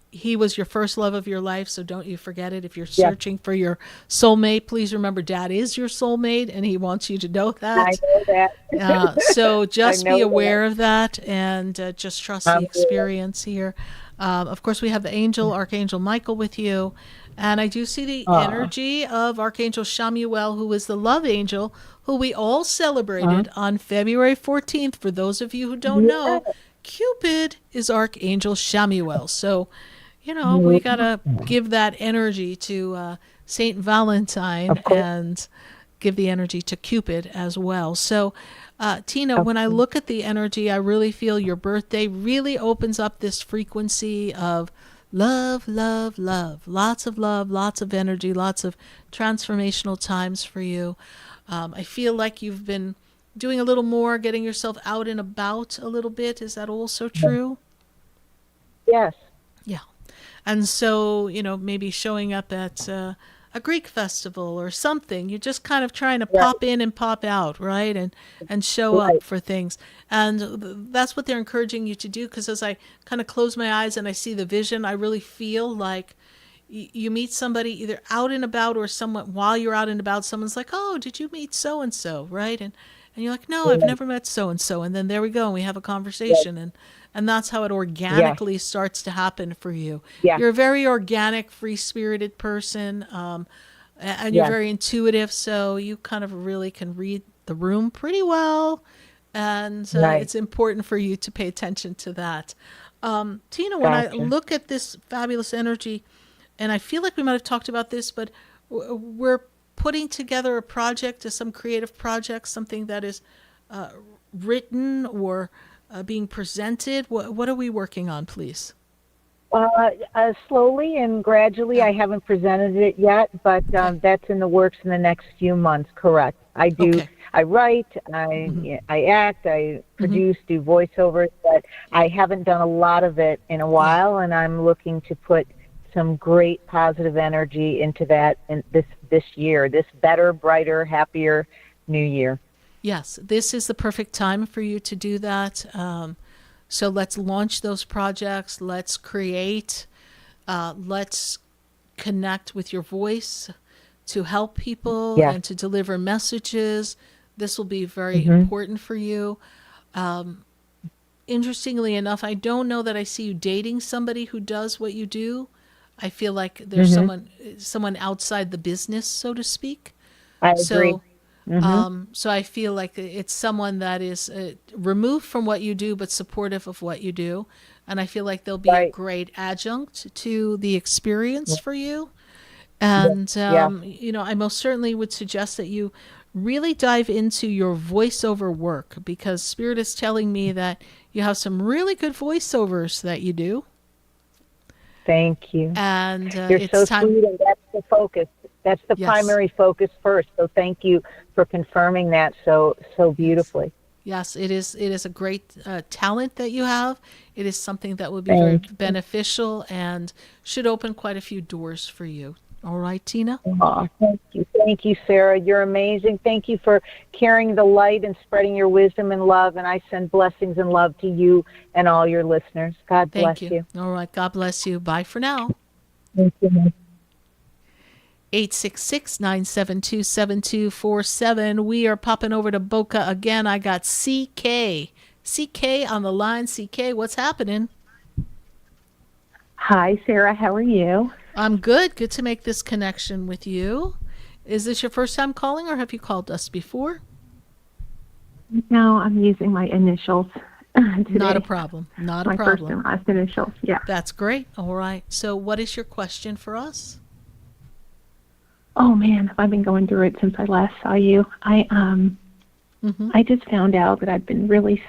he was your first love of your life, so don't you forget it. If you're searching for your soulmate, please remember Dad is your soulmate, and he wants you to know that. I know that. So just be aware of that, and just trust the experience here. Of course, we have the angel, Archangel Michael, with you. And I do see the energy of Archangel Shamuel, who is the love angel, who we all celebrated on February 14th. For those of you who don't know, Cupid is Archangel Shamuel. So, we got to give that energy to Saint Valentine and give the energy to Cupid as well. So, Tina, when I look at the energy, I really feel your birthday really opens up this frequency of love, love, love. Lots of energy, lots of transformational times for you. I feel like you've been doing a little more, getting yourself out and about a little bit. Is that also true? Yes. Yeah. And so, maybe showing up at a Greek festival or something. You're just kind of trying to pop in and pop out, right? And show up for things. And that's what they're encouraging you to do, because as I kind of close my eyes and I see the vision, I really feel like you meet somebody either out and about, or someone while you're out and about, someone's like, oh, did you meet so-and-so, right? And you're like, no, I've never met so-and-so. And then there we go, and we have a conversation. And that's how it organically starts to happen for you. You're a very organic, free-spirited person, and you're very intuitive, so you kind of really can read the room pretty well, and it's important for you to pay attention to that. Tina, when I look at this fabulous energy, and I feel like we might have talked about this, but we're putting together a project, some creative project, something that is written or being presented. What are we working on, please? Slowly and gradually. I haven't presented it yet, but that's in the works in the next few months. Correct. I do. Okay. I write, I act, I produce, do voiceovers, but I haven't done a lot of it in a while, and I'm looking to put some great positive energy into that in this year, this better, brighter, happier new year. Yes, this is the perfect time for you to do that. So let's launch those projects. Let's create. Let's connect with your voice to help people and to deliver messages. This will be very important for you. Interestingly enough, I don't know that I see you dating somebody who does what you do. I feel like there's someone outside the business, so to speak. I agree. So I feel like it's someone that is removed from what you do, but supportive of what you do. And I feel like they'll be a great adjunct to the experience for you. And, I most certainly would suggest that you really dive into your voiceover work, because Spirit is telling me that you have some really good voiceovers that you do. Thank you. And you're it's so time. Sweet, and that's the focus. That's the primary focus first. So thank you for confirming that so beautifully. Yes, it is a great talent that you have. It is something that would be very beneficial and should open quite a few doors for you. All right, Tina? Oh, thank you. Thank you, Sarah. You're amazing. Thank you for carrying the light and spreading your wisdom and love. And I send blessings and love to you and all your listeners. God bless you. All right. God bless you. Bye for now. Thank you. 866-972-7247. We are popping over to Boca again. I got CK. CK on the line. CK, what's happening? Hi, Sarah. How are you? I'm good. Good to make this connection with you. Is this your first time calling, or have you called us before? No, I'm using my initials today. Not a problem. Not a my problem. My first and last initials, yeah. That's great. All right. So what is your question for us? Oh, man, I've been going through it since I last saw you. I just found out that I've been really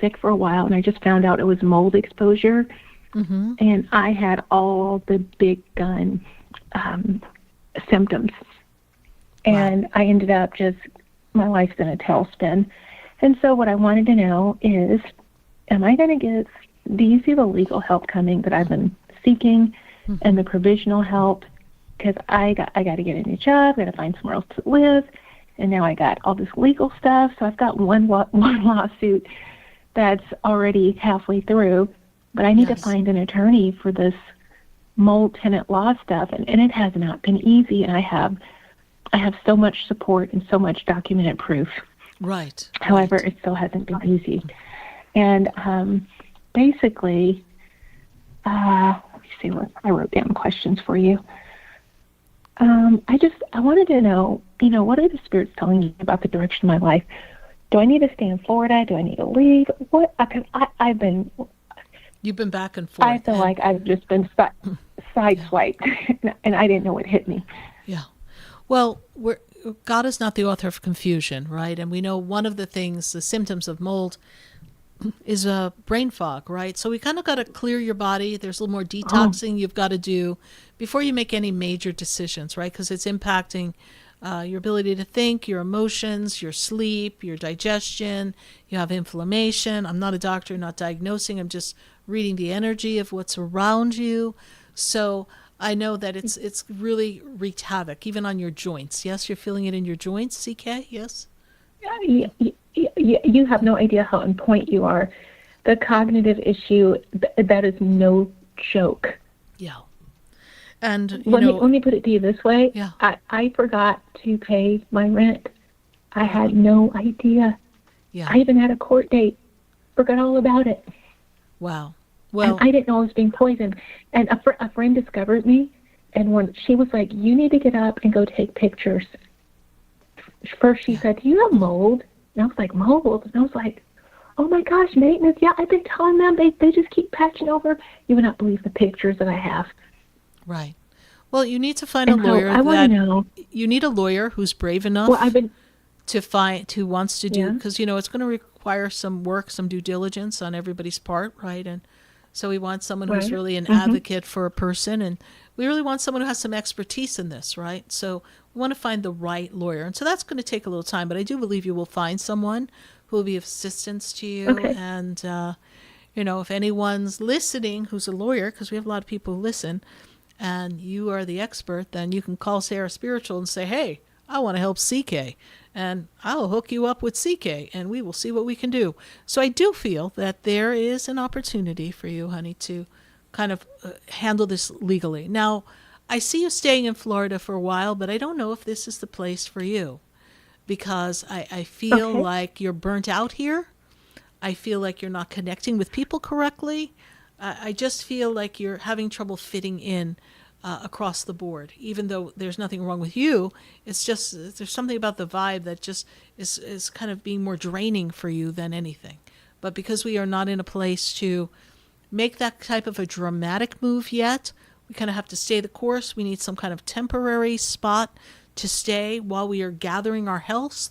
sick for a while, and I just found out it was mold exposure. Mm-hmm. And I had all the big gun symptoms. And I ended up my life's in a tailspin. And so what I wanted to know is, do you see the legal help coming that I've been seeking and the provisional help? Because I got to get a new job, got to find somewhere else to live, and now I got all this legal stuff. So I've got one lawsuit that's already halfway through, but I need to find an attorney for this mold tenant law stuff, and it has not been easy. And I have so much support and so much documented proof. Right. However, it still hasn't been easy. And basically, let me see what I wrote down questions for you. I wanted to know, what are the spirits telling you about the direction of my life? Do I need to stay in Florida? Do I need to leave? What? You've been back and forth. I feel like I've just been sideswiped, and I didn't know what hit me. Yeah. Well, God is not the author of confusion, right? And we know one of the things, the symptoms of mold, is a brain fog, right? So we kind of got to clear your body. There's a little more detoxing you've got to do before you make any major decisions, right? Because it's impacting your ability to think, your emotions, your sleep, your digestion. You have inflammation. I'm not a doctor, not diagnosing. I'm just reading the energy of what's around you. So I know that it's really wreaked havoc, even on your joints. Yes, you're feeling it in your joints, CK? Yes? You have no idea how on point you are. The cognitive issue, that is no joke. Yeah. And let me put it to you this way. Yeah. I forgot to pay my rent. I had no idea. Yeah. I even had a court date. Forgot all about it. Wow. Well, and I didn't know I was being poisoned. And a friend discovered me, and when she was like, "You need to get up and go take pictures." First, she said, "Do you have mold?" And I was like, "Mold?" And I was like, "Oh my gosh, maintenance! Yeah, I've been telling them. They just keep patching over. You would not believe the pictures that I have." Right. Well, you need to find a lawyer. I want to know. You need a lawyer who's brave enough who wants to do, because it's going to require some work, some due diligence on everybody's part, right? And so we want someone who's really an advocate for a person, and we really want someone who has some expertise in this, right? So we want to find the right lawyer, and so that's going to take a little time, but I do believe you will find someone who will be of assistance to you. Okay. And if anyone's listening who's a lawyer, because we have a lot of people who listen, and you are the expert, then you can call Sarah Spiritual and say, "Hey, I want to help CK, and I'll hook you up with CK, and we will see what we can do." So I do feel that there is an opportunity for you, honey, to kind of handle this legally. Now, I see you staying in Florida for a while, but I don't know if this is the place for you, because I feel like you're burnt out here. I feel like you're not connecting with people correctly. I just feel like you're having trouble fitting in across the board, even though there's nothing wrong with you. It's just there's something about the vibe that just is kind of being more draining for you than anything. But because we are not in a place to make that type of a dramatic move yet, we kind of have to stay the course. We need some kind of temporary spot to stay while we are gathering our health,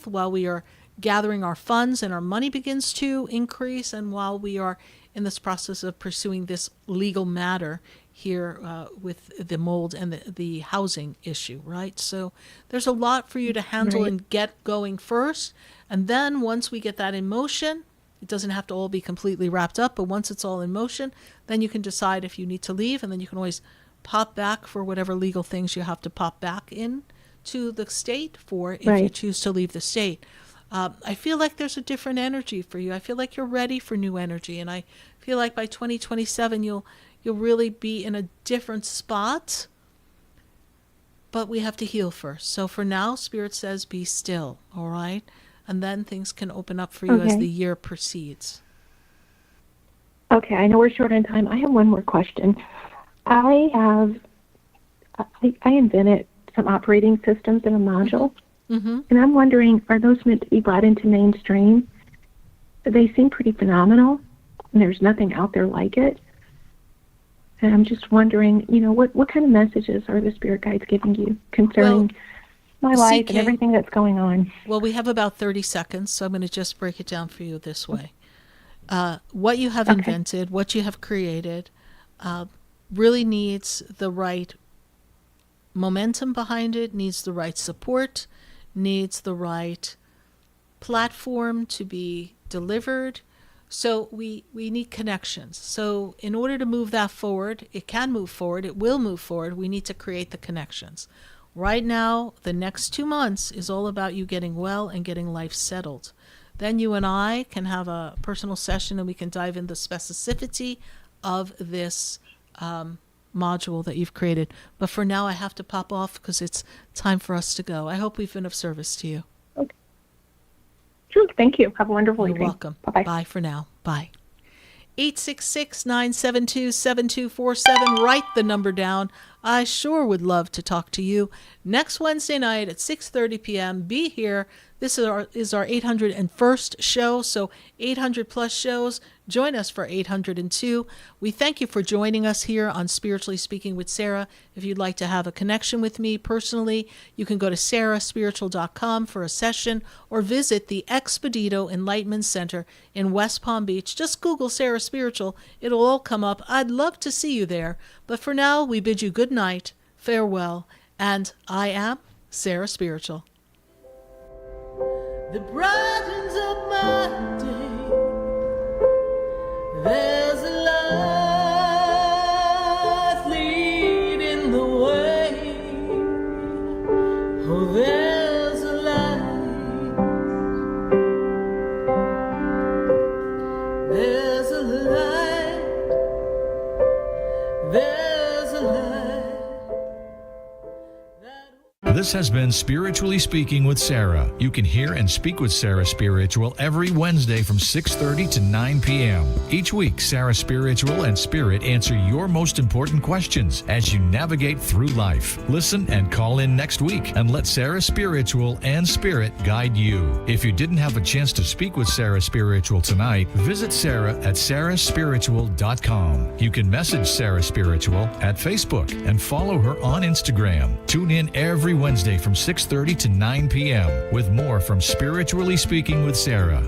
while we are gathering our funds and our money begins to increase, and while we are in this process of pursuing this legal matter here with the mold and the housing issue, right? So there's a lot for you to handle and get going first. And then once we get that in motion, it doesn't have to all be completely wrapped up, but once it's all in motion, then you can decide if you need to leave, and then you can always pop back for whatever legal things you have to pop back in to the state for if you choose to leave the state. I feel like there's a different energy for you. I feel like you're ready for new energy, and I feel like by 2027 you'll really be in a different spot. But we have to heal first. So for now, Spirit says be still, all right? and then things can open up for you as Okay. the year proceeds. Okay, I know we're short on time. I have one more question. I invented some operating systems in a module, Mm-hmm. and I'm wondering, are those meant to be brought into mainstream? They seem pretty phenomenal, and there's nothing out there like it. And I'm just wondering, what kind of messages are the spirit guides giving you concerning my life CK, and everything that's going on? Well, we have about 30 seconds, so I'm going to just break it down for you this way. What you have invented, what you have created, really needs the right momentum behind it, needs the right support, needs the right platform to be delivered. So we need connections. So in order to move that forward, it can move forward, it will move forward, we need to create the connections. Right now, the next 2 months is all about you getting well and getting life settled. Then you and I can have a personal session and we can dive into the specificity of this module that you've created. But for now, I have to pop off because it's time for us to go. I hope we've been of service to you. Sure, thank you. Have a wonderful You're evening. welcome. Bye-bye. Bye for now. Bye. 866-972-7247. Write the number down. I sure would love to talk to you. Next Wednesday night at 6:30 p.m. Be here. This is our 801st show, so 800 plus shows. Join us for 802. We thank you for joining us here on Spiritually Speaking with Sarah. If you'd like to have a connection with me personally, you can go to sarahspiritual.com for a session or visit the Expedito Enlightenment Center in West Palm Beach. Just Google Sarah Spiritual. It'll all come up. I'd love to see you there. But for now, we bid you good night, farewell, and I am Sarah Spiritual. The brightens up my day. There's a light leading the way. Oh, there's a light. There's a light. There's a light. This has been Spiritually Speaking with Sarah. You can hear and speak with Sarah Spiritual every Wednesday from 6:30 to 9 p.m. Each week, Sarah Spiritual and Spirit answer your most important questions as you navigate through life. Listen and call in next week and let Sarah Spiritual and Spirit guide you. If you didn't have a chance to speak with Sarah Spiritual tonight, visit Sarah at sarahspiritual.com. You can message Sarah Spiritual at Facebook and follow her on Instagram. Tune in every Wednesday from 6:30 to 9 p.m. with more from Spiritually Speaking with Sarah.